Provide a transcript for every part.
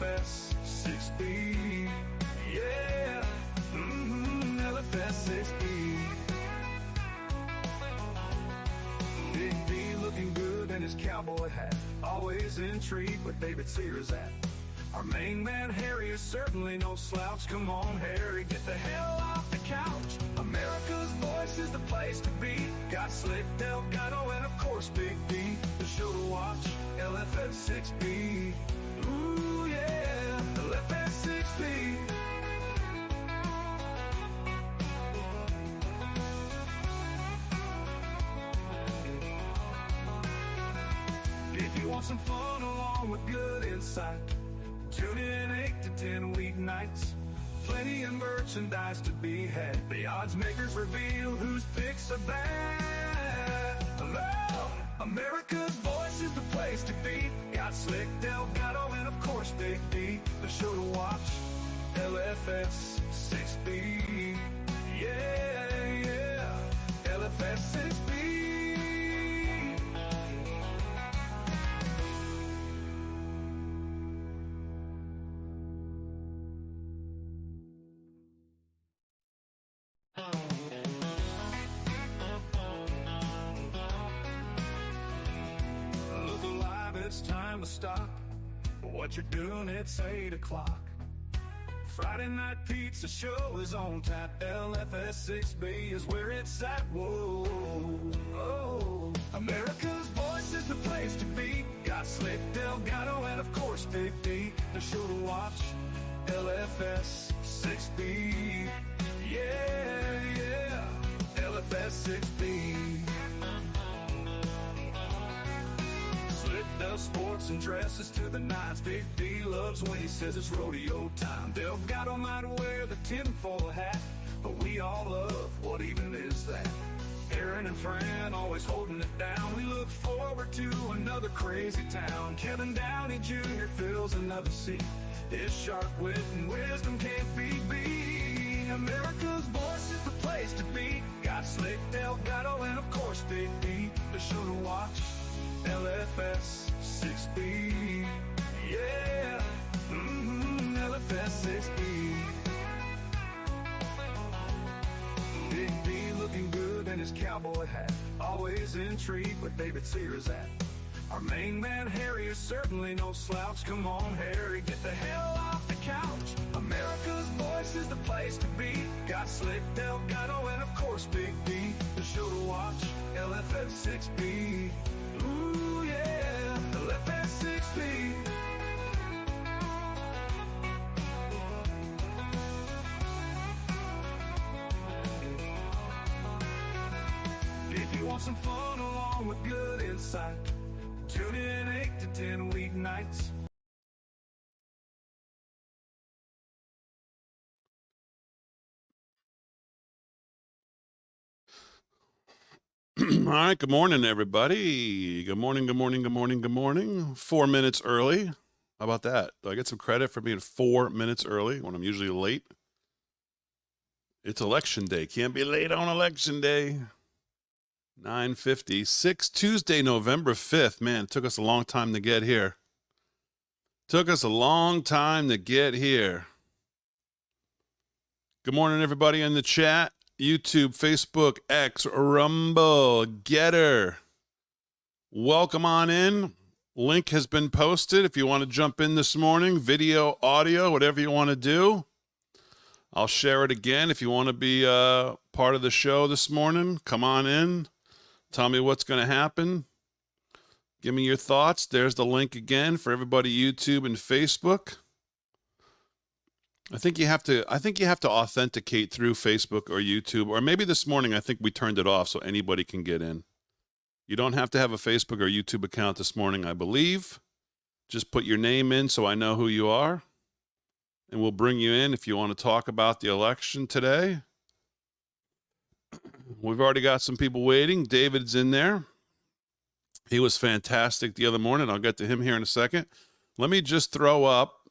LFS 6B. Yeah, LFS 6B. Big B looking good in his cowboy hat, always intrigued where David Sears at. Our main man Harry is certainly no slouch. Come on, Harry, get the hell off the couch. America's voice is the place to be. Got Slick, Delgado, and of course Big D. The show to watch, LFS 6B. Ooh yeah, LFS 6B. If you want some fun along with good insight, tune in 8 to 10 weeknights. Plenty of merchandise to be had. The odds makers reveal whose picks are bad. Hello, America's voice is the place to be. Got Slick, Delgado, and of course Big D. The show to watch, LFS 6B. Yeah, yeah, LFS 6B. Look alive, it's time to stop. What you're doing, it's 8 o'clock. Friday night pizza show is on tap. LFS 6B is where it's at. Whoa, oh. America's voice is the place to be. Got Slick, Delgado, and of course Big D. The show to watch, LFS 6B. Yeah, yeah, LFS 6B. Slick does sports and dresses to the nines. Big D loves when he says it's rodeo time. Delgado might wear the tinfoil hat, but we all love what even is that. Aaron and Fran always holding it down. We look forward to another crazy town. Kevin Downey Jr. fills another seat. His sharp wit and wisdom can't be beat. America's voice is the place to be. Got Slick, Delgado, and of course Big D. The show to watch, LFS 6B. Yeah, LFS 6B. Big D looking good in his cowboy hat, always intrigued where David Sears at. Our main man Harry is certainly no slouch. Come on, Harry, get the hell off the couch. America's voice is the place to be. Got Slick, Delgado, and of course Big D. The show to watch, LFS 6B. Ooh yeah, LFS 6B. If you want some fun along with good insight, tune in 8 to 10 weeknights. All right, good morning, everybody. Good morning, good morning, good morning, good morning. 4 minutes early. How about that? Do I get some credit for being 4 minutes early when I'm usually late? It's election day. Can't be late on election day. 9:56, Tuesday, November 5th. Man, it took us a long time to get here. Took us a long time to get here. Good morning, everybody in the chat. YouTube, Facebook, X, Rumble, Getter. Welcome on in. Link has been posted if you want to jump in this morning. Video, audio, whatever you want to do. I'll share it again. If you want to be part of the show this morning, come on in. Tell me what's going to happen. Give me your thoughts. There's the link again for everybody, YouTube and Facebook. I think you have to authenticate through Facebook or YouTube, or maybe this morning I think we turned it off so anybody can get in. You don't have to have a Facebook or YouTube account this morning, I believe. Just put your name in so I know who you are, and we'll bring you in if you want to talk about the election today. We've already got some people waiting. David's in there. He was fantastic the other morning. I'll get to him here in a second. Let me just throw up.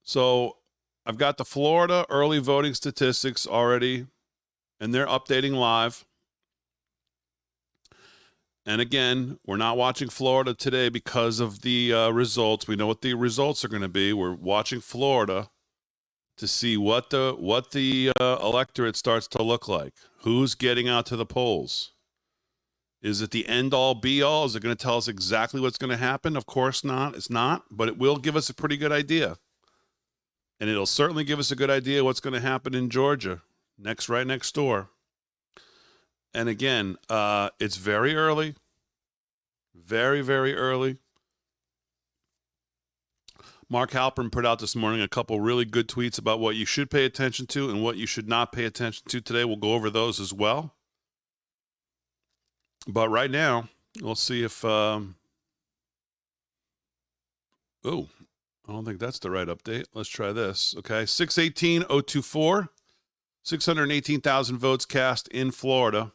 So I've got the Florida early voting statistics already, and they're updating live. And again, we're not watching Florida today because of the results. We know what the results are going to be. We're watching Florida to see what the electorate starts to look like. Who's getting out to the polls? Is it the end all be all? Is it going to tell us exactly what's going to happen? Of course not. It's not, but it will give us a pretty good idea. And it'll certainly give us a good idea what's going to happen in Georgia, right next door. And again, it's very early. Very, very early. Mark Halpern put out this morning a couple really good tweets about what you should pay attention to and what you should not pay attention to today. We'll go over those as well. But right now, we'll see if... I don't think that's the right update. Let's try this. Okay, 618-024. 618,000 votes cast in Florida.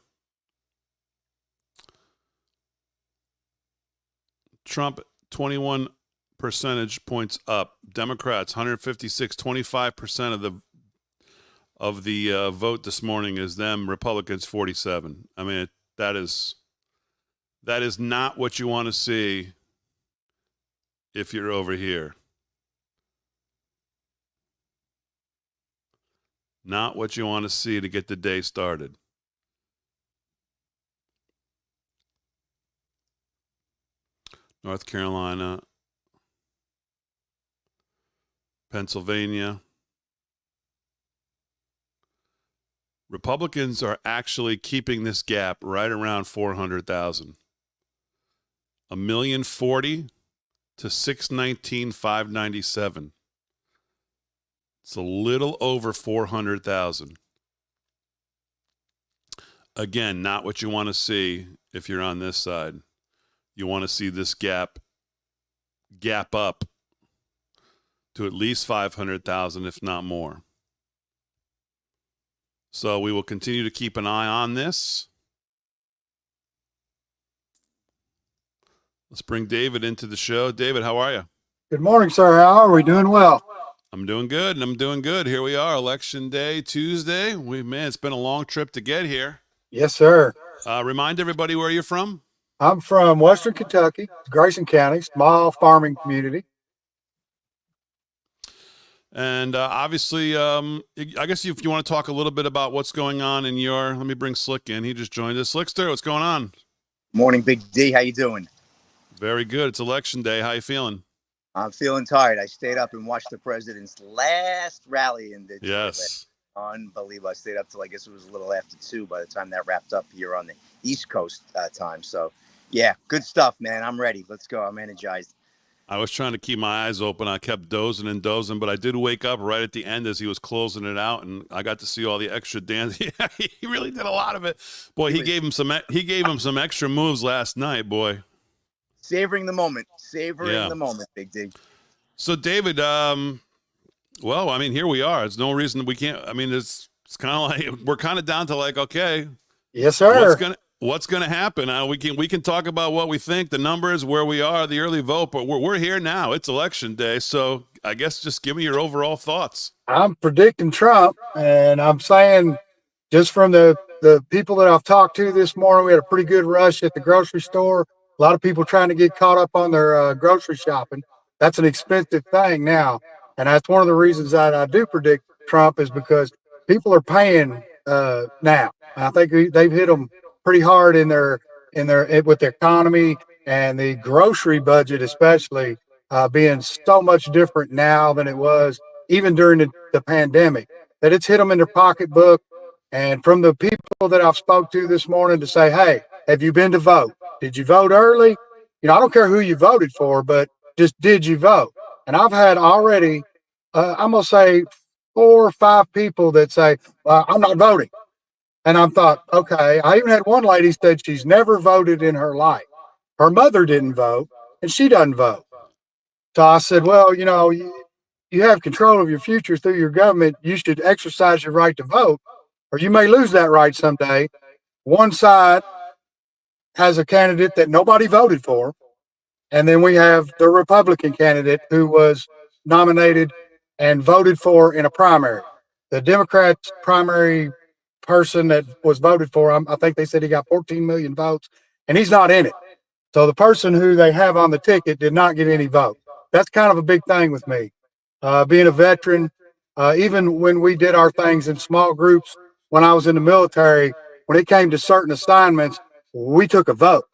Trump, 21 percentage points up. Democrats, 156, 25% of the vote this morning is them. Republicans, 47. I mean, that is not what you want to see if you're over here. Not what you want to see to get the day started. North Carolina, Pennsylvania. Republicans are actually keeping this gap right around 400,000. 1,040,000 to 619,597. It's a little over 400,000. Again, not what you want to see if you're on this side. You want to see this gap up to at least 500,000, if not more. So we will continue to keep an eye on this. Let's bring David into the show. David, how are you? Good morning, sir. How are we? Doing well. I'm doing good, and I'm doing good. Here we are, Election Day, Tuesday. It's been a long trip to get here. Yes, sir. Remind everybody where you're from. I'm from Western Kentucky, Grayson County, small farming community. And obviously, I guess if you want to talk a little bit about what's going on in let me bring Slick in. He just joined us. Slickster, what's going on? Morning, Big D. How you doing? Very good. It's Election Day. How you feeling? I'm feeling tired. I stayed up and watched the president's last rally in Detroit. Yes. Unbelievable. I stayed up till I guess it was a little after 2 by the time that wrapped up here on the East Coast time. So, yeah, good stuff, man. I'm ready. Let's go. I'm energized. I was trying to keep my eyes open. I kept dozing, but I did wake up right at the end as he was closing it out, and I got to see all the extra dance. Yeah, he really did a lot of it. Boy, he gave him some extra moves last night, boy. Savoring the moment. The moment, Big D. So, David, well, I mean, here we are. There's no reason that we can't. I mean, it's kind of like we're kind of down to like, okay, yes, sir. What's gonna happen? We can talk about what we think, the numbers, where we are, the early vote, but we're here now. It's Election Day, so I guess just give me your overall thoughts. I'm predicting Trump, and I'm saying just from the people that I've talked to this morning, we had a pretty good rush at the grocery store. A lot of people trying to get caught up on their grocery shopping. That's an expensive thing now. And that's one of the reasons that I do predict Trump is because people are paying now. I think they've hit them pretty hard with their economy and the grocery budget, especially being so much different now than it was even during the pandemic, that it's hit them in their pocketbook. And from the people that I've spoke to this morning to say, hey, have you been to vote? Did you vote early? You know, I don't care who you voted for, but just did you vote? And I've had already, I'm going to say 4 or 5 people that say, well, I'm not voting. And I thought, okay, I even had one lady said she's never voted in her life. Her mother didn't vote and she doesn't vote. So I said, well, you know, you have control of your future through your government. You should exercise your right to vote, or you may lose that right someday. One side has a candidate that nobody voted for. And then we have the Republican candidate who was nominated and voted for in a primary. The Democrats' primary person that was voted for, I think they said he got 14 million votes. and he's not in it. So the person who they have on the ticket did not get any vote. That's kind of a big thing with me. Being a veteran, even when we did our things in small groups when I was in the military, when it came to certain assignments, we took a vote.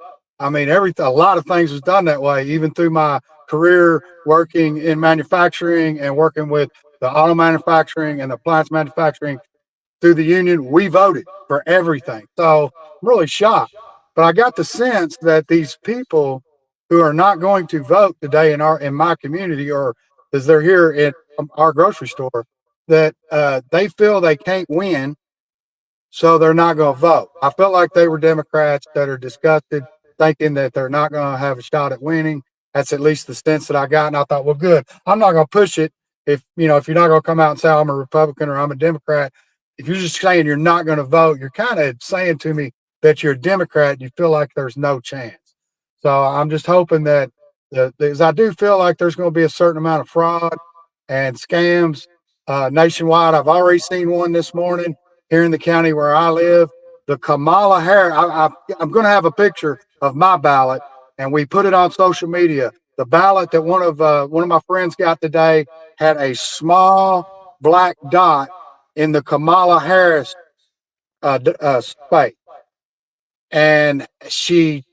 I mean, a lot of things was done that way, even through my career working in manufacturing and working with the auto manufacturing and appliance manufacturing through the union. We voted for everything. So I'm really shocked. But I got the sense that these people who are not going to vote today in my community, or as they're here at our grocery store, that they feel they can't win, so they're not going to vote. I felt like they were Democrats that are disgusted, thinking that they're not going to have a shot at winning. That's at least the sense that I got. And I thought, well, good. I'm not going to push it. If you're not going to come out and say I'm a Republican or I'm a Democrat, if you're just saying you're not going to vote, you're kind of saying to me that you're a Democrat and you feel like there's no chance. So I'm just hoping that, because I do feel like there's going to be a certain amount of fraud and scams nationwide. I've already seen one this morning here in the county where I live. The Kamala Harris, I'm going to have a picture of my ballot, and we put it on social media. The ballot that one of my friends got today had a small black dot in the Kamala Harris space, and she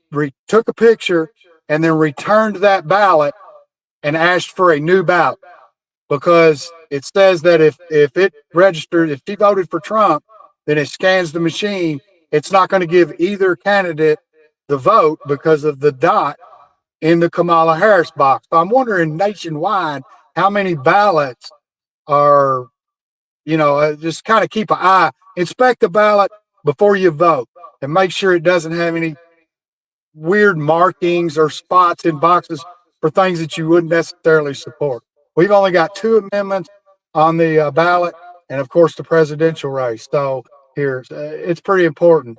took a picture and then returned that ballot and asked for a new ballot, because it says that if it registered, if she voted for Trump, then it scans the machine. It's not going to give either candidate the vote because of the dot in the Kamala Harris box. So I'm wondering nationwide how many ballots are, just kind of keep an eye, inspect the ballot before you vote and make sure it doesn't have any weird markings or spots in boxes for things that you wouldn't necessarily support. We've only got 2 amendments on the ballot, and of course the presidential race. So here, it's pretty important.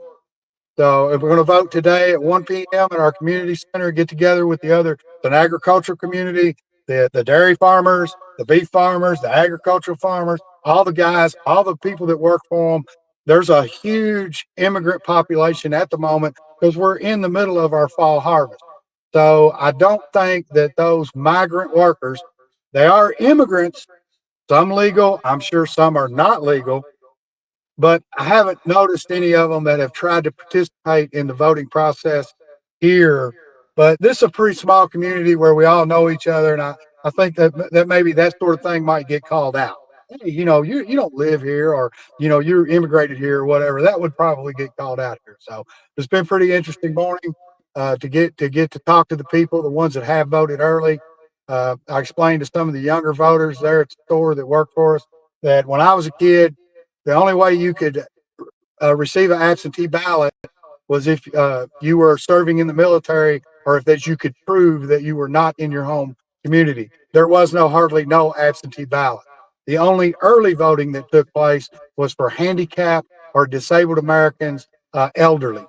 So if we're going to vote today at 1 p.m. at our community center, get together with the agricultural community, the dairy farmers, the beef farmers, the agricultural farmers, all the guys, all the people that work for them. There's a huge immigrant population at the moment because we're in the middle of our fall harvest. So I don't think that those migrant workers, they are immigrants, some legal, I'm sure some are not legal, but I haven't noticed any of them that have tried to participate in the voting process here. But this is a pretty small community where we all know each other, and I think that maybe that sort of thing might get called out. Hey, you don't live here, or you're immigrated here or whatever. That would probably get called out here. So it's been pretty interesting morning to get to talk to the people, the ones that have voted early. I explained to some of the younger voters there at the store that work for us that when I was a kid, the only way you could receive an absentee ballot was if you were serving in the military, or if that you could prove that you were not in your home community. There was hardly no absentee ballot. The only early voting that took place was for handicapped or disabled Americans, elderly,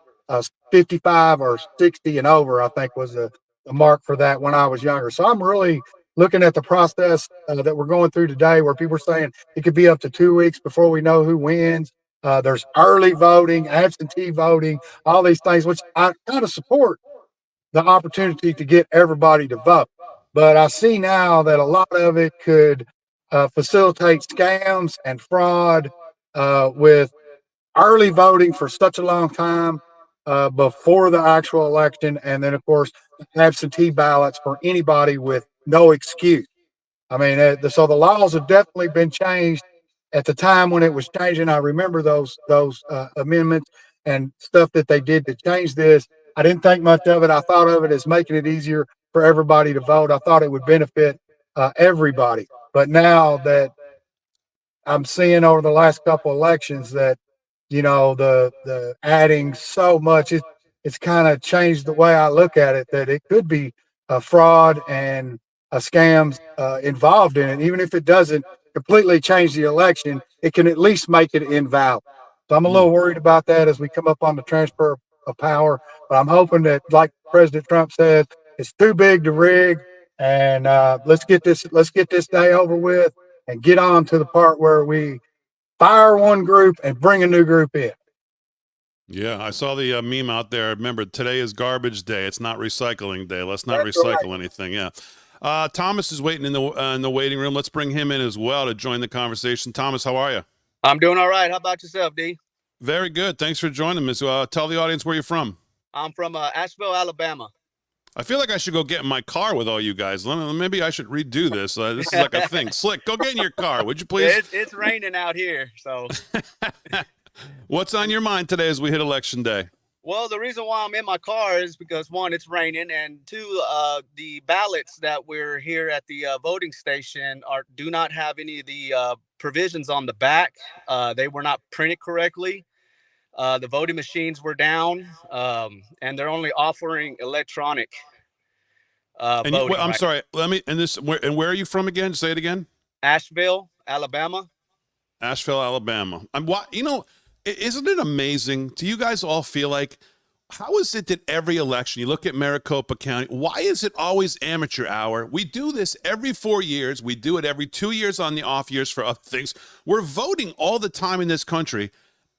55 or 60 and over, I think was the mark for that when I was younger. So I'm really looking at the process that we're going through today, where people are saying it could be up to 2 weeks before we know who wins. There's early voting, absentee voting, all these things, which I kind of support the opportunity to get everybody to vote. But I see now that a lot of it could facilitate scams and fraud with early voting for such a long time before the actual election. And then, of course, absentee ballots for anybody with no excuse. I mean, so the laws have definitely been changed. At the time when it was changing, I remember those amendments and stuff that they did to change this. I didn't think much of it. I thought of it as making it easier for everybody to vote. I thought it would benefit everybody. But now that I'm seeing over the last couple elections that, the adding so much, it's kind of changed the way I look at it, that it could be a fraud and a scams involved in it. Even if it doesn't completely change the election, it can at least make it invalid. So I'm a little worried about that as we come up on the transfer of power. But I'm hoping that, like President Trump said, it's too big to rig, and let's get this day over with and get on to the part where we fire one group and bring a new group in. Yeah, I saw the meme out there. Remember, today is garbage day. It's not recycling day. Let's not That's right. recycle anything. Yeah. Thomas is waiting in the waiting room. Let's bring him in as well to join the conversation. Thomas, how are you? I'm doing all right. How about yourself, D? Very good. Thanks for joining us. Tell the audience where you're from. I'm from Asheville, Alabama. I feel like I should go get in my car with all you guys. Maybe I should redo this. This is like a thing. Slick, go get in your car, would you please? It's raining out here, so. What's on your mind today as we hit election day? Well, the reason why I'm in my car is because, one, it's raining, and two, the ballots that we're here at the voting station do not have any of the provisions on the back. They were not printed correctly. The voting machines were down, and they're only offering electronic voting. I'm sorry. Where are you from again? Say it again. Asheville, Alabama. Asheville, Alabama. Isn't it amazing? Do you guys all feel like, how is it that every election, you look at Maricopa County, why is it always amateur hour? We do this every 4 years. We do it every 2 years on the off years for other things. We're voting all the time in this country.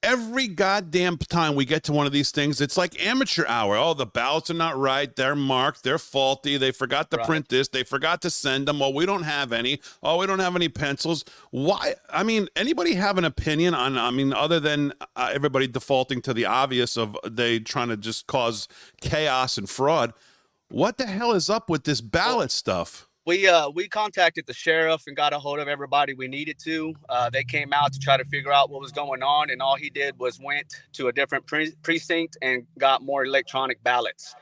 Every goddamn time we get to one of these things, it's like amateur hour. Oh, the ballots are not right. They're marked. They're faulty. They forgot to print this. They forgot to send them. Oh, we don't have any. Oh, we don't have any pencils. Why? I mean, anybody have an opinion on, other than everybody defaulting to the obvious of they trying to just cause chaos and fraud? What the hell is up with this ballot stuff? We contacted the sheriff and got a hold of everybody we needed to. They came out to try to figure out what was going on, and all he did was went to a different precinct and got more electronic ballots.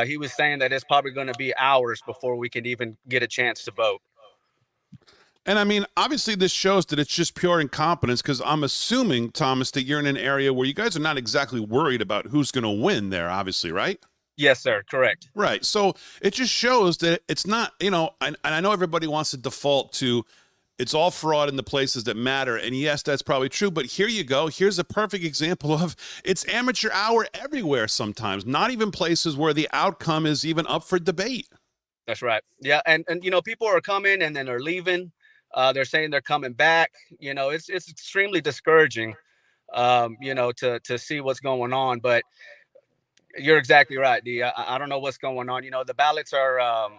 He was saying that it's probably going to be hours before we can even get a chance to vote. And I mean, obviously this shows that it's just pure incompetence, because I'm assuming, Thomas, that you're in an area where you guys are not exactly worried about who's going to win there, obviously, right? Yes, sir. Correct. Right. So it just shows that it's not, and I know everybody wants to default to it's all fraud in the places that matter. And yes, that's probably true. But here you go. Here's a perfect example of it's amateur hour everywhere sometimes, not even places where the outcome is even up for debate. That's right. Yeah. And people are coming and then they're leaving. They're saying they're coming back. It's extremely discouraging, to see what's going on. But you're exactly right, D. I don't know what's going on. The ballots are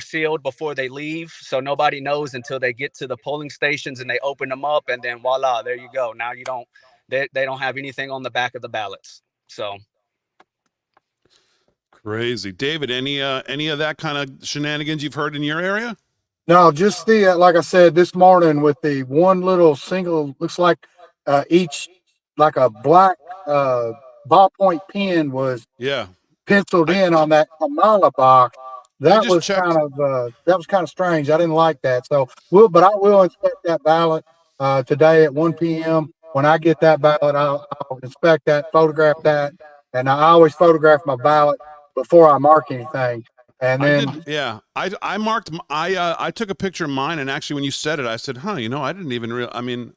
sealed before they leave, so nobody knows until they get to the polling stations and they open them up, and then voila, there you go. Now they don't have anything on the back of the ballots. So crazy, David. Any of that kind of shenanigans you've heard in your area? No, just the like I said this morning with the one little single, looks like each like a black ballpoint pen was penciled in on that Kamala box. That was kind of strange. I didn't like that. So but I will inspect that ballot today at 1 p.m. When I get that ballot, I'll inspect that, photograph that, and I always photograph my ballot before I mark anything. And then I marked. I took a picture of mine, and actually, when you said it, I said, "Huh, I didn't even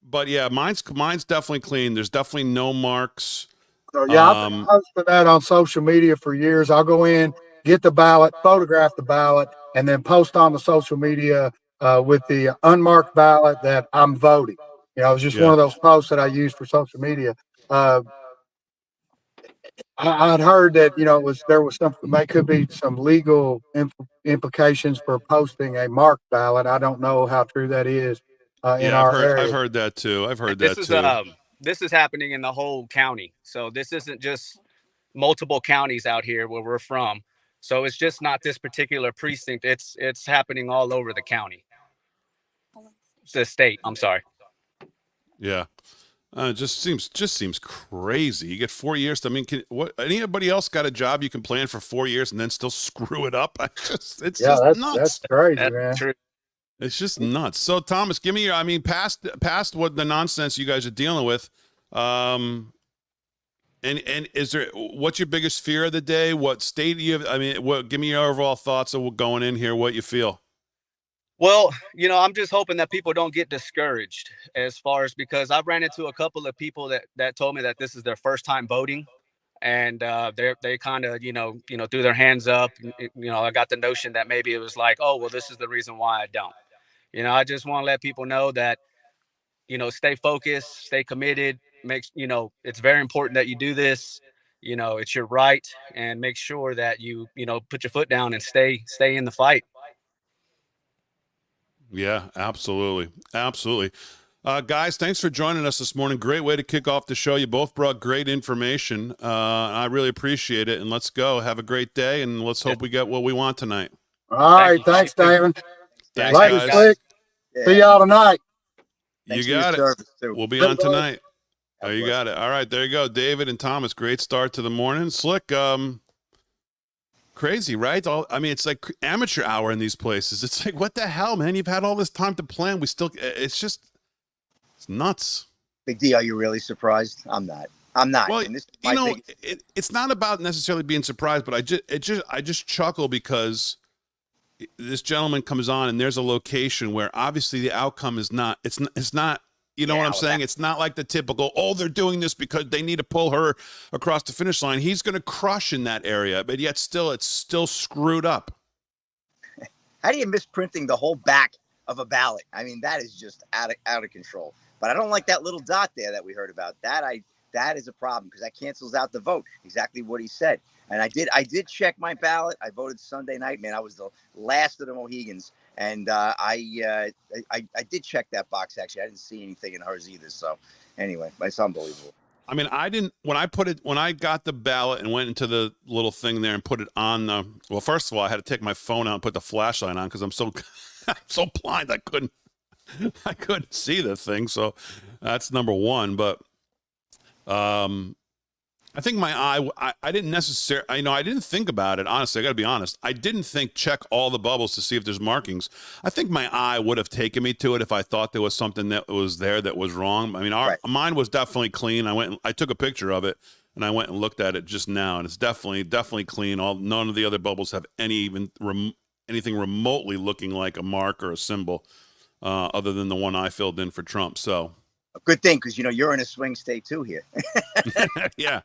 But yeah, mine's definitely clean. There's definitely no marks. So yeah, I've been posting that on social media for years. I'll go in, get the ballot, photograph the ballot, and then post on the social media with the unmarked ballot that I'm voting. It's just one of those posts that I use for social media. I'd heard that there could be some legal implications for posting a marked ballot. I don't know how true that is. In our area. I've heard that too. This is happening in the whole county. So this isn't just multiple counties out here where we're from. So it's just not this particular precinct. It's happening all over the county. The state. I'm sorry. Yeah. It just seems crazy. You get 4 years. Anybody else got a job you can plan for 4 years and then still screw it up? It's just nuts. That's crazy, that's man. True. It's just nuts. So Thomas, give me past what the nonsense you guys are dealing with. And is there, what's your biggest fear of the day? What state do you have? Give me your overall thoughts of going in here, what you feel. Well, I'm just hoping that people don't get discouraged because I've ran into a couple of people that told me that this is their first time voting. And they kind of, threw their hands up. I got the notion that maybe it was like, oh, well, this is the reason why I don't. I just want to let people know that, stay focused, stay committed, it's very important that you do this. It's your right, and make sure that you put your foot down and stay in the fight. Yeah, absolutely. Absolutely. Guys, thanks for joining us this morning. Great way to kick off the show. You both brought great information. I really appreciate it. And let's go. Have a great day, and let's hope we get what we want tonight. All right. Thanks, David. Thanks, Later, guys. Slick. Yeah. See y'all tonight. Thanks You for your got it. service, too. We'll be Good on luck. tonight. Oh, God you bless. got it. All right, there you go. David and Thomas, great start to the morning. Slick, crazy, right? It's like amateur hour in these places. It's like, what the hell, man? You've had all this time to plan. It's nuts. Big D, are you really surprised? I'm not. Well, And this is my biggest... it's not about necessarily being surprised, but I just chuckle because this gentleman comes on and there's a location where obviously the outcome is not, it's not, you know what I'm saying? It's not like the typical, oh, they're doing this because they need to pull her across the finish line. He's going to crush in that area, but yet it's still screwed up. How do you miss printing the whole back of a ballot? I mean, that is just out of control. But I don't like that little dot there that we heard about. That is a problem because that cancels out the vote. Exactly what he said. And I did check my ballot. I voted Sunday night, man. I was the last of the Mohegans. And I did check that box, actually. I didn't see anything in hers either. So anyway, it's unbelievable. I mean, when I got the ballot and went into the little thing there and put it on well, first of all, I had to take my phone out and put the flashlight on because I'm so blind I couldn't see the thing. So that's number one. But I think my eye, I didn't necessarily, I didn't think about it. Honestly, I got to be honest. I didn't check all the bubbles to see if there's markings. I think my eye would have taken me to it if I thought there was something that was there that was wrong. I mean, mine was definitely clean. I took a picture of it and I went and looked at it just now, and it's definitely clean. None of the other bubbles have anything remotely looking like a mark or a symbol, other than the one I filled in for Trump. So. A good thing, because you're in a swing state too here. Yeah.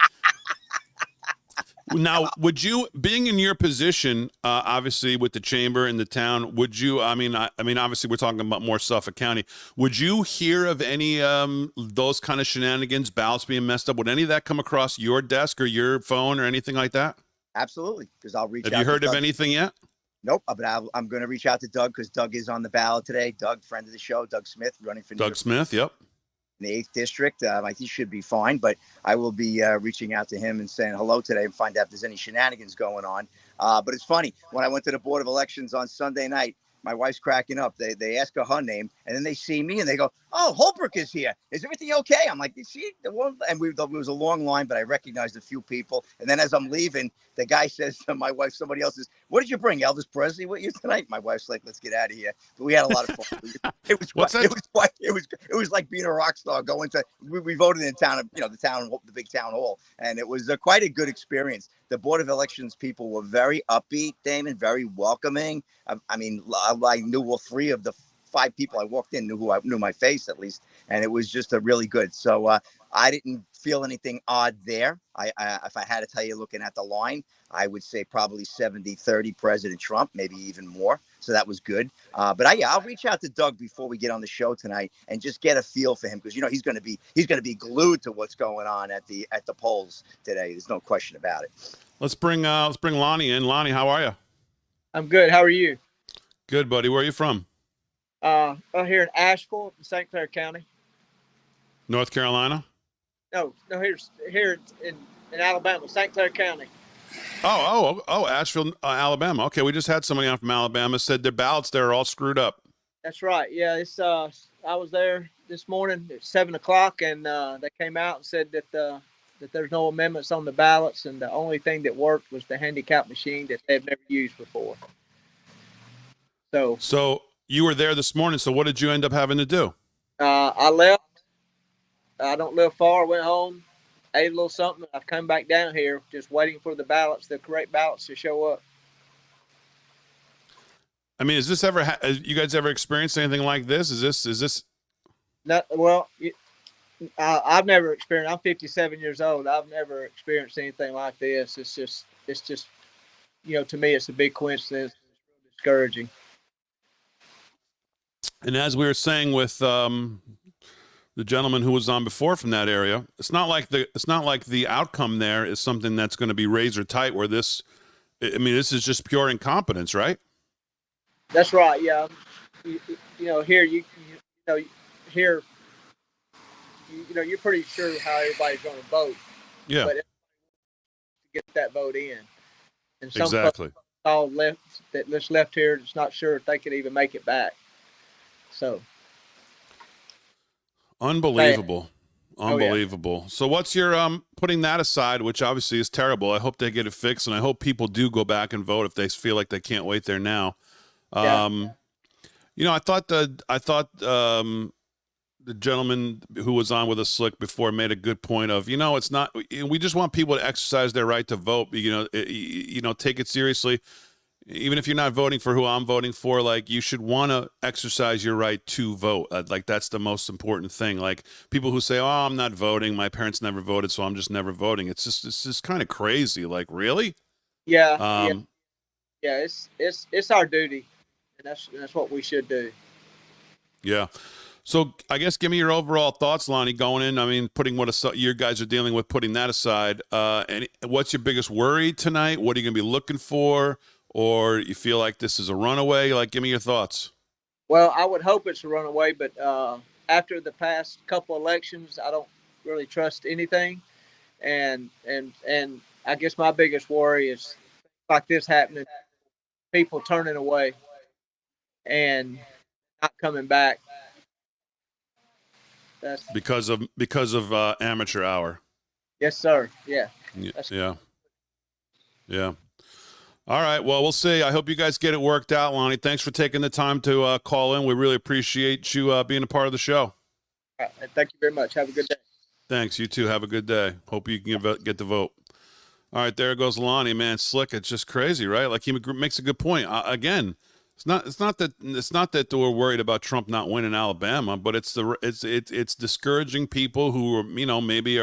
Now, would you, being in your position, obviously with the chamber and the town, would you? I mean, obviously we're talking about more Suffolk County. Would you hear of any those kind of shenanigans, ballots being messed up? Would any of that come across your desk or your phone or anything like that? Absolutely, because I'll reach out. Have you heard of anything yet? Nope, but I'm going to reach out to Doug because Doug is on the ballot today. Doug, friend of the show, Doug Smith, running for Doug Smith. Yep. In the 8th district. He should be fine, but I will be reaching out to him and saying hello today and find out if there's any shenanigans going on. But it's funny, when I went to the Board of Elections on Sunday night, my wife's cracking up. They ask her name, and then they see me and they go, "Oh, Holbrook is here. Is everything okay?" I'm like, "You see the one?" And it was a long line, but I recognized a few people. And then as I'm leaving, the guy says to my wife, somebody else says, "What did you bring, Elvis Presley, with you tonight?" My wife's like, "Let's get out of here." But we had a lot of fun. It was like being a rock star going to. We voted in town, the big town hall, and it was quite a good experience. The Board of Elections people were very upbeat, Damon, very welcoming. I knew all 3 of the 5 people I walked in knew my face at least, and it was just a really good. So I didn't feel anything odd there. If I had to tell you, looking at the line, I would say probably 70-30 President Trump, maybe even more. So that was good. But I'll reach out to Doug before we get on the show tonight and just get a feel for him, because he's going to be glued to what's going on at the polls today. There's no question about it. Let's bring Lonnie in. Lonnie, how are you? I'm good. How are you? Good, buddy. Where are you from? I'm here in Asheville, St. Clair County. North Carolina? No, here in Alabama, St. Clair County. Oh, Asheville, Alabama. Okay, we just had somebody on from Alabama said their ballots there are all screwed up. That's right. Yeah, it's I was there this morning at 7:00, and they came out and said that there's no amendments on the ballots, and the only thing that worked was the handicap machine that they've never used before. So you were there this morning. So what did you end up having to do? I left. I don't live far. Went home, ate a little something. I've come back down here, just waiting for the correct ballots to show up. I mean, has you guys ever experienced anything like this? Is this? No, well, I've never experienced. I'm 57 years old. I've never experienced anything like this. It's just, to me, it's a big coincidence. It's real discouraging. And as we were saying with the gentleman who was on before from that area. It's not like the outcome there is something that's going to be razor tight. Where this, I mean, this is just pure incompetence, right? That's right. Yeah. Here you know here you're pretty sure how everybody's going to vote. Yeah. But to get that vote in, and some Exactly. folks all left here that's not sure if they could even make it back. So. Unbelievable. Unbelievable. Oh, yeah. So what's your putting that aside, which obviously is terrible. I hope they get it fixed, and I hope people do go back and vote if they feel like they can't wait there now. I thought the gentleman who was on with us slick before made a good point of, it's not, we just want people to exercise their right to vote, take it seriously. Even if you're not voting for who I'm voting for, like, you should want to exercise your right to vote. Like, that's the most important thing. Like, people who say, "Oh, I'm not voting. My parents never voted, so I'm just never voting." It's just kind of crazy. Like, really? Yeah. It's our duty, and that's what we should do. Yeah. So I guess give me your overall thoughts, Lonnie, going in. I mean, putting what you guys are dealing with, putting that aside. And what's your biggest worry tonight? What are you going to be looking for? Or you feel like this is a runaway? Like, give me your thoughts. Well, I would hope it's a runaway, but after the past couple elections, I don't really trust anything. And I guess my biggest worry is like this happening, people turning away and not coming back. That's because of amateur hour. Yes, sir. Yeah. Yeah. All right. Well, we'll see. I hope you guys get it worked out, Lonnie. Thanks for taking the time to call in. We really appreciate you being a part of the show. All right. Thank you very much. Have a good day. Thanks. You too. Have a good day. Hope you can get the vote. All right. There goes Lonnie, man. Slick. It's just crazy, right? Like, he makes a good point. Again, it's not that we're worried about Trump not winning Alabama, but it's discouraging people who maybe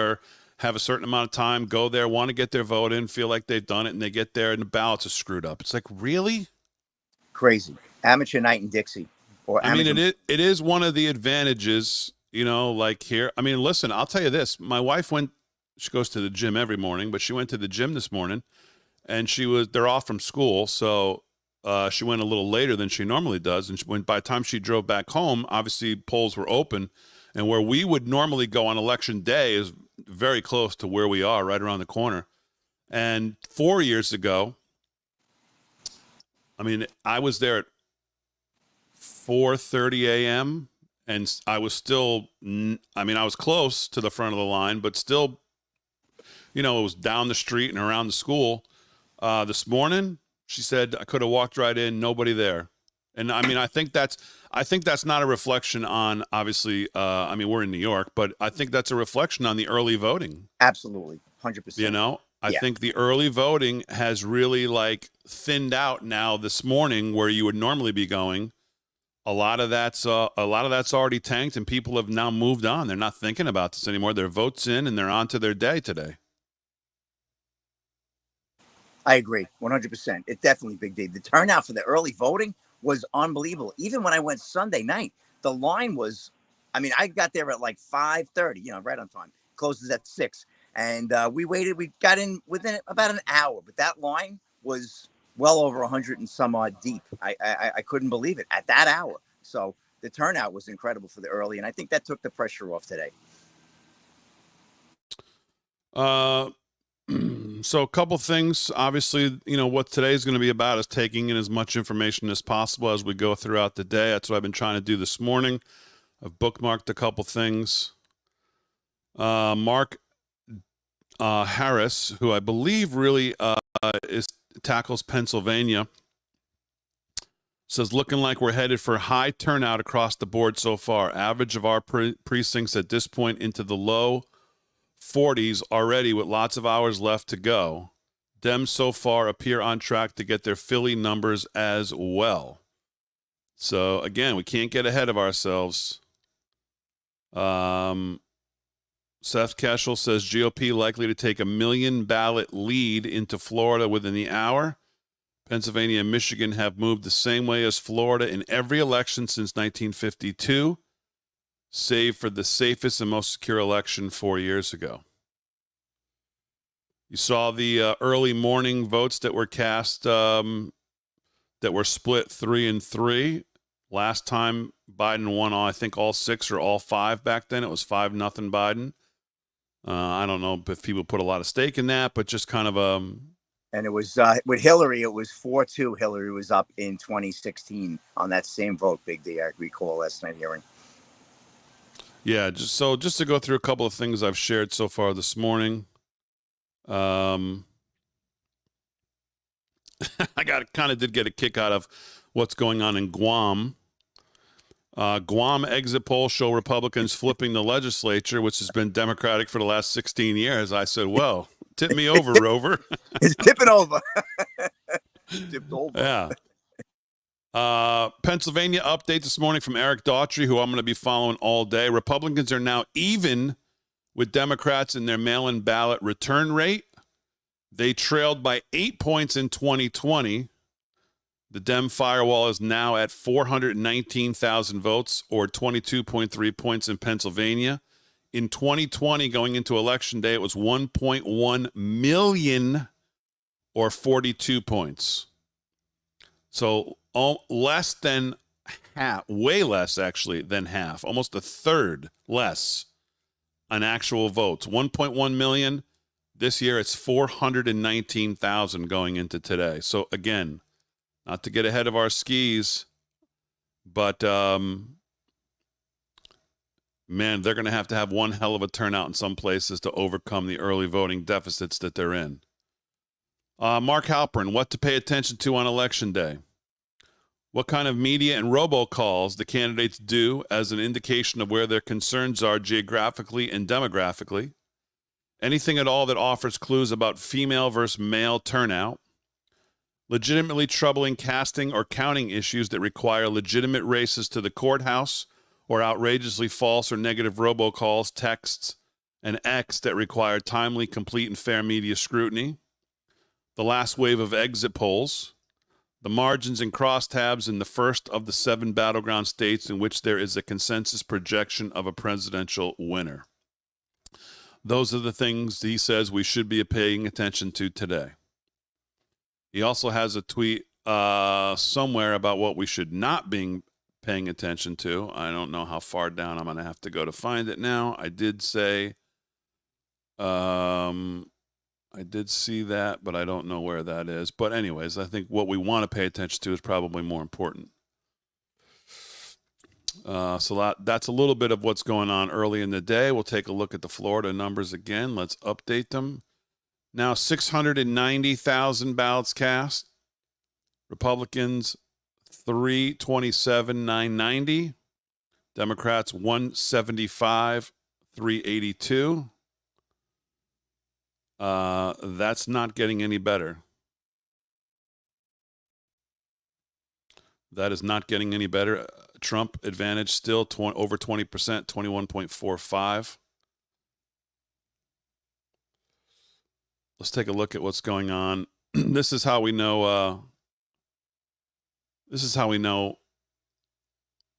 have a certain amount of time, go there, want to get their vote in, feel like they've done it, and they get there and the ballots are screwed up. It's like, really? Crazy. Amateur night in Dixie. It is one of the advantages, like here. I mean, listen, I'll tell you this. My wife she goes to the gym every morning, but she went to the gym this morning, and they're off from school, so she went a little later than she normally does, and by the time she drove back home, obviously polls were open, and where we would normally go on election day is very close to where we are, right around the corner. And 4 years ago, I was there at 4:30 a.m. and I was still, I was close to the front of the line, but still, it was down the street and around the school. This morning, she said I could have walked right in, nobody there. And I think that's not a reflection on, obviously, we're in New York, but I think that's a reflection on the early voting. Absolutely. 100%. I think the early voting has really thinned out now this morning where you would normally be going. A lot of that's already tanked, and people have now moved on. They're not thinking about this anymore. Their vote's in and they're on to their day today. I agree. 100%. It's definitely big day. The turnout for the early voting was unbelievable. Even when I went Sunday night, the line was, I got there at 5:30, right on time. Closes at 6. And we waited. We got in within about an hour, but that line was well over 100 and some odd deep. I couldn't believe it at that hour. So the turnout was incredible for the early, and I think that took the pressure off today. So a couple things. Obviously, what today's going to be about is taking in as much information as possible as we go throughout the day. That's what I've been trying to do this morning. I've bookmarked a couple things. Mark Harris, who I believe really tackles Pennsylvania, says, looking like we're headed for high turnout across the board so far. Average of our precincts at this point into the low 40s already, with lots of hours left to go. Dems so far appear on track to get their Philly numbers as well. So again, we can't get ahead of ourselves. Seth Keshel says GOP likely to take a 1 million ballot lead into Florida within the hour. Pennsylvania and Michigan have moved the same way as Florida in every election since 1952. save for the safest and most secure election 4 years ago. You saw the early morning votes that were cast, that were split 3-3. Last time Biden won, I think all 6 or all 5 back then. It was 5-0 Biden. I don't know if people put a lot of stake in that, but just kind of And it was with Hillary, it was 4-2. Hillary was up in 2016 on that same vote, Big D. I recall last night hearing. Yeah, just to go through a couple of things I've shared so far this morning. I did get a kick out of what's going on in Guam. Guam exit polls show Republicans flipping the legislature, which has been Democratic for the last 16 years. I said, "Whoa, tip me over, Rover." It's tipping over. Tipped over. Yeah. Pennsylvania update this morning from Eric Daughtry, who I'm going to be following all day. Republicans are now even with Democrats in their mail-in ballot return rate. They trailed by 8 points in 2020. The Dem firewall is now at 419,000 votes, or 22.3 points in Pennsylvania. In 2020, going into Election Day, it was 1.1 million, or 42 points. So less than half, way less actually than half, almost a third less on actual votes. 1.1 million. This year it's 419,000 going into today. So again, not to get ahead of our skis, but man, they're going to have one hell of a turnout in some places to overcome the early voting deficits that they're in. Mark Halperin, what to pay attention to on Election Day. What kind of media and robocalls the candidates do as an indication of where their concerns are geographically and demographically. Anything at all that offers clues about female versus male turnout. Legitimately troubling casting or counting issues that require legitimate races to the courthouse, or outrageously false or negative robocalls, texts, and X that require timely, complete, and fair media scrutiny. The last wave of exit polls. The margins and crosstabs in the first of the 7 battleground states in which there is a consensus projection of a presidential winner. Those are the things he says we should be paying attention to today. He also has a tweet somewhere about what we should not be paying attention to. I don't know how far down I'm going to have to go to find it now. I did say, I did see that, but I don't know where that is. But anyways, I think what we want to pay attention to is probably more important. So that's a little bit of what's going on early in the day. We'll take a look at the Florida numbers again. Let's update them. Now 690,000 ballots cast. Republicans 327,990. Democrats 175,382. That's not getting any better. That is not getting any better. Trump advantage still over 20%, 21.45. Let's take a look at what's going on. This is how we know.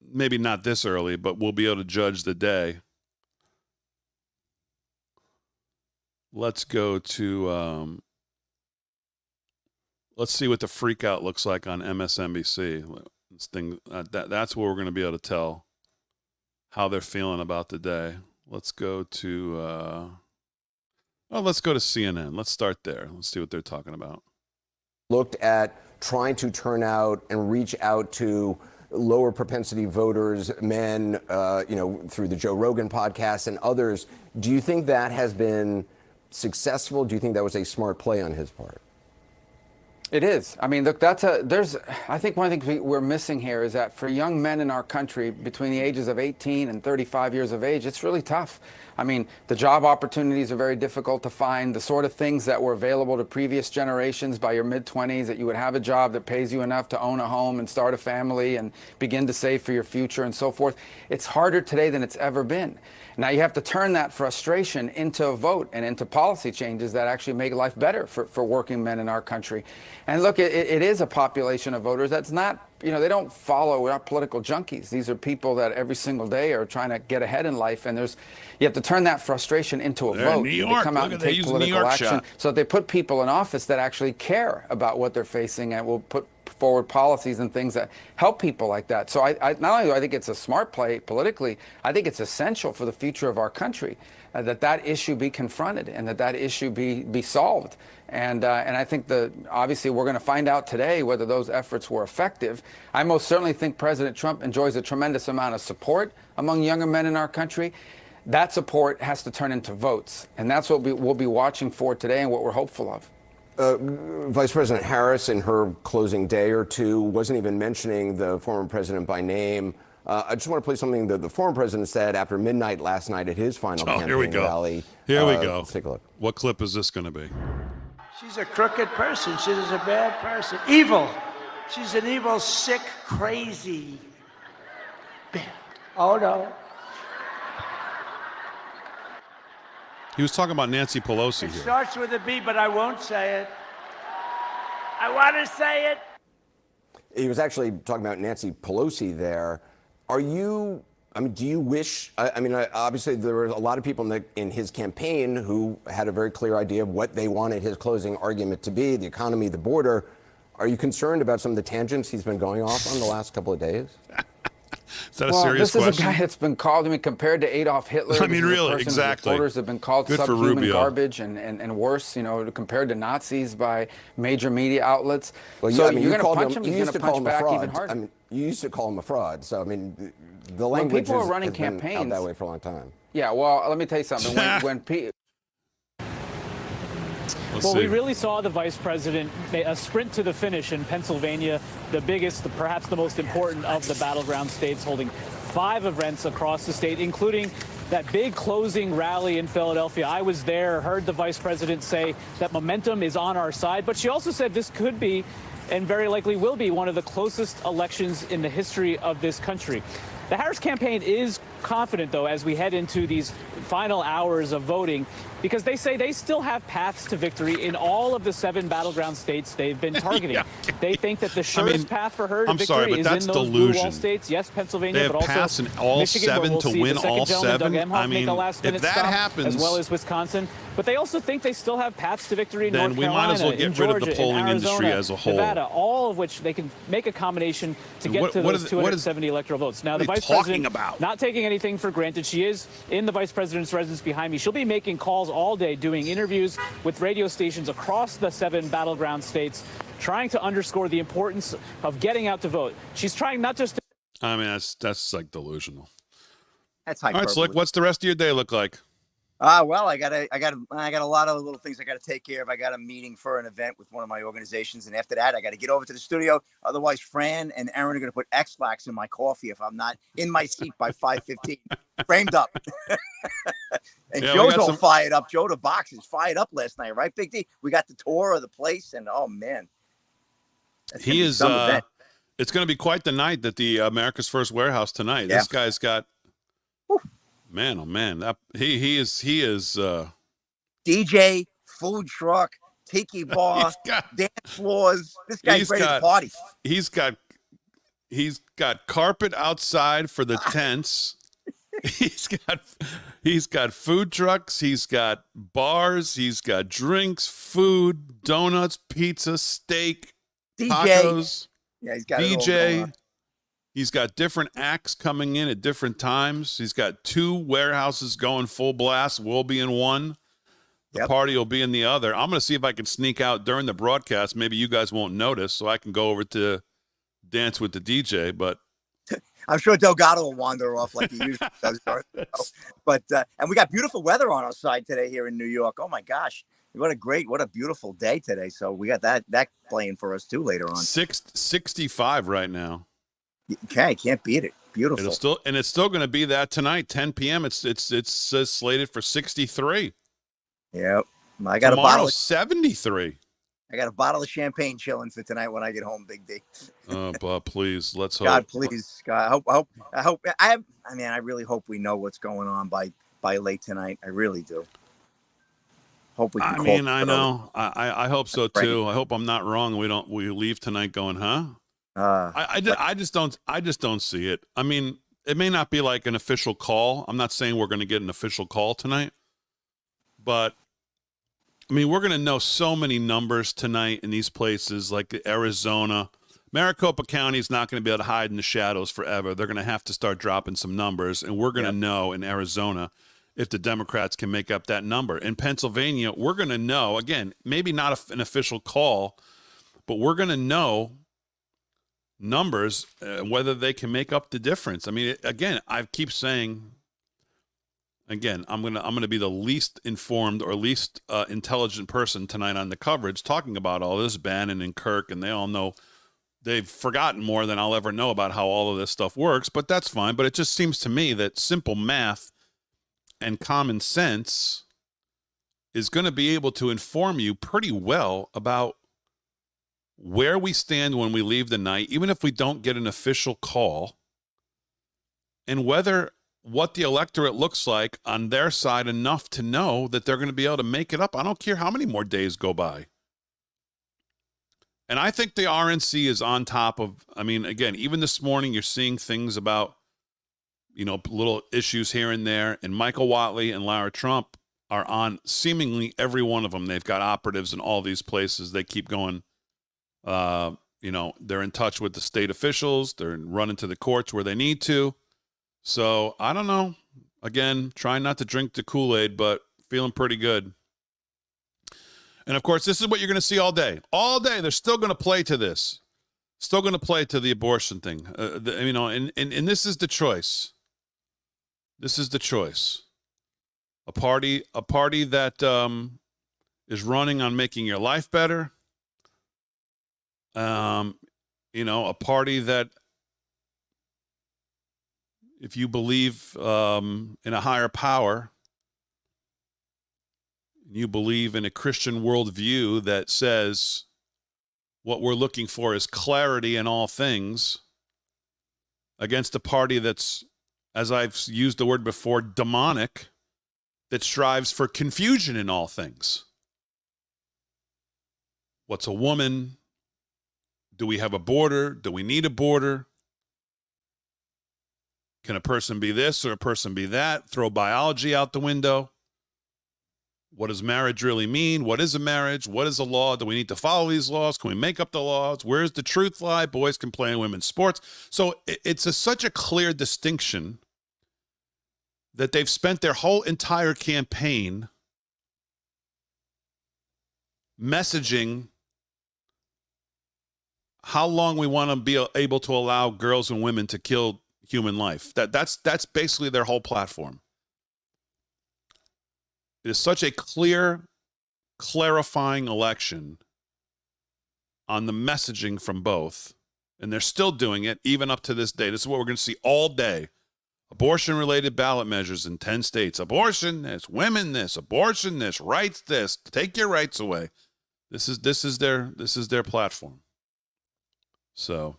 Maybe not this early, but we'll be able to judge the day. Let's go to. Let's see what the freak out looks like on MSNBC. This thing that's where we're going to be able to tell how they're feeling about the day. Let's go to. Let's go to CNN. Let's start there. Let's see what they're talking about. Looked at trying to turn out and reach out to lower propensity voters, men, through the Joe Rogan podcast and others. Do you think that has been successful? Do you think that was a smart play on his part? It is. I mean, look, I think one of the things we're missing here is that for young men in our country between the ages of 18 and 35 years of age, it's really tough. I mean, the job opportunities are very difficult to find. The sort of things that were available to previous generations by your mid-20s, that you would have a job that pays you enough to own a home and start a family and begin to save for your future and so forth. It's harder today than it's ever been. Now you have to turn that frustration into a vote and into policy changes that actually make life better for working men in our country. And look, it is a population of voters that's not they don't follow. We're not political junkies. These are people that every single day are trying to get ahead in life, and you have to turn that frustration into a vote. New York. They come out and take political action, so that they put people in office that actually care about what they're facing and will put forward policies and things that help people like that. So I not only do I think it's a smart play politically, I think it's essential for the future of our country that issue be confronted and that issue be solved. And I think obviously we're going to find out today whether those efforts were effective. I most certainly think President Trump enjoys a tremendous amount of support among younger men in our country. That support has to turn into votes, and that's what we'll be watching for today and what we're hopeful of. Vice President Harris, in her closing day or two, wasn't even mentioning the former president by name. I just want to play something that the former president said after midnight last night at his final campaign rally. Here we go. Let's take a look. What clip is this going to be? She's a crooked person. She's a bad person. Evil. She's an evil, sick, crazy. Oh, no. He was talking about Nancy Pelosi It here. starts with a B, but I won't say it. I want to say it. He was actually talking about Nancy Pelosi there. Do you wish, obviously there were a lot of people in his campaign who had a very clear idea of what they wanted his closing argument to be, the economy, the border. Are you concerned about some of the tangents he's been going off on the last couple of days? Is that a serious question? This is a guy that's been called, compared to Adolf Hitler. Really, exactly. Reporters have been called Good subhuman garbage and worse, compared to Nazis by major media outlets. Well, so you're going to punch him, he's going to punch back even harder. You used to call him a fraud. So, the language people are running has been campaigns out that way for a long time. Yeah, well, let me tell you something. When we really saw the vice president a sprint to the finish in Pennsylvania, the biggest, perhaps the most important of the battleground states, holding 5 events across the state, including that big closing rally in Philadelphia. I was there, heard the vice president say that momentum is on our side, but she also said this could be and very likely will be one of the closest elections in the history of this country. The Harris campaign is confident, though, as we head into these final hours of voting, because they say they still have paths to victory in all of the 7 battleground states they've been targeting. They think that the surest path for her to victory is in those blue wall states. Yes, Pennsylvania, but also in all Michigan, 7 where we'll to see win the second all gentleman, 7. Doug Emhoff, make a last-minute if that stop, happens, as well as Wisconsin. But they also think they still have paths to victory in then North we Carolina, might as well in get Georgia, rid of the polling in Arizona, industry as a whole. Nevada, all of which they can make a combination to get to those 270 electoral votes. Now, the vice president not taking anything for granted. She is in the vice president's residence behind me. She'll be making calls all day, doing interviews with radio stations across the 7 battleground states, trying to underscore the importance of getting out to vote. She's trying not just to... that's like delusional. That's hyperbole. All right, Slick, what's the rest of your day look like? Well, I got a lot of little things I got to take care of. I got a meeting for an event with one of my organizations, and after that, I got to get over to the studio. Otherwise, Fran and Aaron are going to put X-Lax in my coffee if I'm not in my seat by 5:15, framed up. And Joe's all fired up. Joe the Box is fired up last night, right, Big D? We got the tour of the place, and oh man, he is. It's going to be quite the night at the America's First Warehouse tonight. Yeah. This guy's got. Man, oh man, he is DJ, food truck, tiki bar, dance floors. This guy's ready to party. He's got carpet outside for the tents. He's got food trucks. He's got bars. He's got drinks, food, donuts, pizza, steak, DJ. Tacos. Yeah, he's got DJ. He's got different acts coming in at different times. He's got 2 warehouses going full blast. We'll be in one. The party will be in the other. I'm going to see if I can sneak out during the broadcast. Maybe you guys won't notice, so I can go over to dance with the DJ. But I'm sure Delgado will wander off like he usually does. But and we got beautiful weather on our side today here in New York. Oh my gosh, what a beautiful day today. So we got that playing for us too later on. 65 right now. Okay, can't beat it. Beautiful. It's still going to be that tonight, 10 p.m. It's slated for 63. Yep. I got Tomorrow, a bottle of 73. I got a bottle of champagne chilling for tonight when I get home, Big D. Oh, but please, let's hope. God, please, God, I really hope we know what's going on by late tonight. I really do. Hope we can I know. I hope so too. I hope I'm not wrong. We leave tonight going, huh? I just don't see it. I mean, it may not be like an official call. I'm not saying we're going to get an official call tonight, but I mean, we're going to know so many numbers tonight in these places like Arizona. Maricopa County is not going to be able to hide in the shadows forever. They're going to have to start dropping some numbers, and we're going to know in Arizona if the Democrats can make up that number. In Pennsylvania, we're going to know, again, maybe not an official call, but we're going to know numbers, whether they can make up the difference. I mean, again, I keep saying, again, I'm gonna be the least informed or least intelligent person tonight on the coverage talking about all this. Bannon and Kirk, and they all know. They've forgotten more than I'll ever know about how all of this stuff works, but that's fine. But it just seems to me that simple math and common sense is going to be able to inform you pretty well about where we stand when we leave the night, even if we don't get an official call, and whether what the electorate looks like on their side enough to know that they're going to be able to make it up. I don't care how many more days go by. And I think the RNC is on top of, I mean, again, even this morning, you're seeing things about, little issues here and there. And Michael Watley and Lara Trump are on seemingly every one of them. They've got operatives in all these places. They keep going, they're in touch with the state officials. They're running to the courts where they need to. So I don't know. Again, trying not to drink the Kool-Aid, but feeling pretty good. And, of course, this is what you're going to see all day. All day, they're still going to play to this. Still going to play to the abortion thing. And this is the choice. This is the choice. A party that is running on making your life better. A party that, if you believe in a higher power, you believe in a Christian worldview that says what we're looking for is clarity in all things, against a party that's, as I've used the word before, demonic, that strives for confusion in all things. What's a woman? Do we have a border? Do we need a border? Can a person be this or a person be that? Throw biology out the window. What does marriage really mean? What is a marriage? What is a law? Do we need to follow these laws? Can we make up the laws? Where's the truth lie? Boys can play in women's sports. So it's such a clear distinction that they've spent their whole entire campaign messaging how long we want to be able to allow girls and women to kill human life. That's basically their whole platform. It is such a clear, clarifying election on the messaging from both. And they're still doing it even up to this day. This is what we're going to see all day. Abortion-related ballot measures in 10 states. Abortion this, women this, abortion this, rights this, take your rights away. This is their platform. So,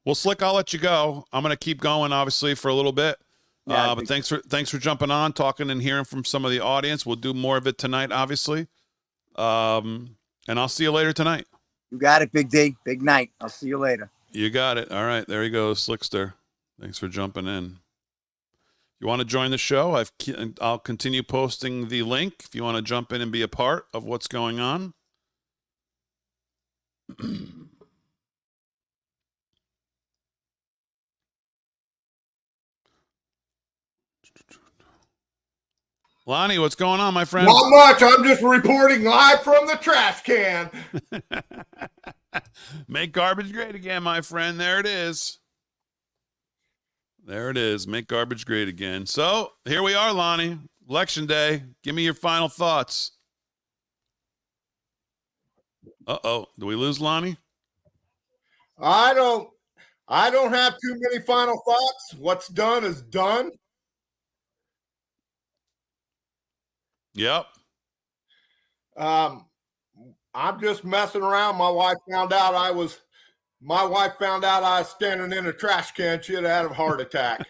well, Slick, I'll let you go. I'm going to keep going, obviously, for a little bit. But thanks for jumping on, talking and hearing from some of the audience. We'll do more of it tonight, obviously. And I'll see you later tonight. You got it, Big D. Big night. I'll see you later. You got it. All right. There you go, Slickster. Thanks for jumping in. You want to join the show? I'll continue posting the link if you want to jump in and be a part of what's going on. Lonnie, what's going on, my friend? Not much. I'm just reporting live from the trash can. Make garbage great again, my friend. There it is. There it is. Make garbage great again. So here we are, Lonnie. Election day. Give me your final thoughts. Uh-oh. Do we lose Lonnie? I don't have too many final thoughts. What's done is done. Yep. I'm just messing around. My wife found out I was standing in a trash can. She'd have had a heart attack.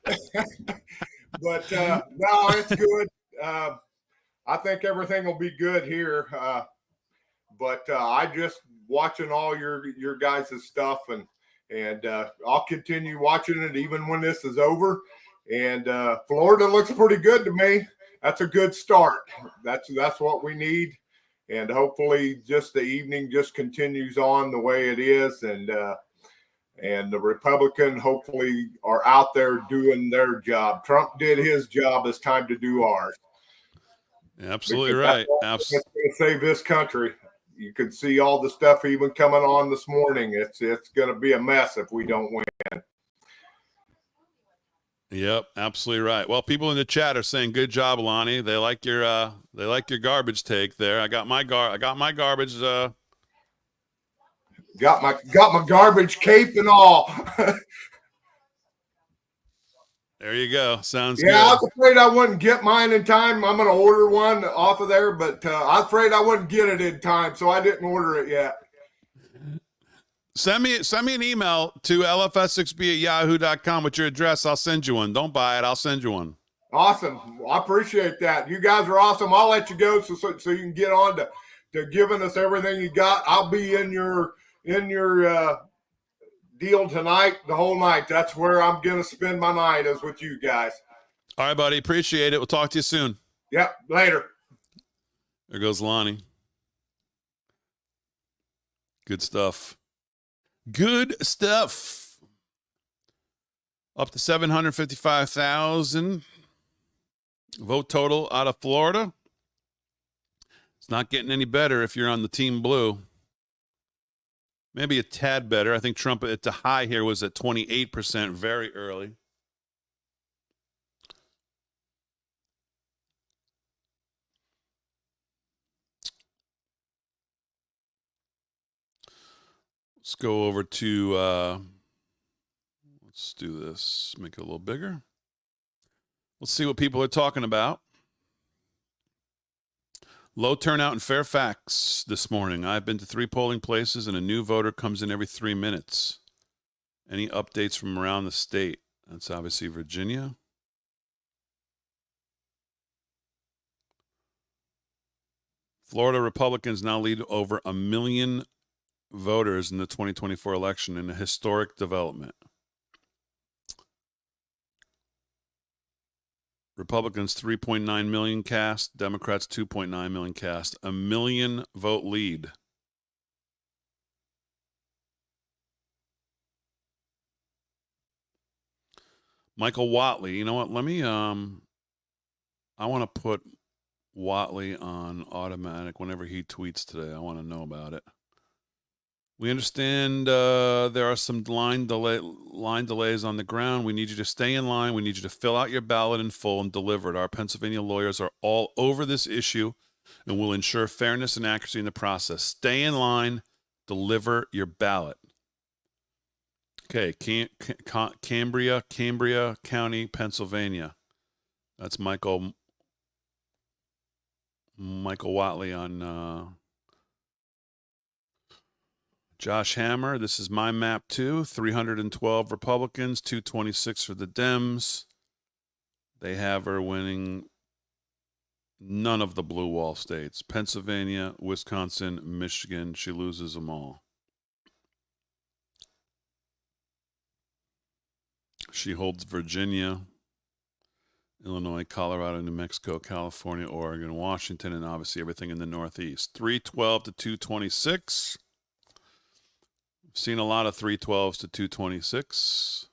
But no, it's good. I think everything will be good here. But I just watching all your guys' stuff, and I'll continue watching it even when this is over. And Florida looks pretty good to me. That's a good start. That's what we need. And hopefully just the evening just continues on the way it is. And the Republican hopefully are out there doing their job. Trump did his job. It's time to do ours. Absolutely Because right. that's going to save this country. You can see all the stuff even coming on this morning. It's going to be a mess if we don't win. Yep, absolutely right. Well, people in the chat are saying good job, Lonnie. They like your garbage take there. I got my garbage Got my garbage cape and all. There you go. Sounds good. Yeah, I was afraid I wouldn't get mine in time. I'm going to order one off of there, but I was afraid I wouldn't get it in time, so I didn't order it yet. Send me an email to lfs6b@yahoo.com with your address. I'll send you one. Don't buy it. I'll send you one. Awesome. I appreciate that. You guys are awesome. I'll let you go so you can get on to giving us everything you got. I'll be in your deal tonight, the whole night. That's where I'm going to spend my night, is with you guys. All right, buddy. Appreciate it. We'll talk to you soon. Yep. Later. There goes Lonnie. Good stuff. Good stuff. Up to 755,000 vote total out of Florida. It's not getting any better if you're on the team blue. Maybe a tad better. I think Trump at the high here was at 28% very early. Let's go over to, let's do this, make it a little bigger. Let's see what people are talking about. Low turnout in Fairfax this morning. I've been to 3 polling places, and a new voter comes in every 3 minutes. Any updates from around the state? That's obviously Virginia. Florida Republicans now lead over 1 million voters in the 2024 election in a historic development. Republicans 3.9 million cast, Democrats 2.9 million cast, 1 million vote lead. Michael Whatley, you know what? Let me I want to put Whatley on automatic whenever he tweets today. I want to know about it. We understand there are some line delays on the ground. We need you to stay in line. We need you to fill out your ballot in full and deliver it. Our Pennsylvania lawyers are all over this issue and will ensure fairness and accuracy in the process. Stay in line. Deliver your ballot. Okay, Cambria County, Pennsylvania. That's Michael Whatley on Josh Hammer. This is my map too. 312 Republicans, 226 for the Dems. They have her winning none of the blue wall states. Pennsylvania, Wisconsin, Michigan. She loses them all. She holds Virginia, Illinois, Colorado, New Mexico, California, Oregon, Washington, and obviously everything in the Northeast. 312 to 226. Seen a lot of 312s to 226.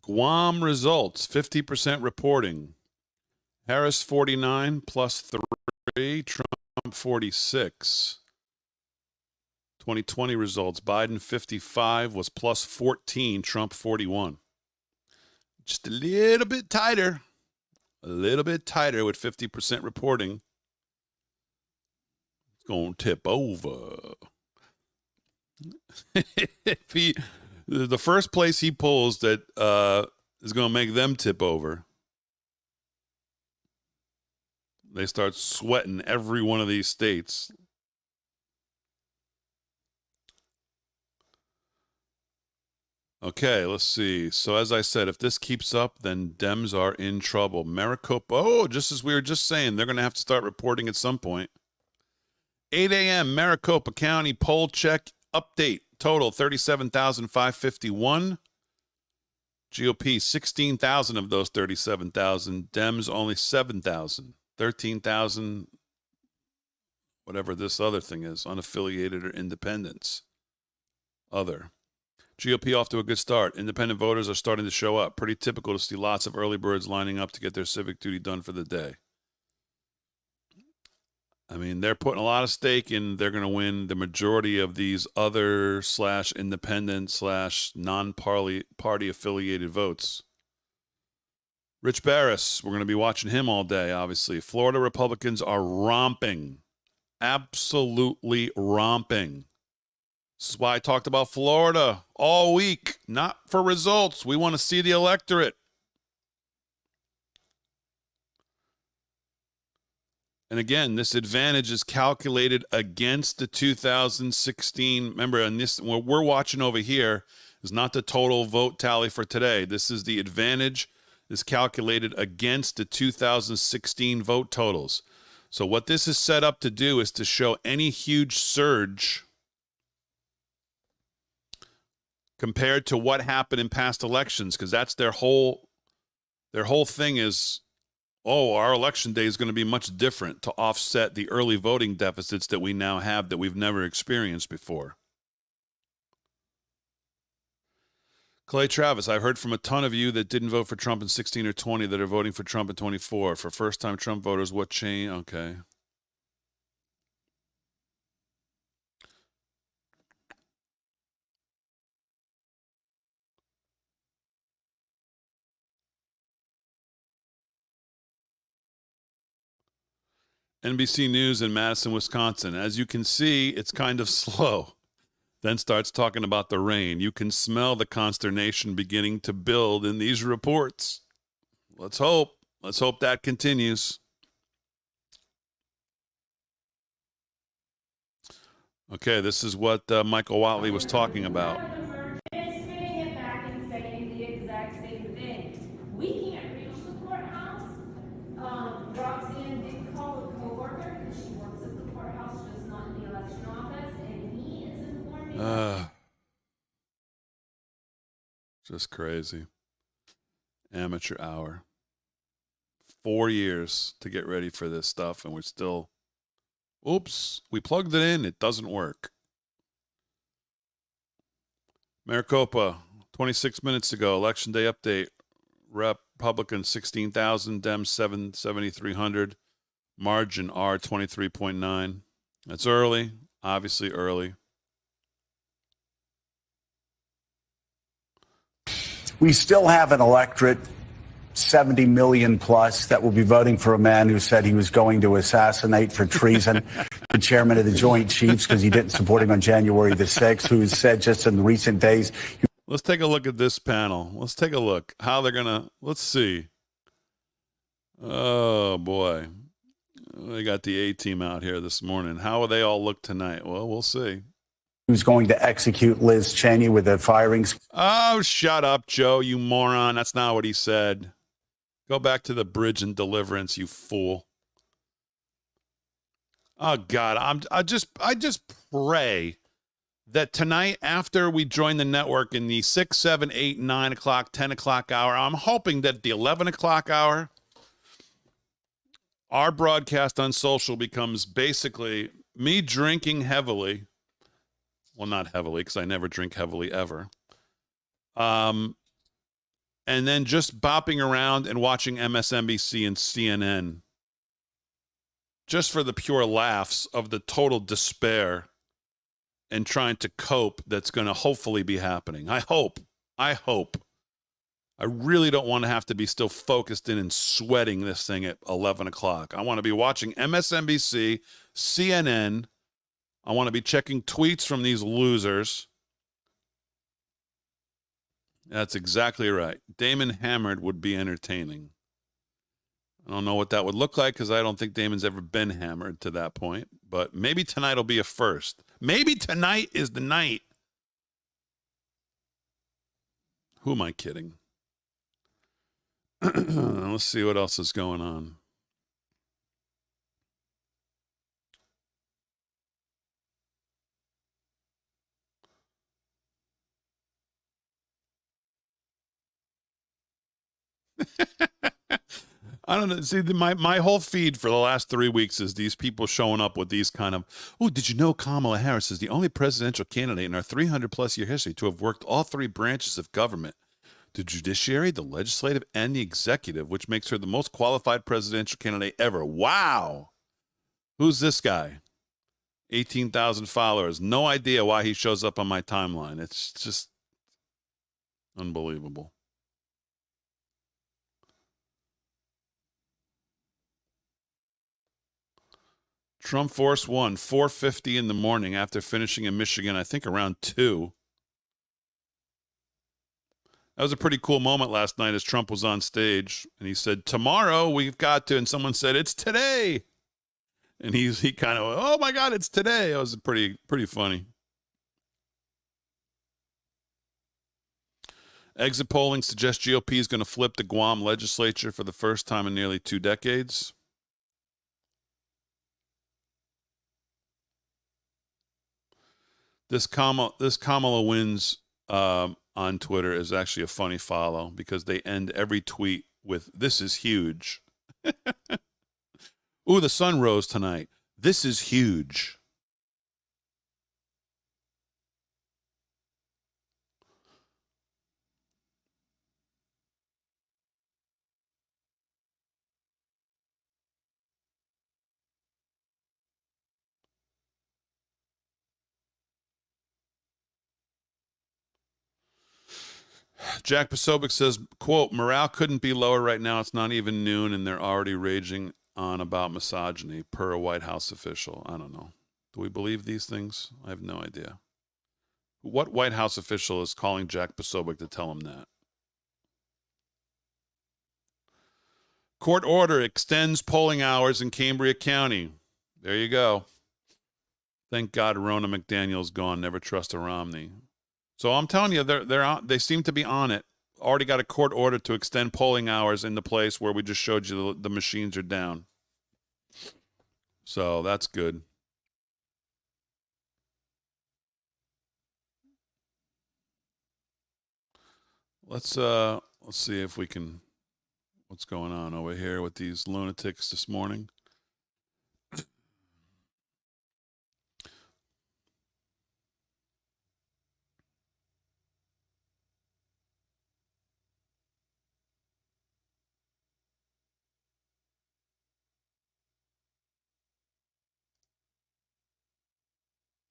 Guam results, 50% reporting. Harris 49 plus 3, Trump 46. 2020 results, Biden 55 was plus 14, Trump 41. Just a little bit tighter with 50% reporting. It's going to tip over. The first place he polls that is going to make them tip over. They start sweating every one of these states. Okay, let's see. So as I said, if this keeps up, then Dems are in trouble. Maricopa, oh, just as we were just saying, they're going to have to start reporting at some point. 8 a.m., Maricopa County poll check update. Total 37,551. GOP, 16,000 of those 37,000. Dems, only 7,000. 13,000, whatever this other thing is, unaffiliated or independents. Other. GOP off to a good start. Independent voters are starting to show up. Pretty typical to see lots of early birds lining up to get their civic duty done for the day. I mean, they're putting a lot of stake in. They're going to win the majority of these other / independent / non-party affiliated votes. Rich Barris, we're going to be watching him all day, obviously. Florida Republicans are romping. Absolutely romping. This is why I talked about Florida all week. Not for results. We want to see the electorate. And again, this advantage is calculated against the 2016. Remember, and this what we're watching over here is not the total vote tally for today. This is the advantage is calculated against the 2016 vote totals. So what this is set up to do is to show any huge surge compared to what happened in past elections, because that's their whole thing is, oh, our election day is going to be much different to offset the early voting deficits that we now have that we've never experienced before. Clay Travis, I've heard from a ton of you that didn't vote for Trump in 16 or 20 that are voting for Trump in 24. For first-time Trump voters, what change? Okay. NBC News in Madison, Wisconsin. As you can see, it's kind of slow. Then starts talking about the rain. You can smell the consternation beginning to build in these reports. Let's hope. Let's hope that continues. Okay, this is what Michael Watley was talking about. It's spinning it back and saying the exact same thing. We can't reach the courthouse. Roxanne did call a coworker because she works at the courthouse, just not in the election office, and he is informing. Just crazy. Amateur hour. 4 years to get ready for this stuff, and we're still, oops, we plugged it in. It doesn't work. Maricopa, 26 minutes ago, Election Day update. Republican 16,000, Dems 7,300. Margin R 23.9. That's early, obviously early. We still have an electorate, 70 million plus, that will be voting for a man who said he was going to assassinate for treason the chairman of the Joint Chiefs because he didn't support him on January the 6th, who has said just in recent days. Let's take a look at this panel. Let's take a look how they're going to, let's see. Oh, boy. They got the A-team out here this morning. How will they all look tonight? Well, we'll see. Who's going to execute Liz Cheney with the firings? Oh, shut up, Joe, you moron. That's not what he said. Go back to the Bridge and Deliverance, you fool. Oh, God, I just pray that tonight, after we join the network in the 6, 7, 8, 9 o'clock, 10 o'clock hour, I'm hoping that the 11 o'clock hour, our broadcast on social becomes basically me drinking heavily. Well, not heavily, because I never drink heavily ever. And then just bopping around and watching MSNBC and CNN. Just for the pure laughs of the total despair and trying to cope that's going to hopefully be happening. I hope. I really don't want to have to be still focused in and sweating this thing at 11 o'clock. I want to be watching MSNBC, CNN. I want to be checking tweets from these losers. That's exactly right. Damon hammered would be entertaining. I don't know what that would look like because I don't think Damon's ever been hammered to that point. But maybe tonight will be a first. Maybe tonight is the night. Who am I kidding? Let's see what else is going on. I don't know. See, my whole feed for the last 3 weeks is these people showing up with these kind of, oh, did you know Kamala Harris is the only presidential candidate in our 300-plus year history to have worked all three branches of government, the judiciary, the legislative, and the executive, which makes her the most qualified presidential candidate ever. Wow. Who's this guy? 18,000 followers. No idea why he shows up on my timeline. It's just unbelievable. Trump Force 1, 4:50 in the morning after finishing in Michigan, I think around 2. That was a pretty cool moment last night as Trump was on stage and he said, tomorrow we've got to, and someone said, it's today. And he kind of, oh my God, it's today. It was pretty funny. Exit polling suggests GOP is going to flip the Guam legislature for the first time in nearly 2 decades. This Kamala wins on Twitter is actually a funny follow because they end every tweet with, this is huge. Ooh, the sun rose tonight. This is huge. Jack Posobiec says, quote, morale couldn't be lower right now. It's not even noon, and they're already raging on about misogyny, per a White House official. I don't know. Do we believe these things? I have no idea. What White House official is calling Jack Posobiec to tell him that? Court order extends polling hours in Cambria County. There you go. Thank God Ronna McDaniel's gone. Never trust a Romney. So I'm telling you, they seem to be on it. Already got a court order to extend polling hours in the place where we just showed you the machines are down. So that's good. Let's see if we can. What's going on over here with these lunatics this morning?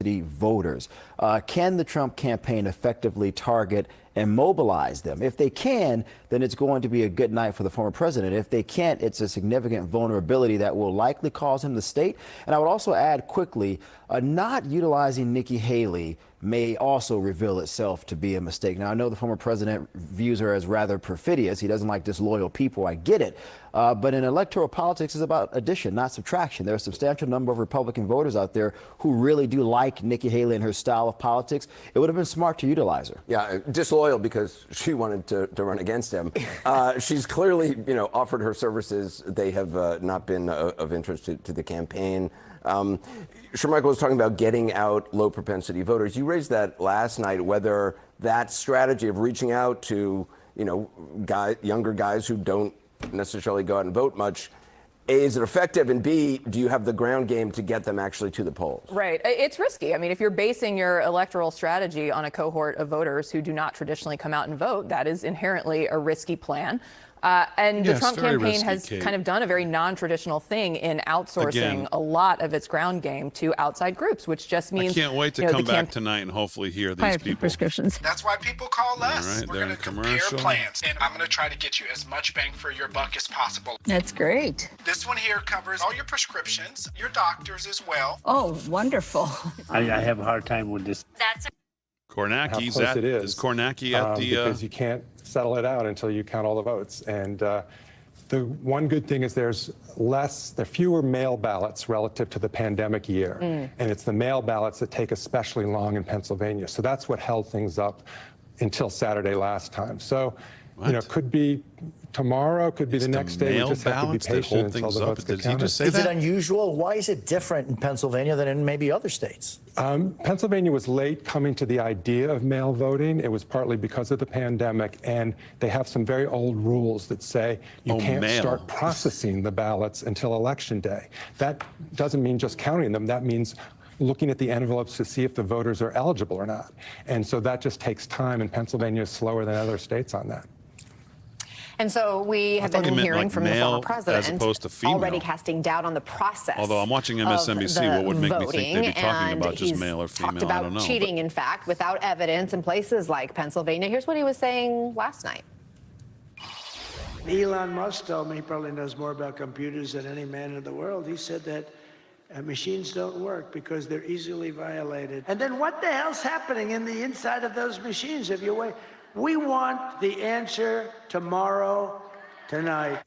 Voters. Can the Trump campaign effectively target and mobilize them? If they can, then it's going to be a good night for the former president. If they can't, it's a significant vulnerability that will likely cause him to state. And I would also add quickly, not utilizing Nikki Haley may also reveal itself to be a mistake. Now, I know the former president views her as rather perfidious. He doesn't like disloyal people. I get it. But in electoral politics, it's about addition, not subtraction. There are a substantial number of Republican voters out there who really do like Nikki Haley and her style of politics. It would have been smart to utilize her. Yeah, disloyal because she wanted to run against him. She's clearly, offered her services. They have not been of interest to the campaign. Shermichael was talking about getting out low propensity voters. You raised that last night, whether that strategy of reaching out to, younger guys who don't necessarily go out and vote much, A, is it effective? And B, do you have the ground game to get them actually to the polls? Right. It's risky. I mean, if you're basing your electoral strategy on a cohort of voters who do not traditionally come out and vote, that is inherently a risky plan. And the Trump campaign has kind of done a very non-traditional thing in outsourcing a lot of its ground game to outside groups, which just means I can't wait to come back tonight and hopefully hear these people. Prescriptions. That's why people call us. All right, we're going to compare plans, and I'm going to try to get you as much bang for your buck as possible. That's great. This one here covers all your prescriptions, your doctors as well. Oh, wonderful. I have a hard time with this. That's Kornacki's how close at, it is. Kornacki at the... Because you can't settle it out until you count all the votes. And the one good thing is there are fewer mail ballots relative to the pandemic year. And it's the mail ballots that take especially long in Pennsylvania. So that's what held things up until Saturday last time. So, could be tomorrow, could be the next day. We just have to be patient until the votes get counted. Is it unusual? Why is it different in Pennsylvania than in maybe other states? Pennsylvania was late coming to the idea of mail voting. It was partly because of the pandemic, and they have some very old rules that say you can't start processing the ballots until Election Day. That doesn't mean just counting them. That means looking at the envelopes to see if the voters are eligible or not. And so that just takes time, and Pennsylvania is slower than other states on that. And so we have been hearing from the former president as opposed to female. Already casting doubt on the process. Although I'm watching MSNBC, what would make me think they'd be talking about just male or female? Talked about I don't know. cheating, in fact, without evidence in places like Pennsylvania. Here's what he was saying last night. Elon Musk told me he probably knows more about computers than any man in the world. He said that machines don't work because they're easily violated. And then what the hell's happening in the inside of those machines? If you wait, we want the answer tomorrow, tonight.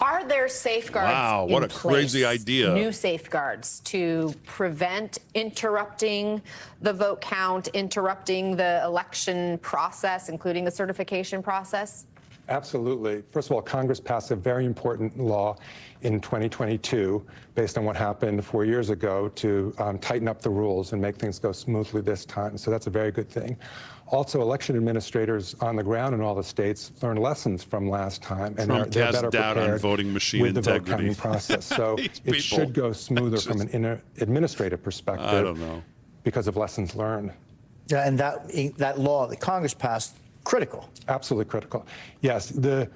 Are there safeguards Wow, what in a crazy place, idea. New safeguards to prevent interrupting the vote count, interrupting the election process, including the certification process? Absolutely. First of all, Congress passed a very important law in 2022 based on what happened 4 years ago to tighten up the rules and make things go smoothly this time. So that's a very good thing. Also, election administrators on the ground in all the states learned lessons from last time, and they're better doubt on prepared voting machine with the vote integrity. counting process. So it should go smoother from an administrative perspective. I don't know. Because of lessons learned. Yeah, and that law that Congress passed, critical. Absolutely critical. Yes, the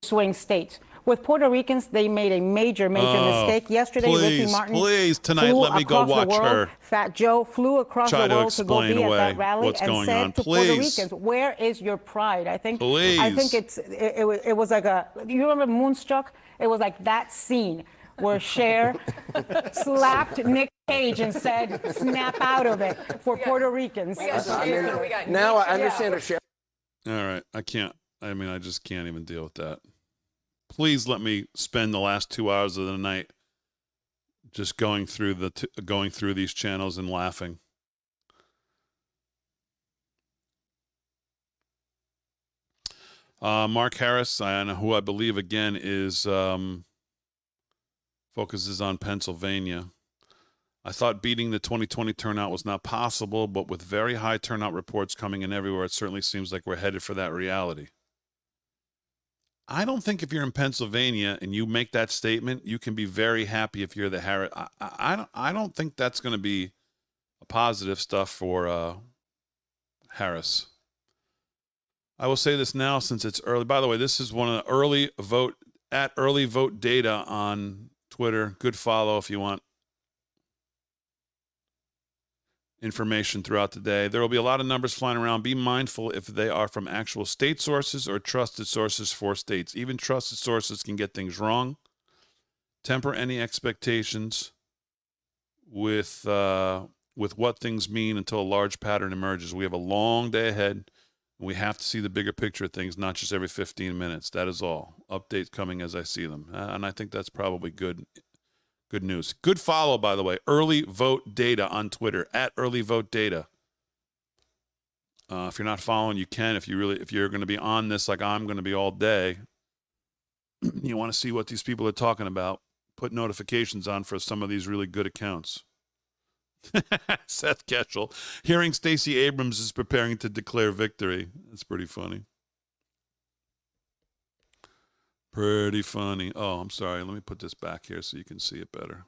swing states. With Puerto Ricans, they made a major mistake. Yesterday, Ricky Martin tonight, let me go watch her. Fat Joe flew across the world to go be at that rally and said to Puerto Ricans, "Where is your pride?" I think it was like you remember Moonstruck? It was like that scene where Cher slapped Nick Cage and said, "Snap out of it" for Puerto Ricans. Now I understand her, Cher. All right, I just can't even deal with that. Please let me spend the last 2 hours of the night just going through these channels and laughing. Mark Harris, who I believe again is focuses on Pennsylvania. I thought beating the 2020 turnout was not possible, but with very high turnout reports coming in everywhere, it certainly seems like we're headed for that reality. I don't think if you're in Pennsylvania and you make that statement, you can be very happy if you're the Harris. I don't think that's going to be a positive stuff for Harris. I will say this now since it's early. By the way, this is one of the early vote data on Twitter. Good follow if you want information throughout the day. There will be a lot of numbers flying around. Be mindful if they are from actual state sources or trusted sources for states. Even trusted sources can get things wrong. Temper any expectations with what things mean until a large pattern emerges. We have a long day ahead, and we have to see the bigger picture of things, not just every 15 minutes. That is all. Updates coming as I see them. And I think that's probably good news. Good follow, by the way. Early Vote Data on Twitter, at Early Vote Data. If you're not following, you can. If you're going to be on this like I'm going to be all day, you want to see what these people are talking about, put notifications on for some of these really good accounts. Seth Ketchel. Hearing Stacey Abrams is preparing to declare victory. That's pretty funny. Pretty funny. Oh, I'm sorry. Let me put this back here so you can see it better.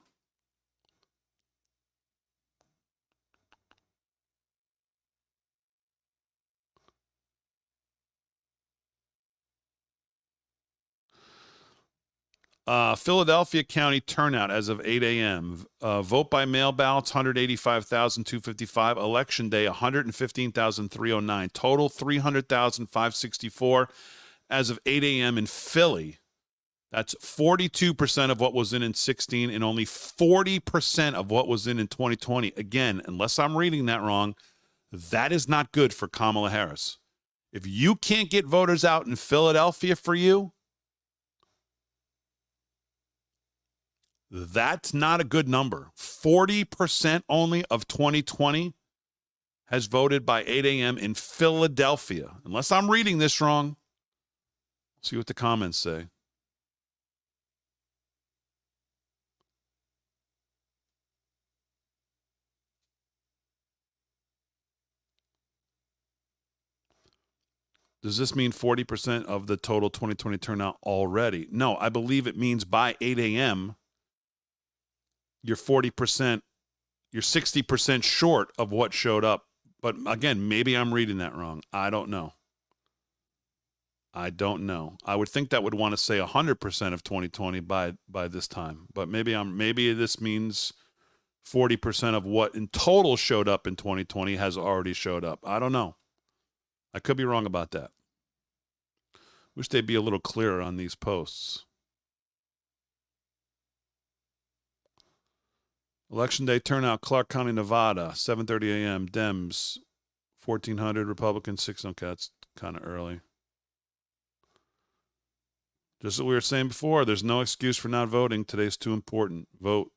Philadelphia County turnout as of 8 a.m. Vote by mail ballots, 185,255. Election day, 115,309. Total, 300,564 as of 8 a.m. in Philly. That's 42% of what was in 16 and only 40% of what was in 2020. Again, unless I'm reading that wrong, That is not good for Kamala Harris. If you can't get voters out in Philadelphia for you, that's not a good number. 40% only of 2020 has voted by 8 a.m. in Philadelphia. Unless I'm reading this wrong. See what the comments say. Does this mean 40% of the total 2020 turnout already? No, I believe it means by 8 a.m., you're 40%, you're 60% short of what showed up. But again, maybe I'm reading that wrong. I don't know. I would think that would want to say 100% of 2020 by this time. But maybe this means 40% of what in total showed up in 2020 has already showed up. I don't know. I could be wrong about that. Wish they'd be a little clearer on these posts. Election day turnout, Clark County, Nevada, 7:30 a.m. Dems, 1,400. Republicans, 6. Okay, that's kind of early. Just what we were saying before, there's no excuse for not voting. Today's too important. Vote.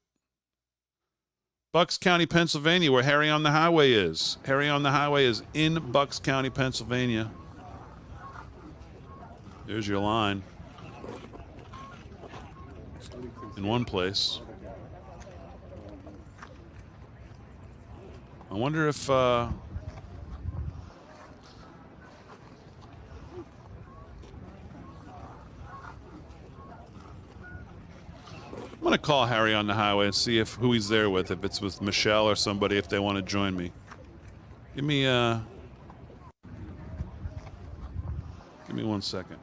Bucks County, Pennsylvania, where Harry on the Highway is. Harry on the Highway is in Bucks County, Pennsylvania. There's your line. In one place. I wonder if I'm going to call Harry on the Highway and see who he's there with, if it's with Michelle or somebody, if they want to join me. Give me 1 second.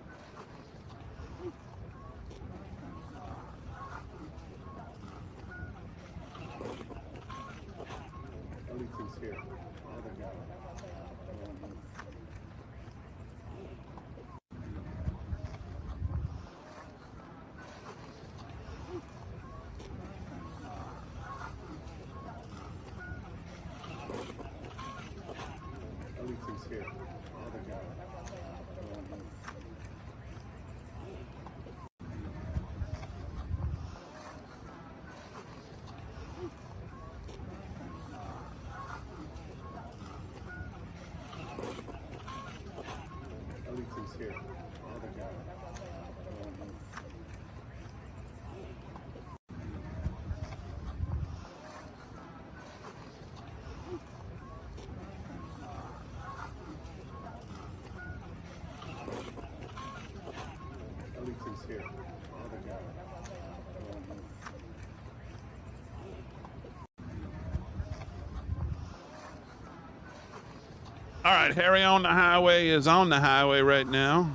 All right, Harry on the Highway is on the highway right now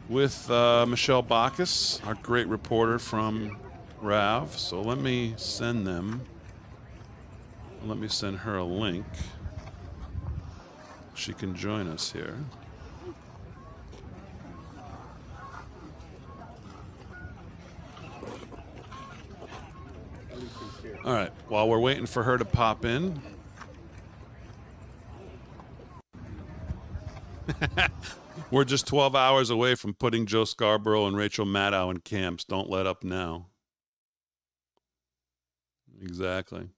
with Michelle Bacchus, our great reporter from RAV. So let me send them. Let me send her a link. She can join us here. All right, while we're waiting for her to pop in. We're just 12 hours away from putting Joe Scarborough and Rachel Maddow in camps. Don't let up now. Exactly.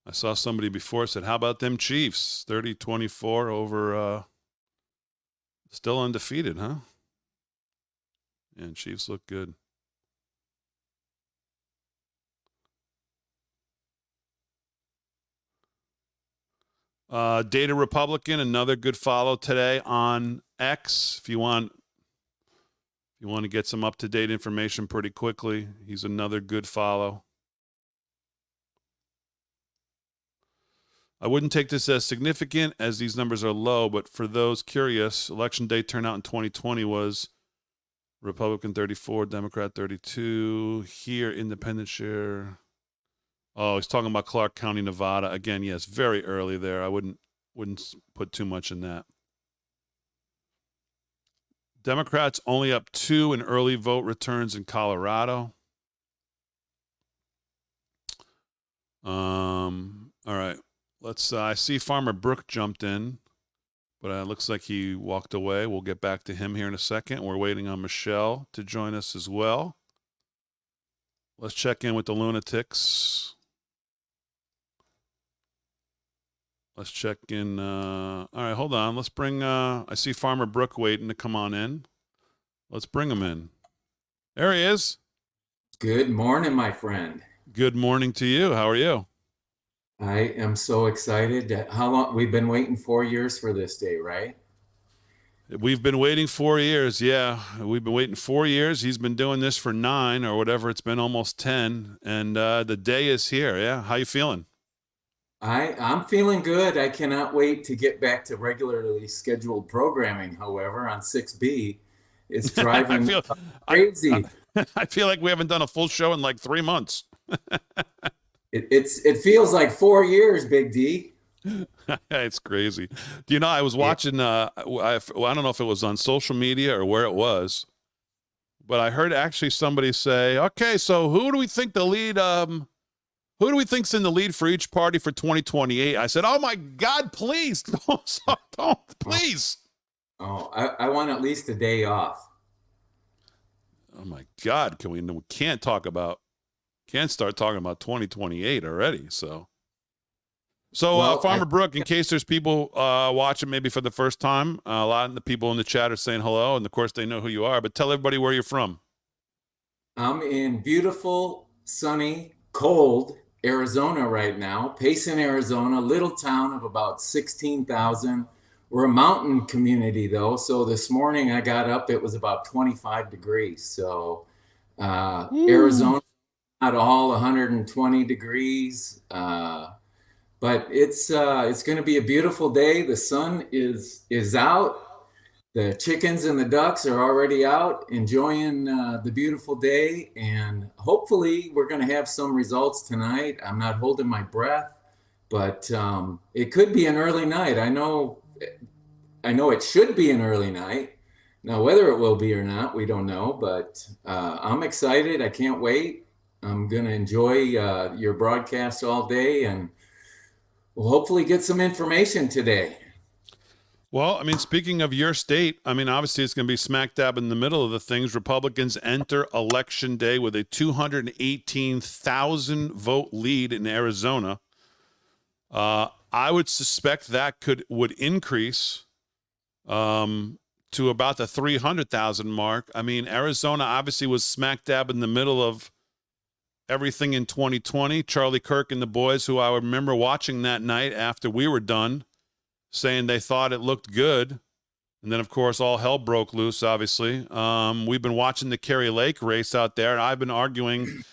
I saw somebody before said, how about them Chiefs? 30-24 over, still undefeated, huh? And Chiefs look good. Data Republican, another good follow today on X. If you want to get some up-to-date information pretty quickly, he's another good follow. I wouldn't take this as significant as these numbers are low, but for those curious, election day turnout in 2020 was Republican 34, Democrat 32. Here, independent share. Oh, he's talking about Clark County, Nevada. Again, yes, very early there. I wouldn't put too much in that. Democrats only up 2 in early vote returns in Colorado. All right. Let's. I see Farmer Brook jumped in, but it looks like he walked away. We'll get back to him here in a second. We're waiting on Michelle to join us as well. Let's check in with the lunatics. Let's check in. All right, hold on. Let's bring. I see Farmer Brook waiting to come on in. Let's bring him in. There he is. Good morning, my friend. Good morning to you. How are you? I am so excited. How long? We've been waiting 4 years for this day, right? We've been waiting 4 years. Yeah, we've been waiting 4 years. He's been doing this for 9 or whatever. It's been almost 10, and the day is here. Yeah, how you feeling? I'm feeling good. I cannot wait to get back to regularly scheduled programming. However, on 6B, it's driving crazy. I feel like we haven't done a full show in like 3 months. It feels like 4 years, Big D. It's crazy. Do you know, I was watching, I don't know if it was on social media or where it was, but I heard actually somebody say, okay, so who do we think the lead, who do we think's in the lead for each party for 2028? I said, oh my God, please, don't please. Oh, I want at least a day off. Oh my God, we can't start talking about 2028 already. So Farmer Brook, in case there's people watching maybe for the first time, a lot of the people in the chat are saying hello, and of course they know who you are, but tell everybody where you're from. I'm in beautiful, sunny, cold Arizona right now, Payson, Arizona, little town of about 16,000. We're a mountain community though, so this morning I got up, it was about 25 degrees. So Arizona, not all 120 degrees, but it's going to be a beautiful day. The sun is out. The chickens and the ducks are already out enjoying the beautiful day, and hopefully we're going to have some results tonight. I'm not holding my breath, but it could be an early night. I know it should be an early night. Now, whether it will be or not, we don't know, but I'm excited. I can't wait. I'm going to enjoy your broadcast all day, and we'll hopefully get some information today. Well, I mean, speaking of your state, I mean, obviously it's going to be smack dab in the middle of the things. Republicans enter Election Day with a 218,000 vote lead in Arizona. I would suspect that would increase to about the 300,000 mark. I mean, Arizona obviously was smack dab in the middle of everything in 2020. Charlie Kirk and the boys, who I remember watching that night after we were done, saying they thought it looked good. And then, of course, all hell broke loose, obviously. We've been watching the Kerry Lake race out there, and I've been arguing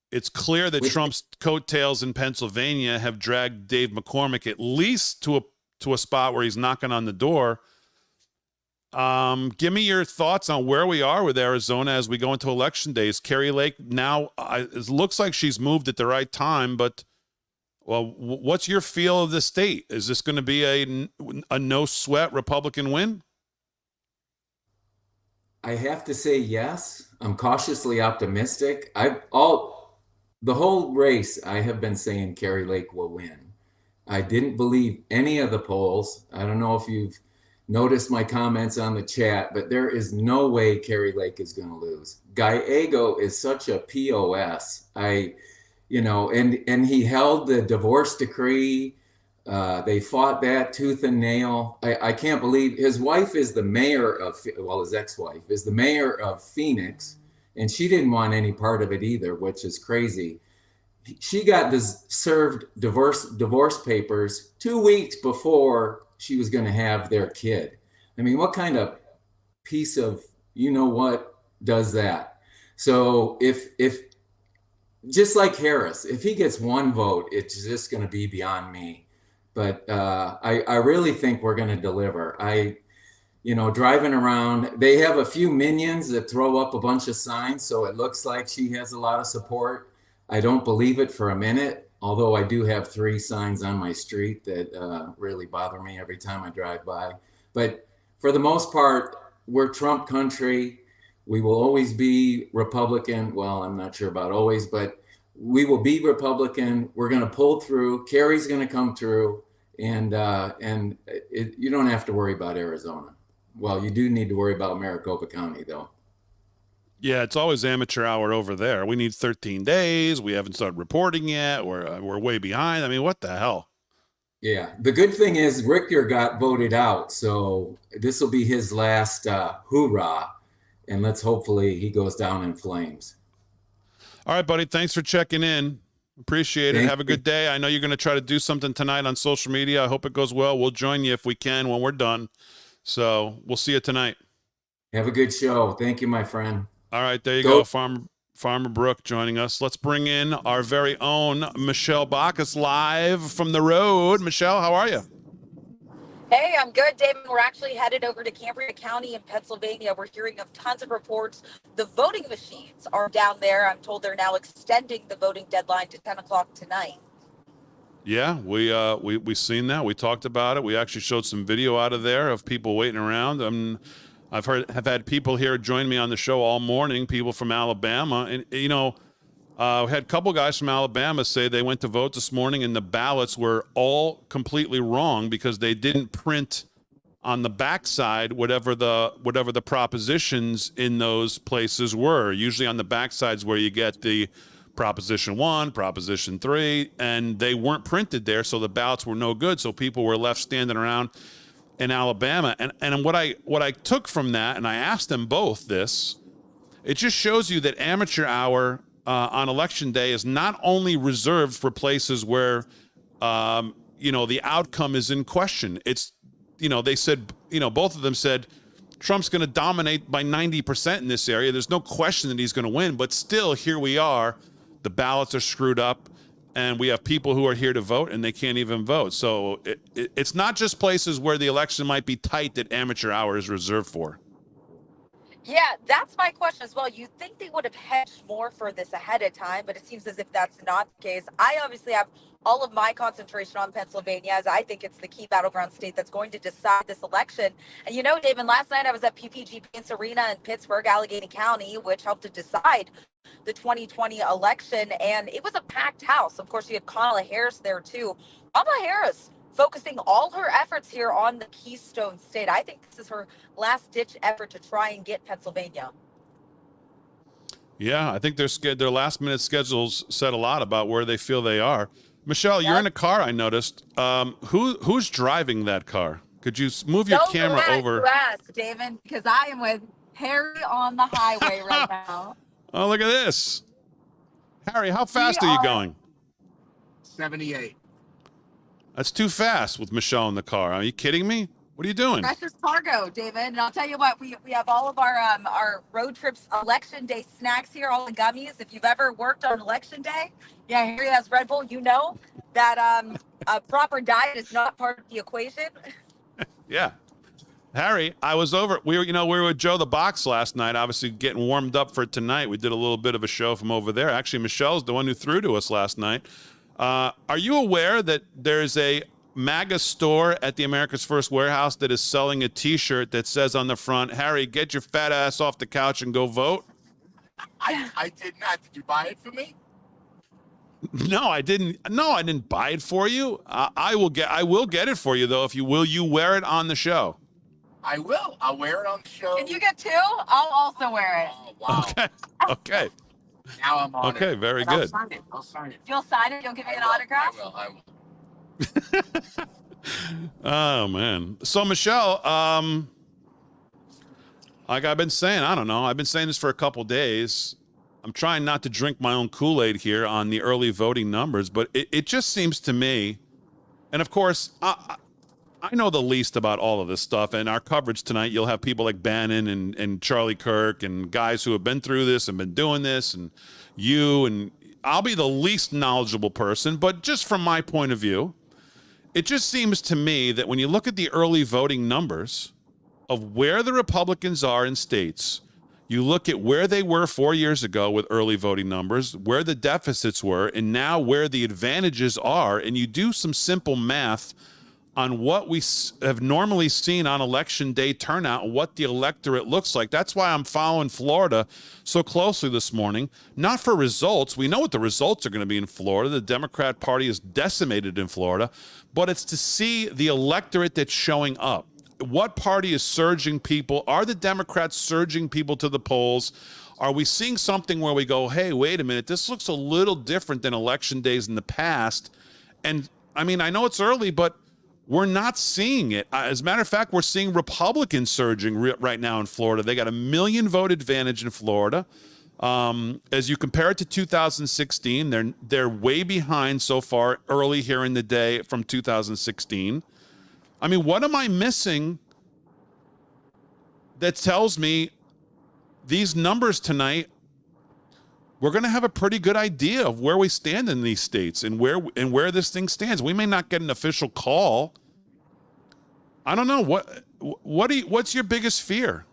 it's clear that Trump's coattails in Pennsylvania have dragged Dave McCormick at least to a spot where he's knocking on the door. Give me your thoughts on where we are with Arizona as we go into election days. Kerry Lake now, it looks like she's moved at the right time, but well, what's your feel of the state? Is this going to be a no sweat Republican win? I have to say yes. I'm cautiously optimistic. The whole race, I have been saying Kerry Lake will win. I didn't believe any of the polls. I don't know if you've noticed my comments on the chat, but there is no way Kerry Lake is going to lose. Gallego is such a POS. And he held the divorce decree. They fought that tooth and nail. I can't believe his wife is the mayor of, his ex-wife is the mayor of Phoenix, and she didn't want any part of it either, which is crazy. She got served divorce papers 2 weeks before she was going to have their kid. I mean, what kind of piece of what does that? So if just like Harris, if he gets one vote, it's just going to be beyond me. But I really think we're going to deliver. Driving around, they have a few minions that throw up a bunch of signs, so it looks like she has a lot of support. I don't believe it for a minute, although I do have 3 signs on my street that really bother me every time I drive by. But for the most part, we're Trump country. We will always be Republican. Well, I'm not sure about always, but we will be Republican. We're going to pull through. Kerry's going to come through, and you don't have to worry about Arizona. Well, you do need to worry about Maricopa County, though. Yeah, it's always amateur hour over there. We need 13 days. We haven't started reporting yet. We're way behind. I mean, what the hell? Yeah, the good thing is Richter got voted out, so this will be his last hoorah, and hopefully he goes down in flames. All right, buddy. Thanks for checking in. Appreciate it. Have a good day. I know you're going to try to do something tonight on social media. I hope it goes well. We'll join you if we can when we're done. So we'll see you tonight. Have a good show. Thank you, my friend. All right, there you go. Farmer Brooke joining us. Let's bring in our very own Michelle Bacchus live from the road. Michelle, how are you? Hey, I'm good, David. We're actually headed over to Cambria County in Pennsylvania. We're hearing of tons of reports. The voting machines are down there. I'm told they're now extending the voting deadline to 10 o'clock tonight. Yeah, we seen that. We talked about it. We actually showed some video out of there of people waiting around. Have had people here join me on the show all morning, people from Alabama. And, we had a couple guys from Alabama say they went to vote this morning and the ballots were all completely wrong because they didn't print on the backside whatever the propositions in those places were. Usually on the backsides where you get the Proposition 1, Proposition 3, and they weren't printed there, so the ballots were no good. So people were left standing around in Alabama. And what I took from that, and I asked them both this, it just shows you that amateur hour on election day is not only reserved for places where, the outcome is in question. It's, they said, both of them said, Trump's going to dominate by 90% in this area. There's no question that he's going to win, but still here we are. The ballots are screwed up. And we have people who are here to vote and they can't even vote. So it's not just places where the election might be tight that amateur hour is reserved for. Yeah, that's my question as well. You'd think they would have hedged more for this ahead of time, but it seems as if that's not the case. I obviously have all of my concentration on Pennsylvania, as I think it's the key battleground state that's going to decide this election. And David, last night I was at PPG Paints Arena in Pittsburgh, Allegheny County, which helped to decide the 2020 election, and it was a packed house. Of course, you had Kamala Harris there too. Kamala Harris focusing all her efforts here on the Keystone State. I think this is her last-ditch effort to try and get Pennsylvania. Yeah, I think their last-minute schedules said a lot about where they feel they are. Michelle, you're in a car, I noticed. Who's driving that car? Could you move your camera over? Yes, David, because I am with Harry on the highway right now. Oh, look at this. Harry, how fast are you going? 78. That's too fast with Michelle in the car. Are you kidding me? What are you doing? Precious cargo, David. And I'll tell you what, we have all of our road trips election day snacks here, all the gummies. If you've ever worked on election day, yeah, Harry has Red Bull. You know that a proper diet is not part of the equation. Yeah. Harry, I was over. We were with Joe the Box last night, obviously getting warmed up for tonight. We did a little bit of a show from over there. Actually, Michelle's the one who threw to us last night. Are you aware that there's a MAGA store at the America's First Warehouse that is selling a T-shirt that says on the front, "Harry, get your fat ass off the couch and go vote"? I did not. Did you buy it for me? No, I didn't. No, I didn't buy it for you. I will get it for you though. Will you wear it on the show? I will. I'll wear it on the show. Can you get two? I'll also wear it. Oh, wow. Okay. Now I'm on it. Okay, very good. I'll sign it. You'll sign it? You'll give me an autograph? I will. Oh man. So Michelle, like I've been saying, I don't know. I've been saying this for a couple days. I'm trying not to drink my own Kool-Aid here on the early voting numbers, but it just seems to me, and of course, I know the least about all of this stuff, and our coverage tonight, you'll have people like Bannon and Charlie Kirk and guys who have been through this and been doing this, and I'll be the least knowledgeable person, but just from my point of view, it just seems to me that when you look at the early voting numbers of where the Republicans are in states, you look at where they were 4 years ago with early voting numbers, where the deficits were, and now where the advantages are, and you do some simple math on what we have normally seen on election day turnout and what the electorate looks like. That's why I'm following Florida so closely this morning. Not for results. We know what the results are going to be in Florida. The Democrat Party is decimated in Florida, but it's to see the electorate that's showing up. What party is surging people? Are the Democrats surging people to the polls? Are we seeing something where we go, hey, wait a minute, this looks a little different than election days in the past? And I mean, I know it's early, but we're not seeing it. As a matter of fact, we're seeing Republicans surging right now in Florida. They got a 1 million vote advantage in Florida. As you compare it to 2016, they're way behind so far early here in the day from 2016. I mean, what am I missing that tells me these numbers tonight, we're going to have a pretty good idea of where we stand in these states and where this thing stands. We may not get an official call. I don't know. What's your biggest fear?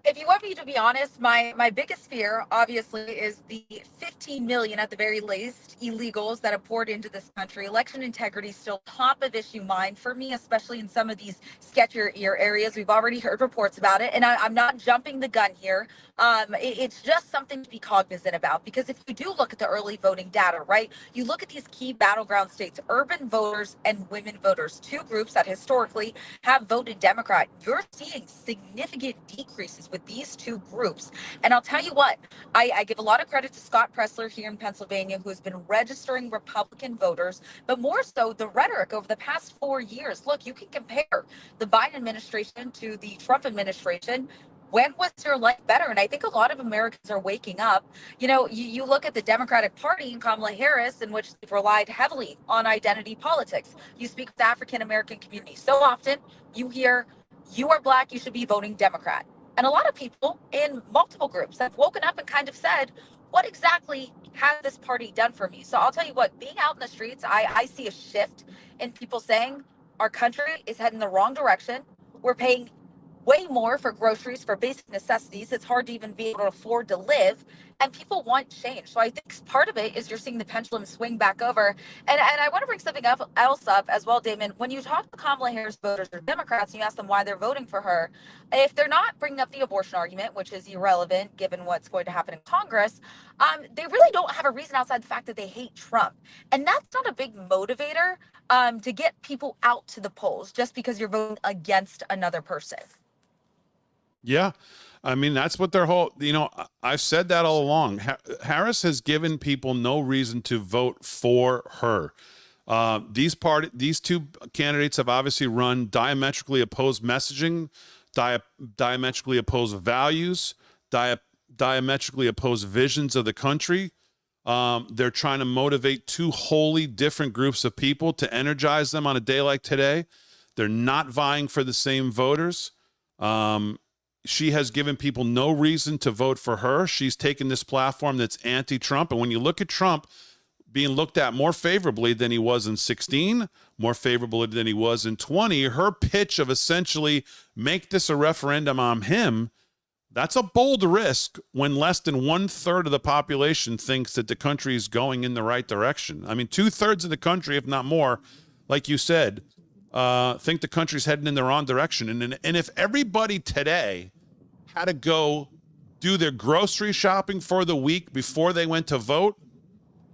If you want me to be honest, my biggest fear, obviously, is the 15 million, at the very least, illegals that have poured into this country. Election integrity is still top of issue mind for me, especially in some of these sketchier areas. We've already heard reports about it, and I'm not jumping the gun here. It's just something to be cognizant about, because if you do look at the early voting data, right, you look at these key battleground states, urban voters and women voters, two groups that historically have voted Democrat. You're seeing significant decreases with these two groups. And I'll tell you what, I give a lot of credit to Scott Pressler here in Pennsylvania, who has been registering Republican voters, but more so the rhetoric over the past 4 years. Look, you can compare the Biden administration to the Trump administration. When was your life better? And I think a lot of Americans are waking up. You know, you look at the Democratic Party and Kamala Harris, in which they've relied heavily on identity politics. You speak with the African American community. So often you hear, you are Black, you should be voting Democrat. And a lot of people in multiple groups have woken up and kind of said, what exactly has this party done for me? So I'll tell you what, being out in the streets, I see a shift in people saying our country is heading the wrong direction. We're paying way more for groceries, for basic necessities. It's hard to even be able to afford to live, and people want change. So I think part of it is you're seeing the pendulum swing back over. And I want to bring something else up as well, Damon. When you talk to Kamala Harris voters or Democrats, and you ask them why they're voting for her, if they're not bringing up the abortion argument, which is irrelevant given what's going to happen in Congress, they really don't have a reason outside the fact that they hate Trump. And that's not a big motivator to get people out to the polls just because you're voting against another person. Yeah. I mean, that's what their whole, I've said that all along. Harris has given people no reason to vote for her. These two candidates have obviously run diametrically opposed messaging, diametrically opposed values, diametrically opposed visions of the country. They're trying to motivate two wholly different groups of people to energize them on a day like today. They're not vying for the same voters. She has given people no reason to vote for her. She's taken this platform that's anti-Trump. And when you look at Trump being looked at more favorably than he was in 16, more favorably than he was in 20, her pitch of essentially make this a referendum on him, that's a bold risk when less than 1/3 of the population thinks that the country is going in the right direction. I mean, 2/3 of the country, if not more, like you said, think the country's heading in the wrong direction. And if everybody today had to go do their grocery shopping for the week before they went to vote,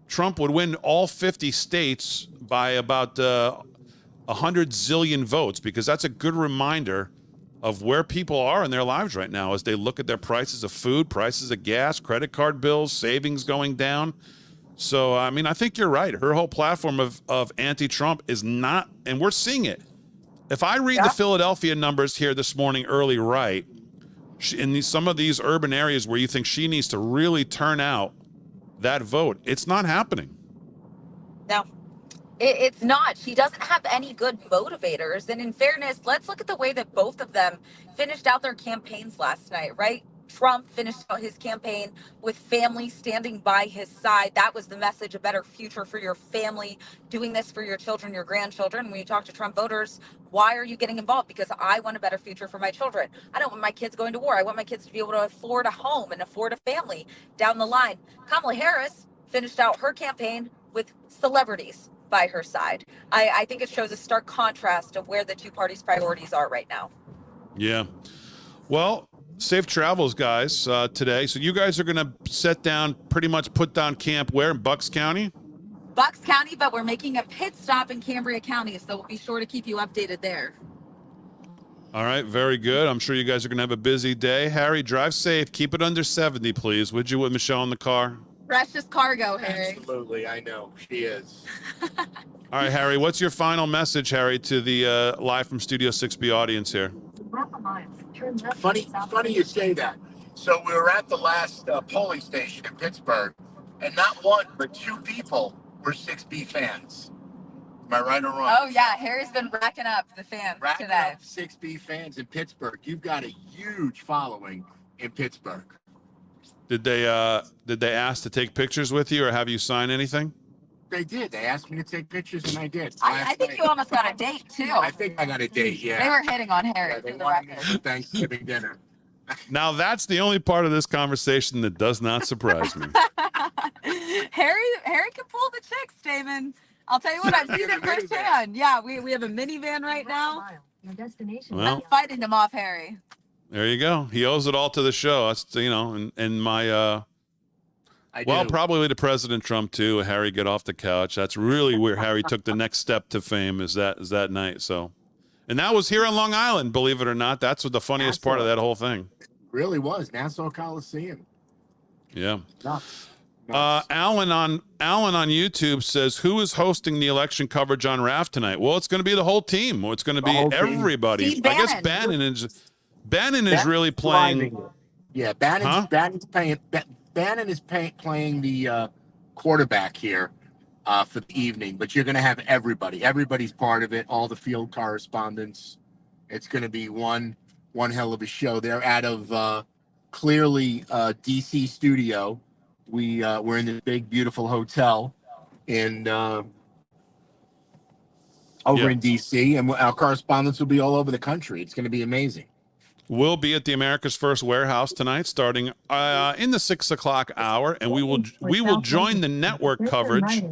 Trump would win all 50 states by about 100 zillion votes, because that's a good reminder of where people are in their lives right now as they look at their prices of food, prices of gas, credit card bills, savings going down. So, I mean, I think you're right. Her whole platform of anti-Trump is not, and we're seeing it. If I read the Philadelphia numbers here this morning early, right, in some of these urban areas where you think she needs to really turn out that vote, it's not happening. No, it's not. She doesn't have any good motivators. And in fairness, let's look at the way that both of them finished out their campaigns last night, right? Trump finished out his campaign with family standing by his side. That was the message, a better future for your family, doing this for your children, your grandchildren. When you talk to Trump voters, why are you getting involved? Because I want a better future for my children. I don't want my kids going to war. I want my kids to be able to afford a home and afford a family down the line. Kamala Harris finished out her campaign with celebrities, by her side. I think it shows a stark contrast of where the two parties' priorities are right now. Yeah. Well, safe travels, guys, today. So you guys are going to set down, pretty much put down camp where? In Bucks County? Bucks County, but we're making a pit stop in Cambria County, so we'll be sure to keep you updated there. All right, very good. I'm sure you guys are going to have a busy day. Harry, drive safe. Keep it under 70, please. Would you, with Michelle in the car? Precious cargo, Harry. Absolutely, I know. She is. All right, Harry, what's your final message, Harry, to the live from Studio 6B audience here? Funny you say that. So we were at the last polling station in Pittsburgh, and not one but two people were 6B fans. Am I right or wrong? Oh, yeah. Harry's been racking up the fans Racking today. up 6B fans in Pittsburgh. You've got a huge following in Pittsburgh. Did they ask to take pictures with you or have you sign anything? They did. They asked me to take pictures, and I did. I think you almost got a date, too. I think I got a date, yeah. They were hitting on Harry, Yeah, they for the wanted me record. for Thanksgiving dinner. Now, that's the only part of this conversation that does not surprise me. Harry can pull the chicks, Damon. I'll tell you what, I've seen it firsthand. Yeah, we have a minivan right now. Well, I'm fighting them off, Harry. there you go. He owes it all to the show. That's, you know, and my, well, probably to President Trump, too. Harry, get off the couch. That's really where Harry took the next step to fame is that night. So, and that was here on Long Island, believe it or not. That's what the funniest part of that whole thing. Really was. Nassau Coliseum. Yeah. Nuts. Alan on YouTube says, who is hosting the election coverage on RAF tonight? Well, it's going to be the whole team. Well, it's going to be everybody. Steve I guess Bannon is really playing. Yeah, Bannon is playing the quarterback here for the evening, but you're going to have everybody. Everybody's part of it. All the field correspondents. It's going to be one hell of a show. They're out of clearly DC studio. We're in this big, beautiful hotel in over in DC, and our correspondents will be all over the country. It's going to be amazing. We'll be at the America's First Warehouse tonight, starting in the 6 o'clock hour, and we will join the network coverage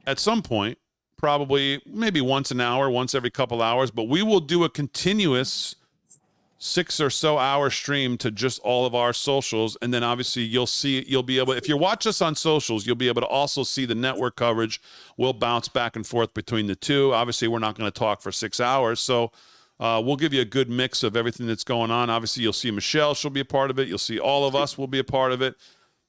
at some point, probably maybe once an hour, once every couple hours, but we will do a continuous 6 or so hour stream to just all of our socials. And then obviously you'll be able, if you watch us on socials, you'll be able to also see the network coverage. We'll bounce back and forth between the two. Obviously we're not going to talk for 6 hours. So we'll give you a good mix of everything that's going on. Obviously you'll see Michelle, she'll be a part of it. You'll see all of us will be a part of it.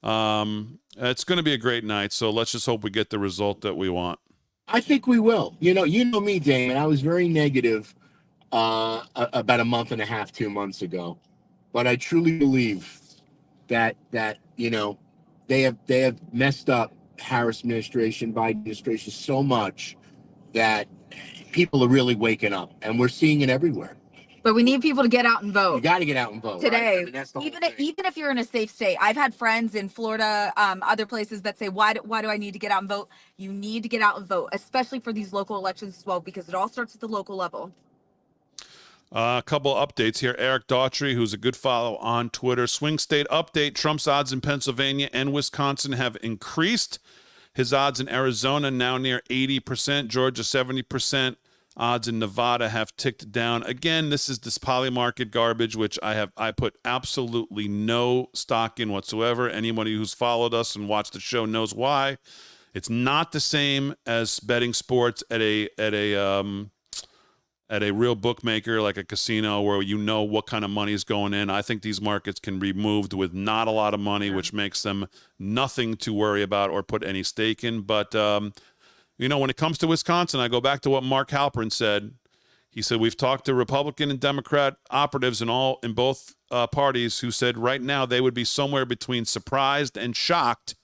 It's going to be a great night. So let's just hope we get the result that we want. I think we will. You know me, Damon. I was very negative about a month and a half, 2 months ago, but I truly believe that you know they have messed up Harris administration, Biden administration so much that people are really waking up, and we're seeing it everywhere. But we need people to get out and vote. You got to get out and vote today. Right? I mean, that's the whole thing. Even if you're in a safe state, I've had friends in Florida, other places that say, why do I need to get out and vote? You need to get out and vote, especially for these local elections as well, because it all starts at the local level. A couple updates here. Eric Daughtry, who's a good follow on Twitter. Swing state update. Trump's odds in Pennsylvania and Wisconsin have increased. His odds in Arizona now near 80%. Georgia 70%. Odds in Nevada have ticked down. Again, this is this polymarket garbage, which I put absolutely no stock in whatsoever. Anybody who's followed us and watched the show knows why. It's not the same as betting sports at a real bookmaker like a casino where you know what kind of money is going in. I think these markets can be moved with not a lot of money, which makes them nothing to worry about or put any stake in. But, you know, when it comes to Wisconsin, I go back to what Mark Halperin said. He said, we've talked to Republican and Democrat operatives in both parties who said right now they would be somewhere between surprised and shocked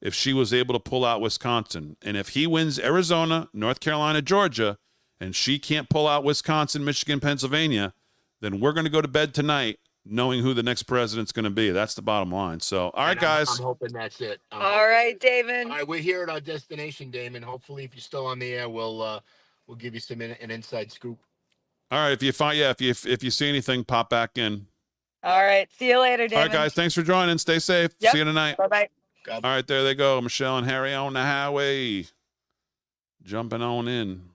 if she was able to pull out Wisconsin. And if he wins Arizona, North Carolina, Georgia, and she can't pull out Wisconsin, Michigan, Pennsylvania, then we're going to go to bed tonight knowing who the next president's going to be. That's the bottom line. So, all right, guys. I'm hoping that's it. All right, Damon. All right, we're here at our destination, Damon. Hopefully, if you're still on the air, we'll give you an inside scoop. All right, if you see anything, pop back in. All right, see you later, Damon. All right, guys, thanks for joining. Stay safe. Yep. See you tonight. Bye-bye. All right, there they go. Michelle and Harry on the highway. jumping on in.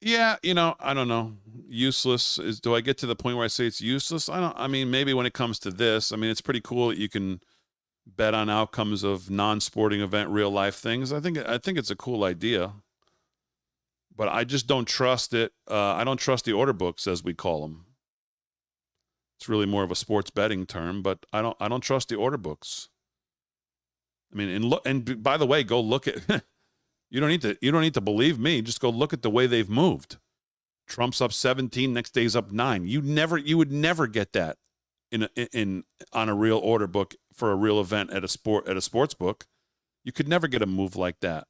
Yeah, I don't know. Useless do I get to the point where I say it's useless? I mean, maybe when it comes to this, I mean, it's pretty cool that you can bet on outcomes of non-sporting event, real life things. I think it's a cool idea, but I just don't trust it. I don't trust the order books, as we call them. It's really more of a sports betting term, but I don't trust the order books. I mean, and by the way, go look at. You don't need to believe me. Just go look at the way they've moved. Trump's up 17, next day's up 9. You would never get that on a real order book for a real event at a sports book. You could never get a move like that.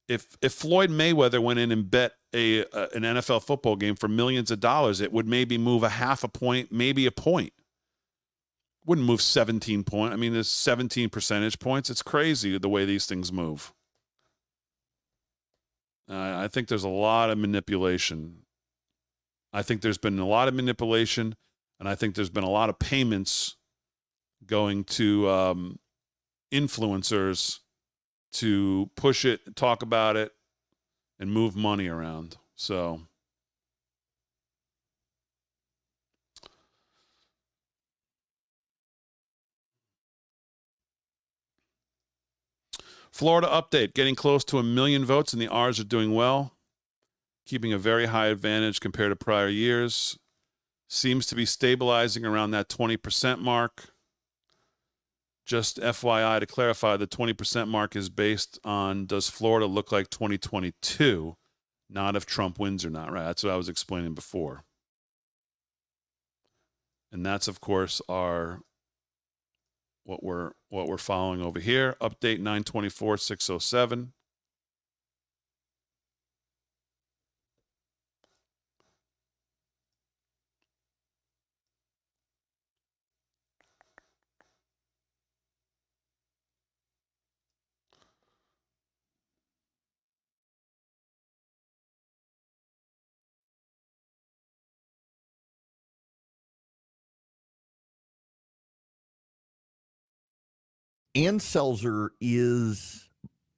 If Floyd Mayweather went in and bet an NFL football game for millions of dollars, it would maybe move a half a point, maybe a point. Wouldn't move 17 points. I mean, there's 17 percentage points. It's crazy the way these things move. I think there's a lot of manipulation. I think there's been a lot of manipulation, and I think there's been a lot of payments going to influencers to push it, talk about it, and move money around. So Florida update, getting close to 1 million votes, and the R's are doing well, keeping a very high advantage compared to prior years. Seems to be stabilizing around that 20% mark. Just FYI, to clarify, the 20% mark is based on, does Florida look like 2022, not if Trump wins or not, right? That's what I was explaining before. And that's, of course, what we're following over here. Update 9/24/607. Ann Selzer is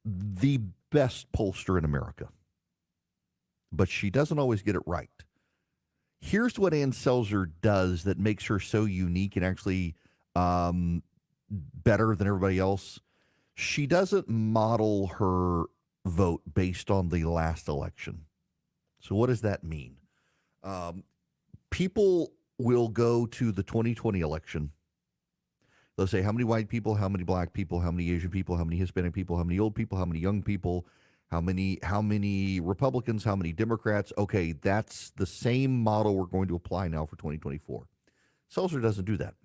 the best pollster in America, but she doesn't always get it right. Here's what Ann Selzer does that makes her so unique and actually better than everybody else. She doesn't model her vote based on the last election. So what does that mean? People will go to the 2020 election. They'll say how many white people, how many black people, how many Asian people, how many Hispanic people, how many old people, how many young people, how many Republicans, how many Democrats. Okay, that's the same model we're going to apply now for 2024. Selzer doesn't do that.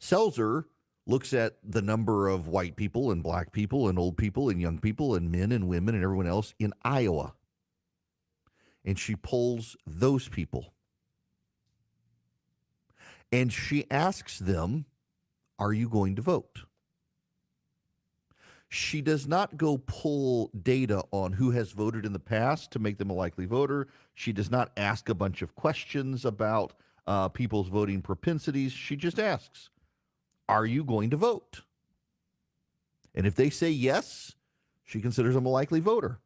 Selzer looks at the number of white people and black people and old people and young people and men and women and everyone else in Iowa. And she polls those people. And she asks them, are you going to vote? She does not go pull data on who has voted in the past to make them a likely voter. She does not ask a bunch of questions about people's voting propensities. She just asks, are you going to vote? And if they say yes, she considers them a likely voter.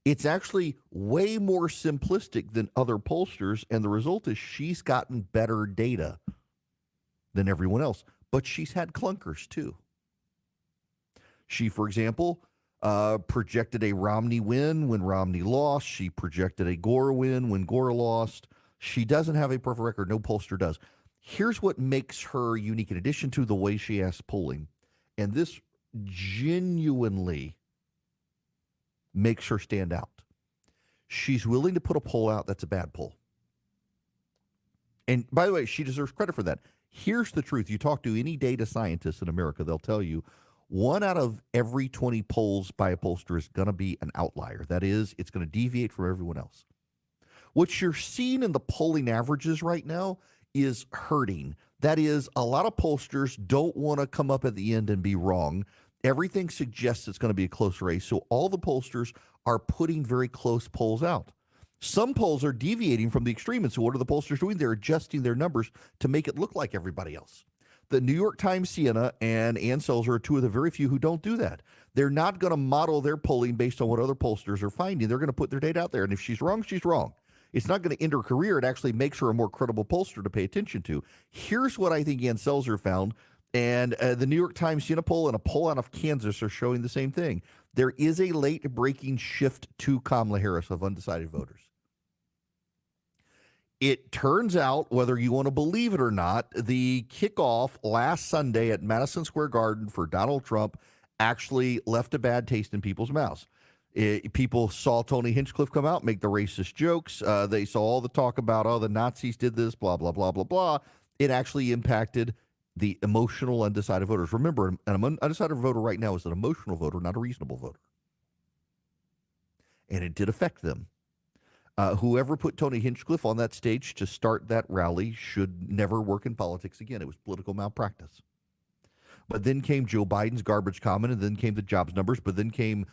It's actually way more simplistic than other pollsters, and the result is she's gotten better data than everyone else. But she's had clunkers, too. She, for example, projected a Romney win when Romney lost. She projected a Gore win when Gore lost. She doesn't have a perfect record. No pollster does. Here's what makes her unique, in addition to the way she asks polling, and this genuinely makes her stand out. She's willing to put a poll out that's a bad poll. And by the way, she deserves credit for that. Here's the truth. You talk to any data scientist in America, they'll tell you 1 out of every 20 polls by a pollster is going to be an outlier. That is, it's going to deviate from everyone else. What you're seeing in the polling averages right now is hurting. That is, a lot of pollsters don't want to come up at the end and be wrong. Everything suggests it's going to be a close race. So all the pollsters are putting very close polls out. Some polls are deviating from the extreme. And so what are the pollsters doing? They're adjusting their numbers to make it look like everybody else. The New York Times, Siena, and Ann Selzer are two of the very few who don't do that. They're not going to model their polling based on what other pollsters are finding. They're going to put their data out there. And if she's wrong, she's wrong. It's not going to end her career. It actually makes her a more credible pollster to pay attention to. Here's what I think Ann Selzer found. And the New York Times Siena poll and a poll out of Kansas are showing the same thing. There is a late-breaking shift to Kamala Harris of undecided voters. It turns out, whether you want to believe it or not, the kickoff last Sunday at Madison Square Garden for Donald Trump actually left a bad taste in people's mouths. People saw Tony Hinchcliffe come out, make the racist jokes. They saw all the talk about, the Nazis did this, blah, blah, blah, blah, blah. It actually impacted the emotional undecided voters. Remember, an undecided voter right now is an emotional voter, not a reasonable voter. And it did affect them. Whoever put Tony Hinchcliffe on that stage to start that rally should never work in politics again. It was political malpractice. But then came Joe Biden's garbage comment, and then came the jobs numbers, but then came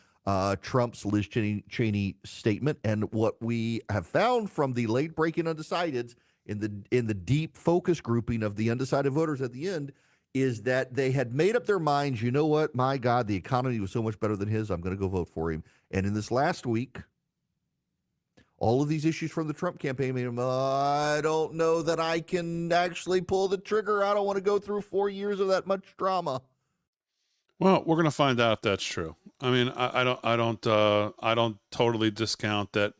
Trump's Liz Cheney statement. And what we have found from the late-breaking undecideds in the deep focus grouping of the undecided voters at the end is that they had made up their minds, you know what, my God, the economy was so much better than his, I'm going to go vote for him. And in this last week, all of these issues from the Trump campaign made him, I don't know that I can actually pull the trigger. I don't want to go through 4 years of that much drama. Well, we're going to find out if that's true. I mean, I don't totally discount that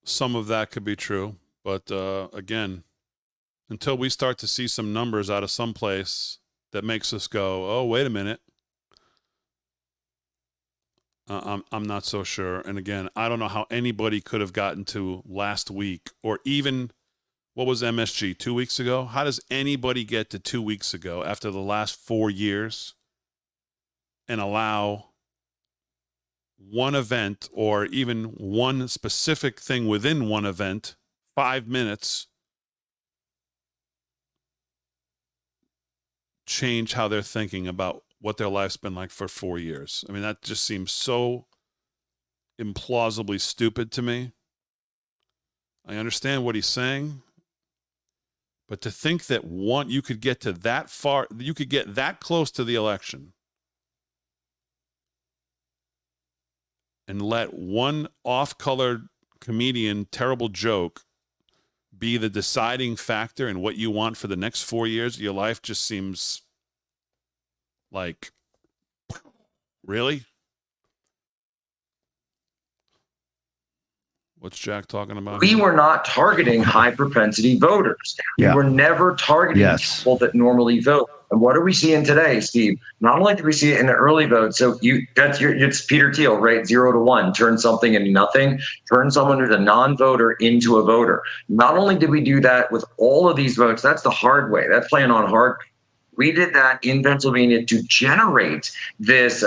some of that could be true. But again, until we start to see some numbers out of some place that makes us go, oh, wait a minute. I'm not so sure. And again, I don't know how anybody could have gotten to last week or even, what was MSG, 2 weeks ago? How does anybody get to 2 weeks ago after the last 4 years and allow one event or even one specific thing within one event, 5 minutes, change how they're thinking about what their life's been like for 4 years? I mean, that just seems so implausibly stupid to me. I understand what he's saying, but to think that you could get to that far, you could get that close to the election and let one off-colored comedian terrible joke be the deciding factor in what you want for the next 4 years of your life just seems like, really? What's Jack talking about? We were not targeting high propensity voters. We were never targeting people that normally vote. And what are we seeing today, Steve? Not only do we see it in the early vote, so it's Peter Thiel, right? 0 to 1, turn something into nothing, turn someone who's a non-voter into a voter. Not only did we do that with all of these votes, that's the hard way. That's playing on hard. We did that in Pennsylvania to generate this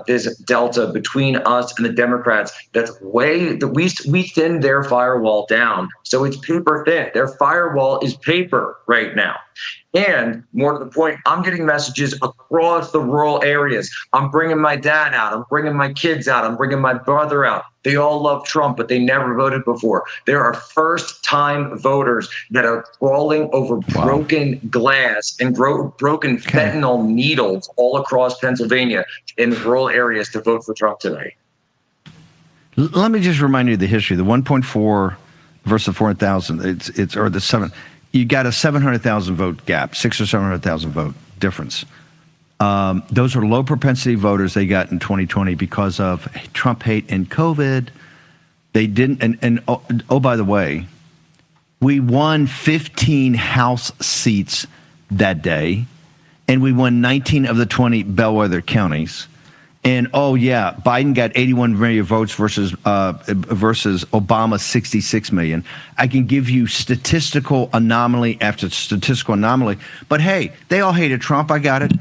this delta between us and the Democrats. That's we thinned their firewall down, so it's paper thin. Their firewall is paper right now. And more to the point, I'm getting messages across the rural areas. I'm bringing my dad out. I'm bringing my kids out. I'm bringing my brother out. They all love Trump, but they never voted before. There are first-time voters that are crawling over broken glass and broken fentanyl needles all across Pennsylvania in rural areas to vote for Trump today. Let me just remind you of the history. The 1.4 versus 400,000. It's or the 7. You got a 700,000 vote gap, 600,000 or 700,000 vote difference. Those are low propensity voters they got in 2020 because of Trump hate and COVID. They didn't, and oh, by the way, we won 15 House seats that day, and we won 19 of the 20 bellwether counties. And oh yeah, Biden got 81 million votes versus Obama 66 million. I can give you statistical anomaly after statistical anomaly, but hey, they all hated Trump. I got it.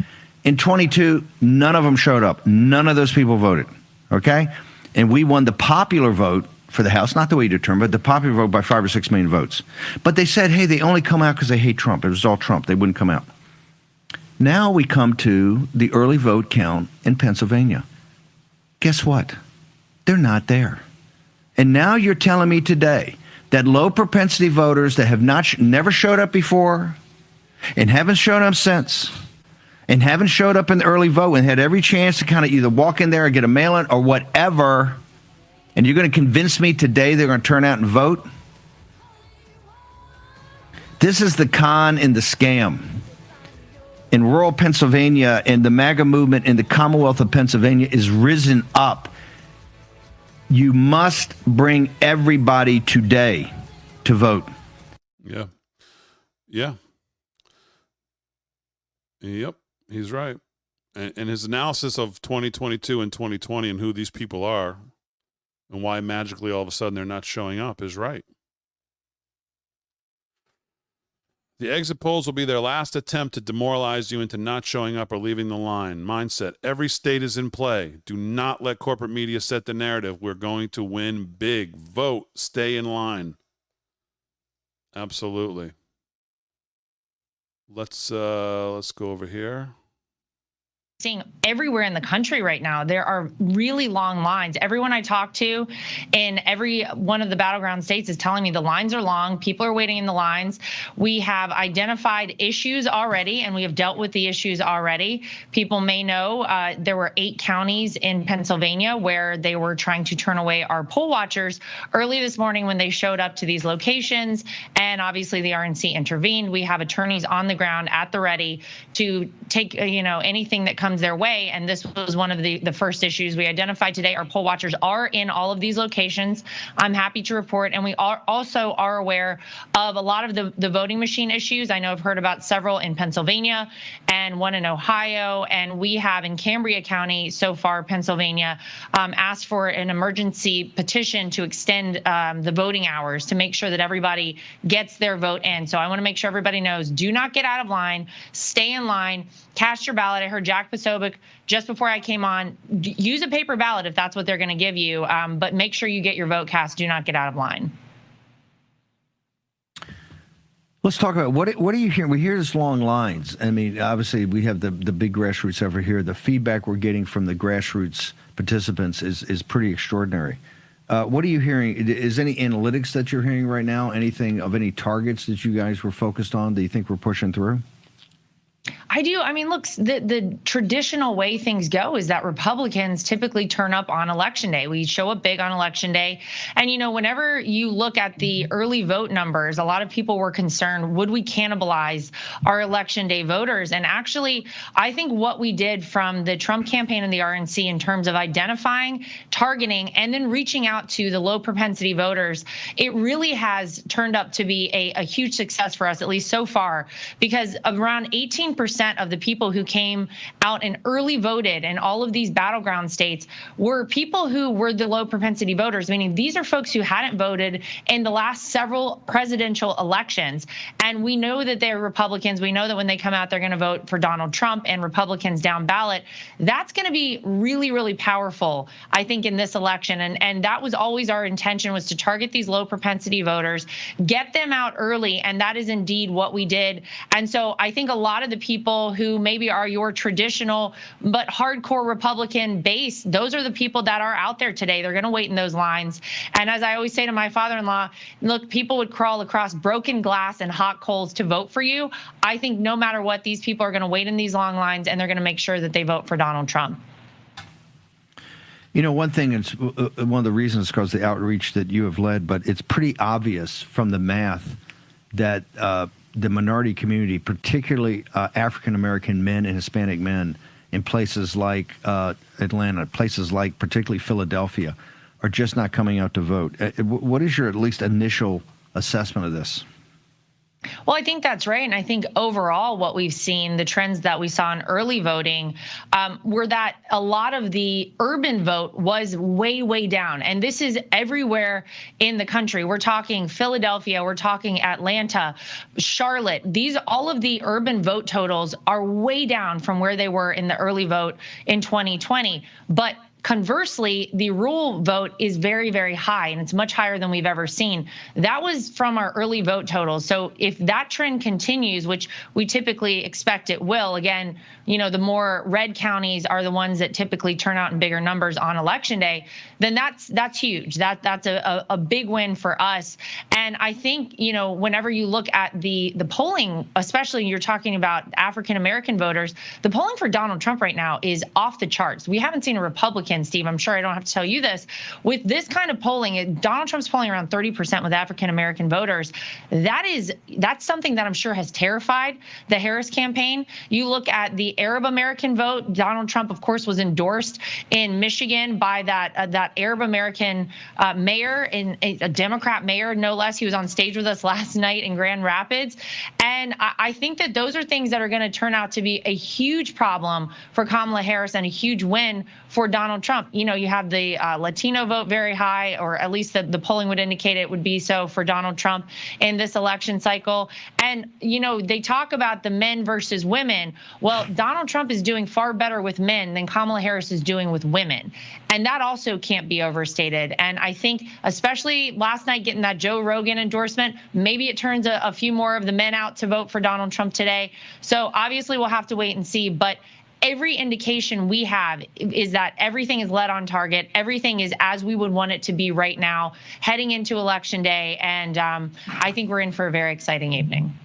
In 22, none of them showed up. None of those people voted. Okay, and we won the popular vote for the House, not the way you determined, but the popular vote by 5 or 6 million votes. But they said, hey, they only come out because they hate Trump. It was all Trump. They wouldn't come out. Now we come to the early vote count in Pennsylvania. Guess what? They're not there. And now you're telling me today that low propensity voters that have never showed up before and haven't shown up since and haven't showed up in the early vote and had every chance to kind of either walk in there or get a mail-in or whatever, and you're going to convince me today they're going to turn out and vote? This is the con and the scam. In rural Pennsylvania, and the MAGA movement in the Commonwealth of Pennsylvania is risen up. You must bring everybody today to vote. Yeah. Yeah. Yep. He's right. And his analysis of 2022 and 2020 and who these people are and why magically all of a sudden they're not showing up is right. The exit polls will be their last attempt to demoralize you into not showing up or leaving the line. Mindset. Every state is in play. Do not let corporate media set the narrative. We're going to win big. Vote. Stay in line. Absolutely. Let's go over here. Seeing everywhere in the country right now, there are really long lines. Everyone I talk to in every one of the battleground states is telling me the lines are long. People are waiting in the lines. We have identified issues already, and we have dealt with the issues already. People may know there were 8 counties in Pennsylvania where they were trying to turn away our poll watchers early this morning when they showed up to these locations, and obviously the RNC intervened. We have attorneys on the ground at the ready to take anything that comes their way, and this was one of the first issues we identified today. Our poll watchers are in all of these locations. I'm happy to report, and we also are aware of a lot of the voting machine issues. I know I've heard about several in Pennsylvania and one in Ohio, and we have in Cambria County so far, Pennsylvania, asked for an emergency petition to extend the voting hours to make sure that everybody gets their vote in. So I want to make sure everybody knows, do not get out of line, stay in line, cast your ballot. I heard Jack Posobiec just before I came on, use a paper ballot if that's what they're going to give you, but make sure you get your vote cast. Do not get out of line. Let's talk about what are you hearing? We hear this long lines. I mean, obviously we have the big grassroots over here. The feedback we're getting from the grassroots participants is pretty extraordinary. What are you hearing? Is any analytics that you're hearing right now? Anything of any targets that you guys were focused on that you think we're pushing through? I do. I mean, look, the traditional way things go is that Republicans typically turn up on Election Day. We show up big on Election Day. And, whenever you look at the early vote numbers, a lot of people were concerned, would we cannibalize our Election Day voters? And actually, I think what we did from the Trump campaign and the RNC in terms of identifying, targeting, and then reaching out to the low propensity voters, it really has turned up to be a huge success for us, at least so far, because around 18% of the people who came out and early voted in all of these battleground states were people who were the low propensity voters, meaning these are folks who hadn't voted in the last several presidential elections. And we know that they're Republicans. We know that when they come out, they're going to vote for Donald Trump and Republicans down ballot. That's going to be really, really powerful, I think, in this election. And that was always our intention, was to target these low propensity voters, get them out early. And that is indeed what we did. And so I think a lot of the people who maybe are your traditional but hardcore Republican base, those are the people that are out there today. They're going to wait in those lines. And as I always say to my father-in-law, look, people would crawl across broken glass and hot coals to vote for you. I think no matter what, these people are going to wait in these long lines, and they're going to make sure that they vote for Donald Trump. One thing is one of the reasons because the outreach that you have led, but it's pretty obvious from the math that the minority community, particularly African-American men and Hispanic men in places like Atlanta, places like particularly Philadelphia, are just not coming out to vote. What is your at least initial assessment of this? Well, I think that's right. And I think overall what we've seen, the trends that we saw in early voting, were that a lot of the urban vote was way, way down. And this is everywhere in the country. We're talking Philadelphia, we're talking Atlanta, Charlotte. All of the urban vote totals are way down from where they were in the early vote in 2020. But Conversely, the rule vote is very, very high, and it's much higher than we've ever seen. That was from our early vote totals. So if that trend continues, which we typically expect it will, again, the more red counties are the ones that typically turn out in bigger numbers on Election Day, then that's huge. That's a big win for us. And I think, whenever you look at the polling, especially you're talking about African American voters, the polling for Donald Trump right now is off the charts. We haven't seen a Republican, Steve, I'm sure I don't have to tell you this, with this kind of polling. Donald Trump's polling around 30% with African American voters. That's something that I'm sure has terrified the Harris campaign. You look at the Arab American vote. Donald Trump, of course, was endorsed in Michigan by that Arab American mayor, a Democrat mayor, no less. He was on stage with us last night in Grand Rapids. And I think that those are things that are going to turn out to be a huge problem for Kamala Harris and a huge win for Donald Trump. You have the Latino vote very high, or at least the polling would indicate it would be so for Donald Trump in this election cycle. And, they talk about the men versus women. Well, Donald Trump is doing far better with men than Kamala Harris is doing with women. And that also can't be overstated. And I think, especially last night, getting that Joe Rogan endorsement, maybe it turns a few more of the men out to vote for Donald Trump today. So obviously we'll have to wait and see. But every indication we have is that everything is led on target. Everything is as we would want it to be right now, heading into Election Day. And I think we're in for a very exciting evening.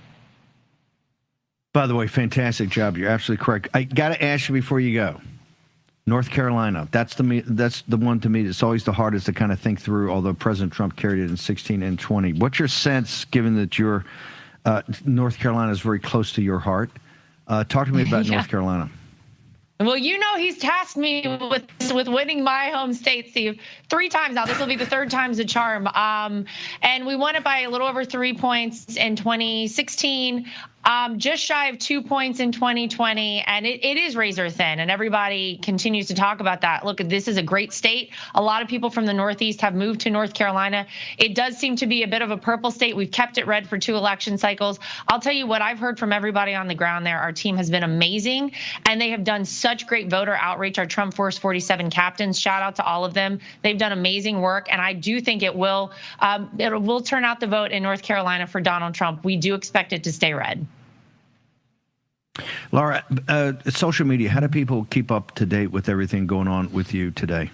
By the way, fantastic job. You're absolutely correct. I got to ask you before you go. North Carolina, that's the one to me that's always the hardest to kind of think through, although President Trump carried it in 16 and 20. What's your sense, given that your North Carolina is very close to your heart? Talk to me about North Carolina. Well, he's tasked me with winning my home state, Steve, 3 times now. This will be the 3rd time's the charm. And we won it by a little over 3 points in 2016. Just shy of 2 points in 2020, and it is razor thin, and everybody continues to talk about that. Look, this is a great state. A lot of people from the Northeast have moved to North Carolina. It does seem to be a bit of a purple state. We've kept it red for 2 election cycles. I'll tell you what I've heard from everybody on the ground there. Our team has been amazing, and they have done such great voter outreach. Our Trump Force 47 captains, shout out to all of them. They've done amazing work, and I do think it will turn out the vote in North Carolina for Donald Trump. We do expect it to stay red. Laura, social media, how do people keep up to date with everything going on with you today?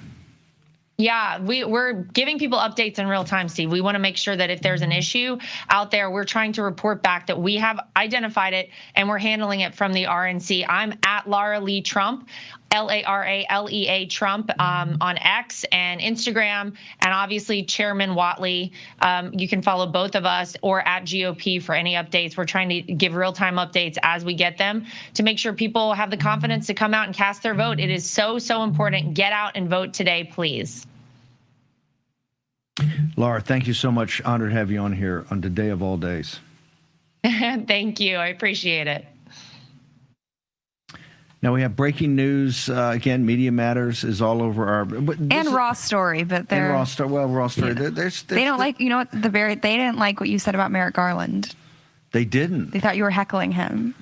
Yeah, we're giving people updates in real time, Steve. We want to make sure that if there's an issue out there, we're trying to report back that we have identified it and we're handling it from the RNC. I'm at Lara Lee Trump, LARALEA Trump on X and Instagram, and obviously Chairman Whatley. You can follow both of us, or at GOP for any updates. We're trying to give real-time updates as we get them to make sure people have the confidence to come out and cast their vote. It is so, so important. Get out and vote today, please. Laura, thank you so much. Honored to have you on here on today of all days. Thank you. I appreciate it. Now we have breaking news. Again, Media Matters is all over our and Raw Story, but they're Raw Story. Well, Raw Story. Yeah. They don't like. You know what? They didn't like what you said about Merrick Garland. They didn't. They thought you were heckling him.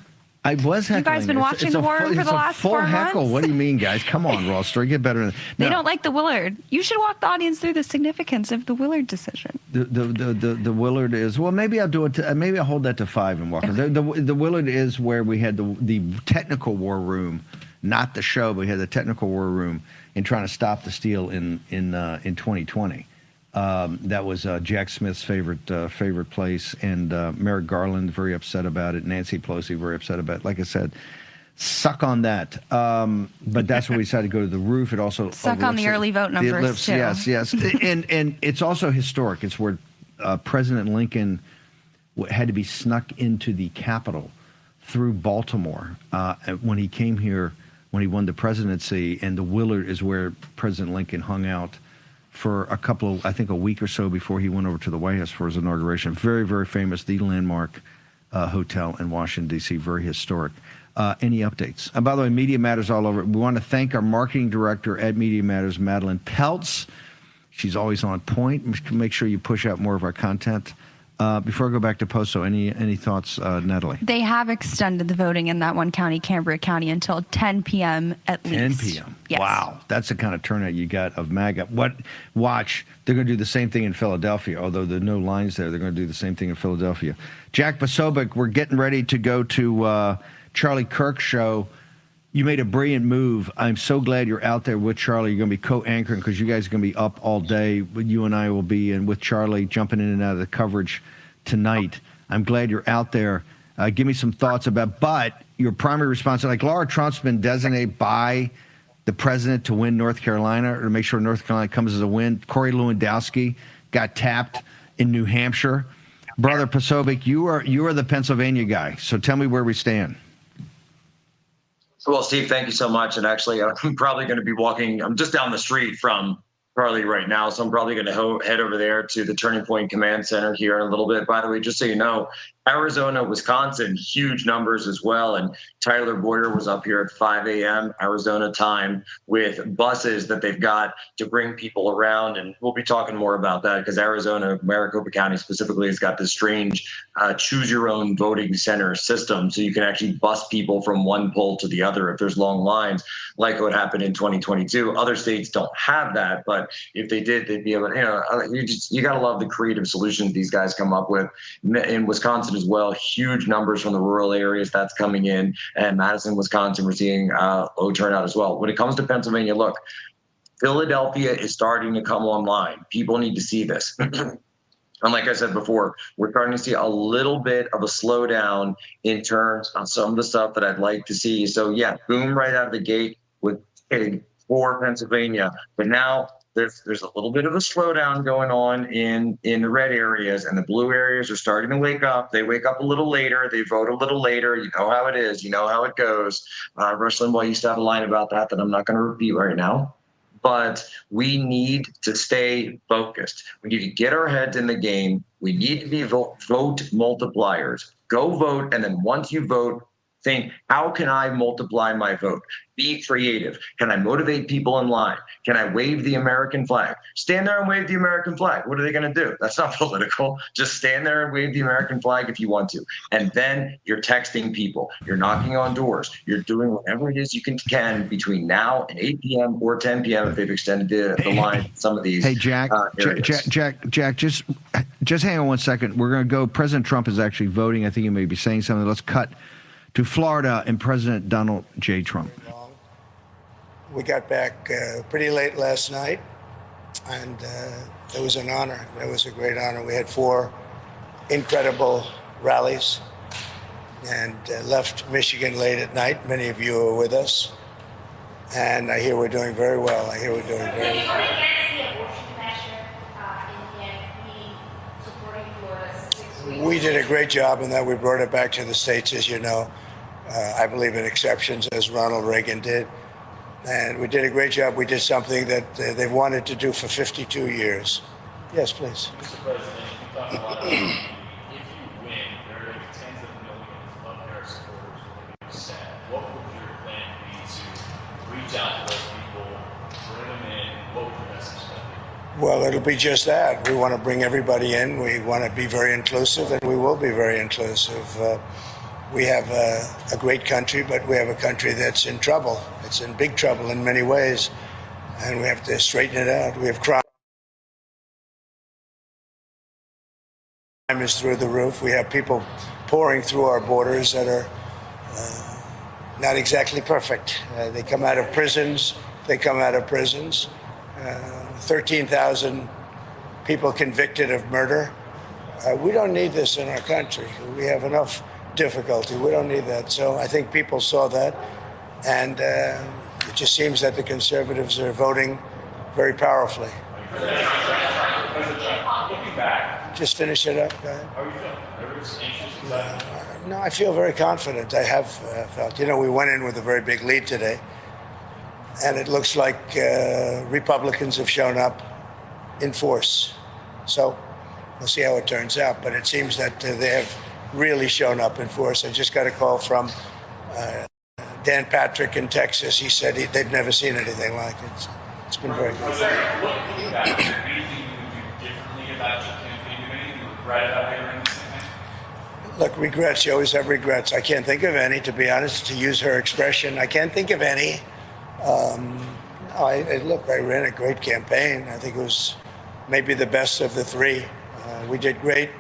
I was heckling. You guys been watching The War for the last 4 months? Full heckle. What do you mean, guys? Come on, Raw Story. Get better than They don't like the Willard. You should walk the audience through the significance of the Willard decision. The Willard is, well, maybe I'll do it. Maybe I'll hold that to 5 and walk. Okay. The Willard is where we had the technical war room, not the show, but we had the technical war room in trying to stop the steal in 2020. That was Jack Smith's favorite place, and Merrick Garland very upset about it. Nancy Pelosi very upset about it. Like I said, suck on that. But that's where we decided to go to the roof. It also suck on the early vote numbers too. Yes, and it's also historic. It's where President Lincoln had to be snuck into the Capitol through Baltimore when he came here, when he won the presidency, and the Willard is where President Lincoln hung out for a week or so before he went over to the White House for his inauguration. Very, very famous, the landmark hotel in Washington, D.C., very historic. Any updates? And by the way, Media Matters all over. We want to thank our marketing director at Media Matters, Madeline Peltz. She's always on point. Make sure you push out more of our content. Before I go back to Poso, any thoughts, Natalie? They have extended the voting in that one county, Cambria County, until 10 p.m. at least. 10 p.m. Yes. Wow, that's the kind of turnout you got of MAGA. Watch, they're going to do the same thing in Philadelphia. Although there are no lines there, they're going to do the same thing in Philadelphia. Jack Posobiec, we're getting ready to go to Charlie Kirk's show. You made a brilliant move. I'm so glad you're out there with Charlie. You're going to be co-anchoring because you guys are going to be up all day. But you and I will be in with Charlie, jumping in and out of the coverage tonight. I'm glad you're out there. Give me some thoughts about, but your primary response, like Laura Trump's been designated by the president to win North Carolina or to make sure North Carolina comes as a win. Corey Lewandowski got tapped in New Hampshire. Brother Posobiec, you are the Pennsylvania guy. So tell me where we stand. Well, Steve, thank you so much. And actually, I'm probably going to be walking. I'm just down the street from Charlie right now, so I'm probably going to head over there to the Turning Point Command Center here in a little bit. By the way, just so you know, Arizona, Wisconsin, huge numbers as well. And Tyler Boyer was up here at 5 a.m. Arizona time with buses that they've got to bring people around. And we'll be talking more about that because Arizona, Maricopa County specifically, has got this strange choose your own voting center system. So you can actually bus people from one poll to the other if there's long lines, like what happened in 2022. Other states don't have that, but if they did, they'd be able to, you got to love the creative solutions these guys come up with. In Wisconsin as well, huge numbers from the rural areas that's coming in, and Madison, Wisconsin, we're seeing low turnout as well. When it comes to Pennsylvania, look, Philadelphia is starting to come online. People need to see this. And like I said before, we're starting to see a little bit of a slowdown in terms of some of the stuff that I'd like to see. So yeah, boom right out of the gate with for Pennsylvania, but now there's a little bit of a slowdown going on in the red areas, and the blue areas are starting to wake up. They wake up a little later. They vote a little later. You know how it is. You know how it goes. Rush Limbaugh used to have a line about that I'm not going to repeat right now. But we need to stay focused. We need to get our heads in the game. We need to be vote multipliers. Go vote, and then once you vote, think, how can I multiply my vote? Be creative. Can I motivate people in line? Can I wave the American flag? Stand there and wave the American flag. What are they going to do? That's not political. Just stand there and wave the American flag if you want to. And then you're texting people. You're knocking on doors. You're doing whatever it is you can between now and 8 p.m. or 10 p.m. if they've extended the line. Some of these. Hey, Jack, Jack, just hang on 1 second. We're going to go. President Trump is actually voting. I think he may be saying something. Let's cut to Florida and President Donald J. Trump. We got back pretty late last night, and it was an honor. It was a great honor. We had 4 incredible rallies and left Michigan late at night. Many of you were with us, and I hear we're doing very well. We did a great job in that we brought it back to the states, as you know. I believe in exceptions, as Ronald Reagan did. And we did a great job. We did something that they've wanted to do for 52 years. Yes, please. Mr. President, you talk about if you win, there are going to be tens of millions of Harris supporters who are going to be sad. What would your plan be to reach out to those people, bring them in? What would your message be? Well, it'll be just that. We want to bring everybody in. We want to be very inclusive, and we will be very inclusive. We have a great country, but we have a country that's in trouble. It's in big trouble in many ways, and we have to straighten it out. We have crime is through the roof. We have people pouring through our borders that are not exactly perfect. They come out of prisons. 13,000 people convicted of murder. We don't need this in our country. We have enough difficulty. We don't need that. So I think people saw that, and it just seems that the conservatives are voting very powerfully. Just finish it up. How are you feeling? Everyone's anxious. No, I feel very confident. I have felt. We went in with a very big lead today, and it looks like Republicans have shown up in force. So we'll see how it turns out. But it seems that they have really shown up in force. I just got a call from Dan Patrick in Texas. He said they've never seen anything like it. It's been very good. Anything you would do differently about your campaign? Anything you regret about Look, regrets. You always have regrets. I can't think of any, to be honest, to use her expression. I can't think of any. Look, I ran a great campaign. I think it was maybe the best of the three. We did great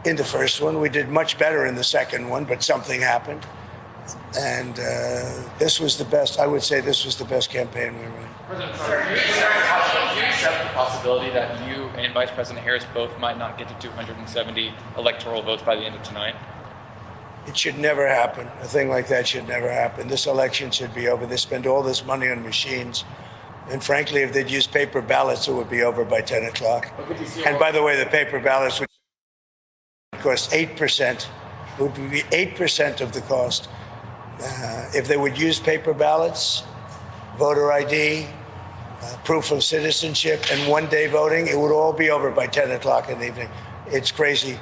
in the first one. We did much better in the second one, but something happened. And this was the best. I would say this was the best campaign we ran. President Trump, do you accept the possibility that you and Vice President Harris both might not get to 270 electoral votes by the end of tonight? It should never happen. A thing like that should never happen. This election should be over. They spend all this money on machines. And frankly, if they'd use paper ballots, it would be over by 10 o'clock. And by the way, the paper ballots would cost 8%. It would be 8% of the cost. If they would use paper ballots, voter ID, proof of citizenship, and one-day voting, it would all be over by 10 o'clock in the evening. It's crazy.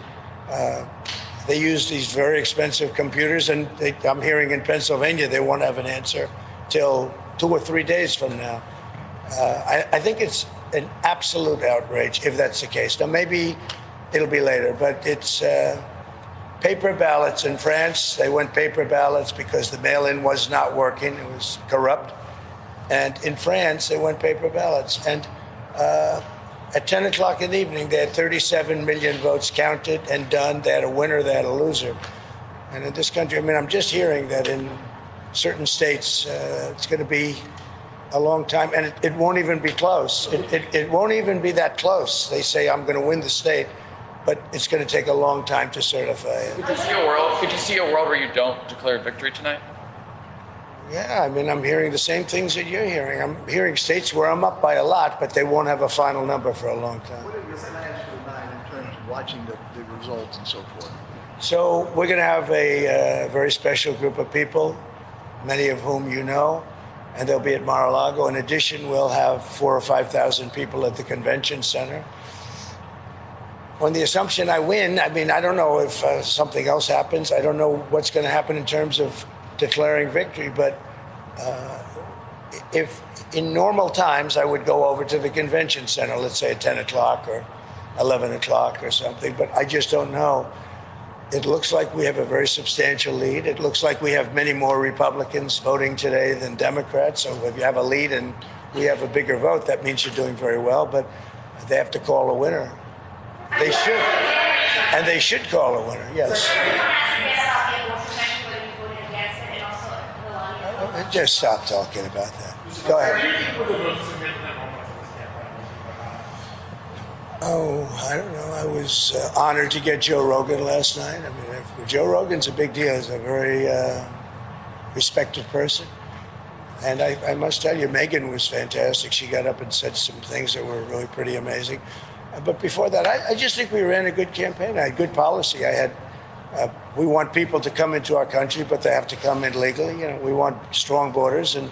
They use these very expensive computers, and I'm hearing in Pennsylvania they won't have an answer till 2 or 3 days from now. I think it's an absolute outrage if that's the case. Now, maybe it'll be later, but it's paper ballots in France. They went paper ballots because the mail-in was not working. It was corrupt. And in France, they went paper ballots. And at 10 o'clock in the evening, they had 37 million votes counted and done. They had a winner, they had a loser. And in this country, I mean, I'm just hearing that in certain states, it's going to be a long time, and it won't even be close. It won't even be that close. They say, I'm going to win the state, but it's going to take a long time to certify it. Could you see a world where you don't declare victory tonight? Yeah, I mean, I'm hearing the same things that you're hearing. I'm hearing states where I'm up by a lot, but they won't have a final number for a long time. What are your plans for the night in terms of watching the results and so forth? So we're going to have a very special group of people, many of whom you know, and they'll be at Mar-a-Lago. In addition, we'll have 4,000 or 5,000 people at the convention center. On the assumption I win, I mean, I don't know if something else happens. I don't know what's going to happen in terms of declaring victory, but if in normal times I would go over to the convention center, let's say at 10 o'clock or 11 o'clock or something, but I just don't know. It looks like we have a very substantial lead. It looks like we have many more Republicans voting today than Democrats. So if you have a lead and we have a bigger vote, that means you're doing very well, but they have to call a winner. They should. And they should call a winner, yes. Just stop talking about that. Go ahead. Oh, I don't know. I was honored to get Joe Rogan last night. I mean, Joe Rogan's a big deal. He's a very respected person. And I must tell you, Megyn was fantastic. She got up and said some things that were really pretty amazing. But before that, I just think we ran a good campaign. I had good policy. We want people to come into our country, but they have to come in legally. You know, we want strong borders, and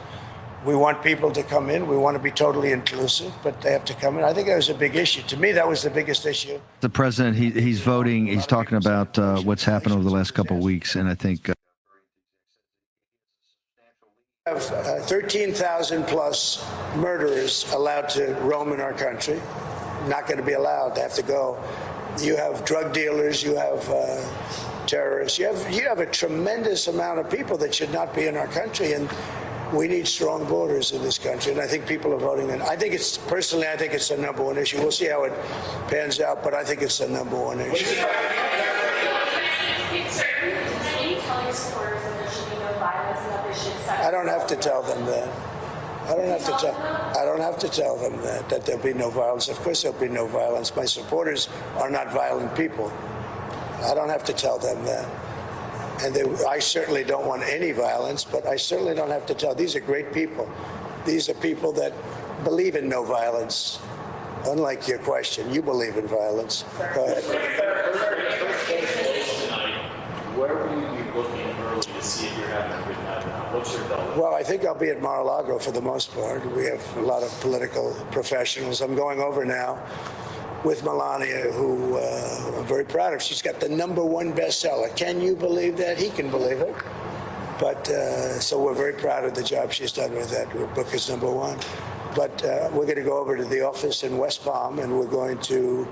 we want people to come in. We want to be totally inclusive, but they have to come in. I think that was a big issue. To me, that was the biggest issue. The president, he's voting. He's talking about what's happened over the last couple of weeks, and I think. We have 13,000 plus murderers allowed to roam in our country. Not going to be allowed. They have to go. You have drug dealers. You have terrorists. You have a tremendous amount of people that should not be in our country, and we need strong borders in this country. And I think people are voting. And I think it's personally, I think it's the number one issue. We'll see how it pans out, but I think it's the number one issue. I don't have to tell them that. I don't have to tell them that there'll be no violence. Of course there'll be no violence. My supporters are not violent people. I don't have to tell them that. And I certainly don't want any violence, but I certainly don't have to tell. These are great people. These are people that believe in no violence. Unlike your question, you believe in violence. Go ahead. Where will you be looking early to see if you're having a good night? What's your goal? Well, I think I'll be at Mar-a-Lago for the most part. We have a lot of political professionals. I'm going over now with Melania, who I'm very proud of. She's got the #1 bestseller. Can you believe that? He can believe it. But so we're very proud of the job she's done with that. Her book is #1. But we're going to go over to the office in West Palm, and we're going to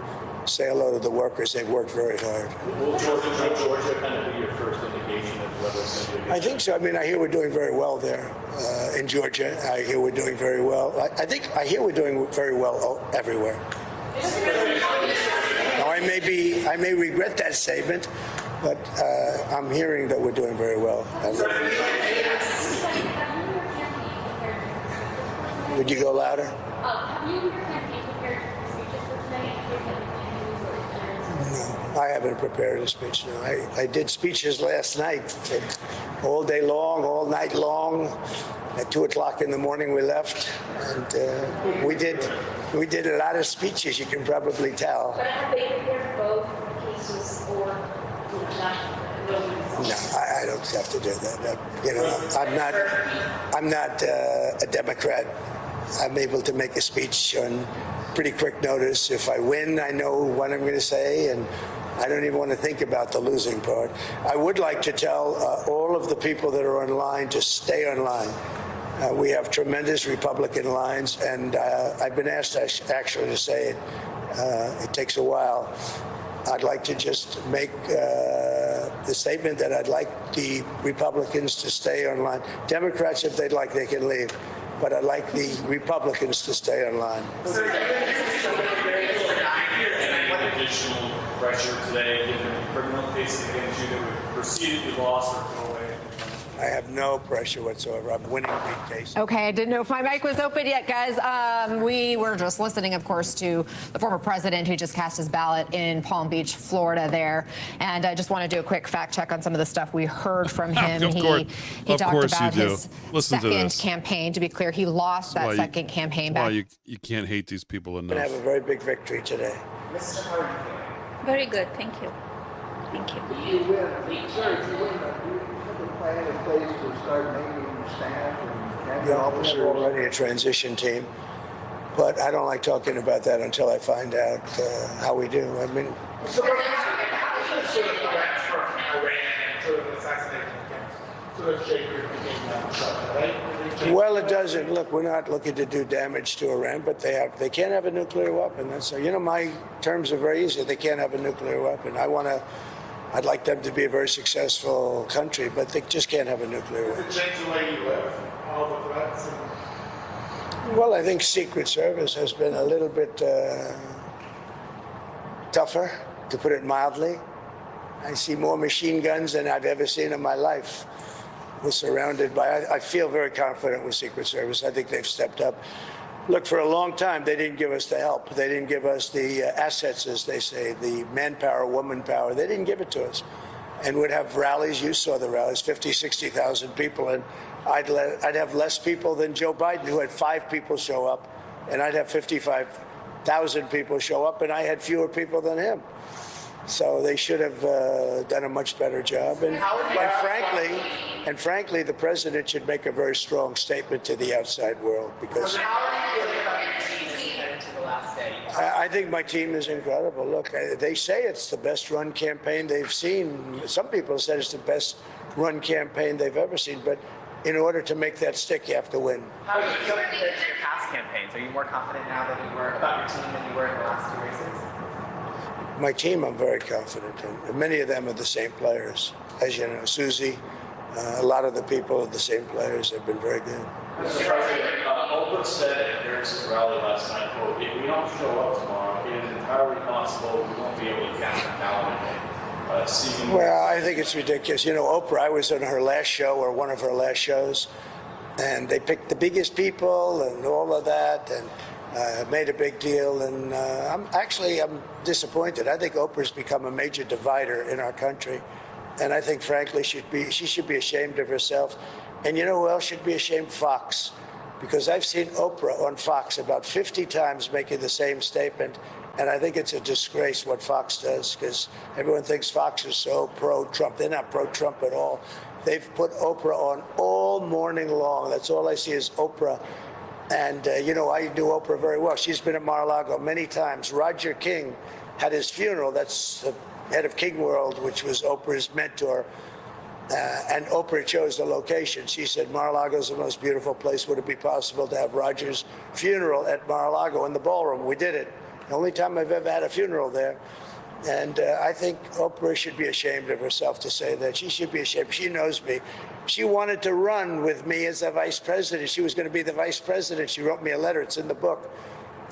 say hello to the workers. They've worked very hard. Will Georgia kind of be your first indication of whether it's going to be a I think so. I mean, I hear we're doing very well there in Georgia. I hear we're doing very well. I hear we're doing very well everywhere. Now, I may regret that statement, but I'm hearing that we're doing very well. Would you go louder? Have you and your campaign prepared speeches for tonight? No, I haven't prepared a speech. No, I did speeches last night, all day long, all night long. At 2:00 in the morning, we left, and we did a lot of speeches. You can probably tell. But have they prepared both cases or not? No, I don't have to do that. I'm not a Democrat. I'm able to make a speech on pretty quick notice. If I win, I know what I'm going to say, and I don't even want to think about the losing part. I would like to tell all of the people that are online to stay online. We have tremendous Republican lines, and I've been asked actually to say it. It takes a while. I'd like to just make the statement that I'd like the Republicans to stay online. Democrats, if they'd like, they can leave. But I'd like the Republicans to stay online. Any additional pressure today, given criminal cases against you that would proceed if you lost or go away? I have no pressure whatsoever. I'm winning big cases. Okay, I didn't know if my mic was open yet, guys. We were just listening, of course, to the former president who just cast his ballot in Palm Beach, Florida there. And I just want to do a quick fact check on some of the stuff we heard from him. He talked about his second campaign. To be clear, he lost that second campaign back. You can't hate these people enough. We're going to have a very big victory today. Very good, thank you. Thank you. If you win, sir, if you win, plan in place to start naming staff and The officers are already a transition team, but I don't like talking about that until I find out how we do. I mean, well, it doesn't. Look, we're not looking to do damage to Iran, but they can't have a nuclear weapon. And so, my terms are very easy. They can't have a nuclear weapon. I'd like them to be a very successful country, but they just can't have a nuclear weapon. Does it change the way you live? All the threats? Well, I think Secret Service has been a little bit tougher, to put it mildly. I see more machine guns than I've ever seen in my life. We're surrounded by, I feel very confident with Secret Service. I think they've stepped up. Look, for a long time, they didn't give us the help. They didn't give us the assets, as they say, the manpower, woman power. They didn't give it to us. And we'd have rallies. You saw the rallies, 50, 60,000 people. And I'd have less people than Joe Biden, who had 5 people show up. And I'd have 55,000 people show up, and I had fewer people than him. So they should have done a much better job. And frankly, the president should make a very strong statement to the outside world, because I think my team is incredible. Look, they say it's the best run campaign they've seen. Some people said it's the best run campaign they've ever seen. But in order to make that stick, you have to win. How do you feel compared to your past campaigns? Are you more confident now than you were about your team than you were in the last 2 races? My team, I'm very confident in. Many of them are the same players. As you know, Susie, a lot of the people are the same players. They've been very good. Mr. President, Oprah said at Harris's rally last night, quote, if we don't show up tomorrow, it is entirely possible we won't be able to count the ballot. Well, I think it's ridiculous. Oprah, I was on her last show, or one of her last shows, and they picked the biggest people and all of that, and made a big deal. And I'm disappointed. I think Oprah's become a major divider in our country. And I think, frankly, she should be ashamed of herself. And you know who else should be ashamed? Fox. Because I've seen Oprah on Fox about 50 times making the same statement. And I think it's a disgrace what Fox does, because everyone thinks Fox is so pro-Trump. They're not pro-Trump at all. They've put Oprah on all morning long. That's all I see is Oprah. And, I knew Oprah very well. She's been at Mar-a-Lago many times. Roger King had his funeral. That's the head of King World, which was Oprah's mentor. And Oprah chose the location. She said, Mar-a-Lago is the most beautiful place. Would it be possible to have Roger's funeral at Mar-a-Lago in the ballroom? We did it. The only time I've ever had a funeral there. And I think Oprah should be ashamed of herself to say that. She should be ashamed. She knows me. She wanted to run with me as the vice president. She was going to be the vice president. She wrote me a letter. It's in the book.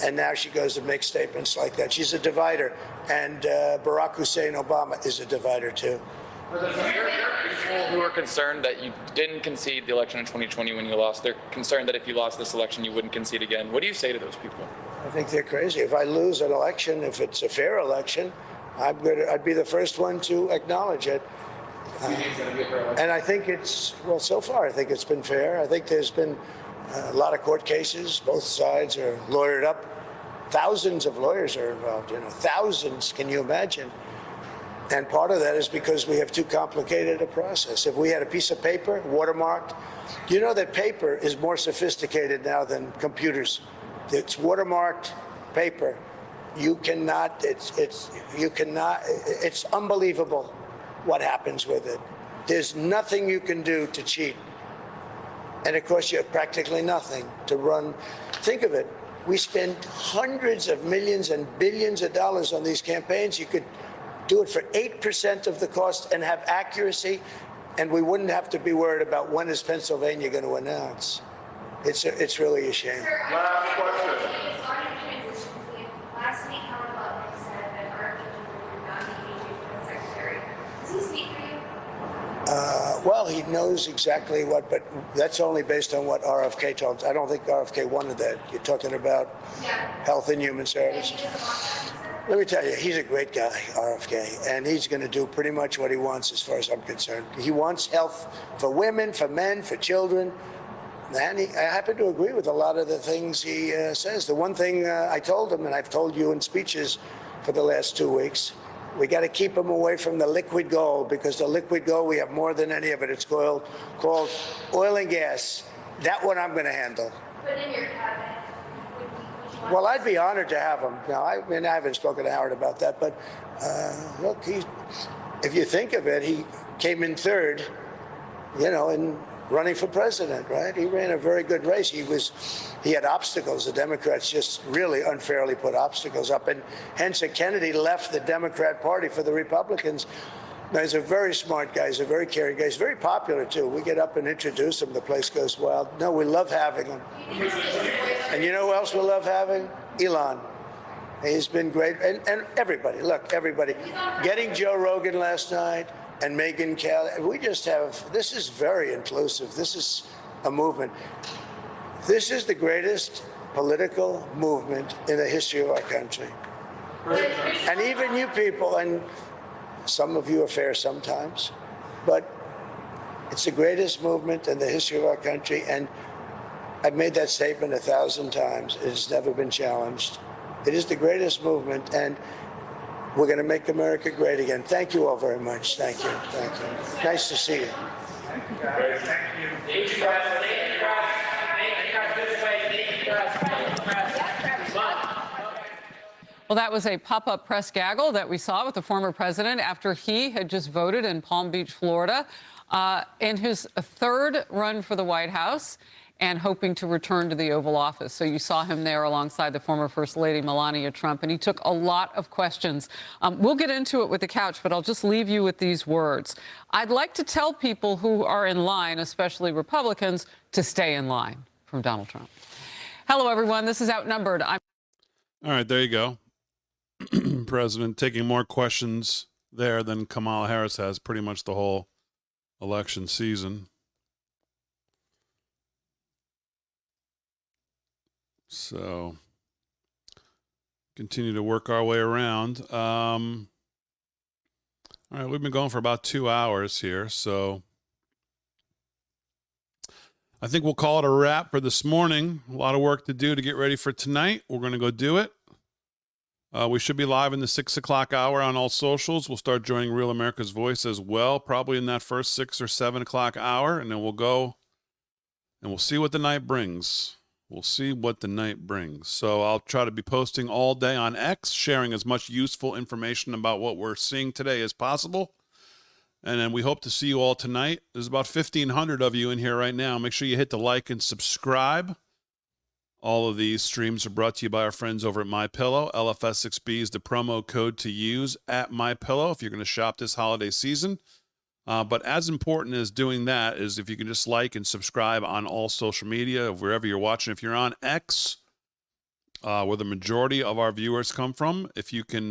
And now she goes to make statements like that. She's a divider. And Barack Hussein Obama is a divider, too. There are people who are concerned that you didn't concede the election in 2020 when you lost. They're concerned that if you lost this election, you wouldn't concede again. What do you say to those people? I think they're crazy. If I lose an election, if it's a fair election, I'd be the first one to acknowledge it. And I think so far, I think it's been fair. I think there's been a lot of court cases. Both sides are lawyered up. Thousands of lawyers are involved, thousands, can you imagine? And part of that is because we have too complicated a process. If we had a piece of paper, watermarked, you know that paper is more sophisticated now than computers. It's watermarked paper. It's unbelievable what happens with it. There's nothing you can do to cheat. And it costs you practically nothing to run. Think of it. We spend hundreds of millions and billions of dollars on these campaigns. You could do it for 8% of the cost and have accuracy, and we wouldn't have to be worried about when is Pennsylvania going to announce. It's really a shame. Last question. Last week, Howard Butler said that RFK would not be engaging with the secretary. Does he speak for you? Well, he knows exactly what, but that's only based on what RFK told. I don't think RFK wanted that. You're talking about Health and Human Services. Let me tell you, he's a great guy, RFK, and he's going to do pretty much what he wants as far as I'm concerned. He wants health for women, for men, for children. And I happen to agree with a lot of the things he says. The one thing I told him, and I've told you in speeches for the last 2 weeks, we got to keep him away from the liquid gold, because the liquid gold, we have more than any of it. It's called oil and gas. That one I'm going to handle. But in your cabinet, well, I'd be honored to have him. Now, I haven't spoken to Howard about that, but look, if you think of it, he came in third, in running for president, right? He ran a very good race. He had obstacles. The Democrats just really unfairly put obstacles up, and hence Kennedy left the Democrat Party for the Republicans. Now, he's a very smart guy. He's a very caring guy. He's very popular, too. We get up and introduce him. The place goes wild. No, we love having him. And you know who else we love having? Elon. He's been great. And everybody, look, everybody. Getting Joe Rogan last night and Megyn Kelly. This is very inclusive. This is a movement. This is the greatest political movement in the history of our country. And even you people, and some of you are fair sometimes, but it's the greatest movement in the history of our country. And I've made that statement 1,000 times. It has never been challenged. It is the greatest movement, and we're going to make America great again. Thank you all very much. Thank you. Thank you. Nice to see you. Thank you, guys. Thank you, guys. Thank you, guys. Thank you, guys. This way. Thank you, guys. Well, that was a pop-up press gaggle that we saw with the former president after he had just voted in Palm Beach, Florida, in his third run for the White House and hoping to return to the Oval Office. So you saw him there alongside the former First Lady Melania Trump, and he took a lot of questions. We'll get into it with the couch, but I'll just leave you with these words. I'd like to tell people who are in line, especially Republicans, to stay in line, from Donald Trump. Hello, everyone. This is Outnumbered. All right, there you go. President taking more questions there than Kamala Harris has pretty much the whole election season. So continue to work our way around. All right, we've been going for about 2 hours here, so I think we'll call it a wrap for this morning. A lot of work to do to get ready for tonight. We're going to go do it. We should be live in the 6 o'clock hour on all socials. We'll start joining Real America's Voice as well, probably in that first 6 or 7 o'clock hour, and then we'll go and we'll see what the night brings. We'll see what the night brings. So I'll try to be posting all day on X, sharing as much useful information about what we're seeing today as possible. And then we hope to see you all tonight. There's about 1,500 of you in here right now. Make sure you hit the like and subscribe. All of these streams are brought to you by our friends over at MyPillow. LFS6B is the promo code to use at MyPillow if you're going to shop this holiday season. But as important as doing that is if you can just like and subscribe on all social media, wherever you're watching. If you're on X, where the majority of our viewers come from, if you can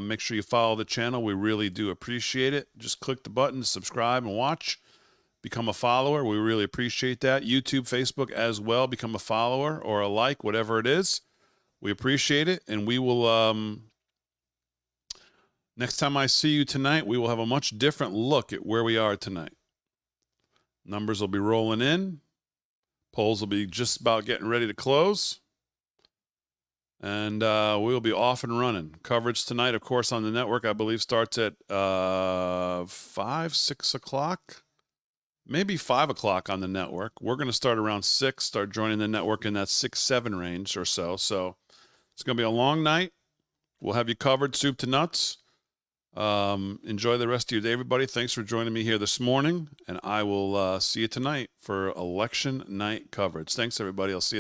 make sure you follow the channel, we really do appreciate it. Just click the button, subscribe and watch. Become a follower. We really appreciate that. YouTube, Facebook as well. Become a follower or a like, whatever it is. We appreciate it. And we will, next time I see you tonight, we will have a much different look at where we are tonight. Numbers will be rolling in. Polls will be just about getting ready to close. And we'll be off and running. Coverage tonight, of course, on the network, I believe starts at 5, 6 o'clock. Maybe 5 o'clock on the network. We're going to start around 6, start joining the network in that 6, 7 range or so. So it's going to be a long night. We'll have you covered, soup to nuts. Enjoy the rest of your day, everybody. Thanks for joining me here this morning. And I will see you tonight for election night coverage. Thanks, everybody. I'll see you.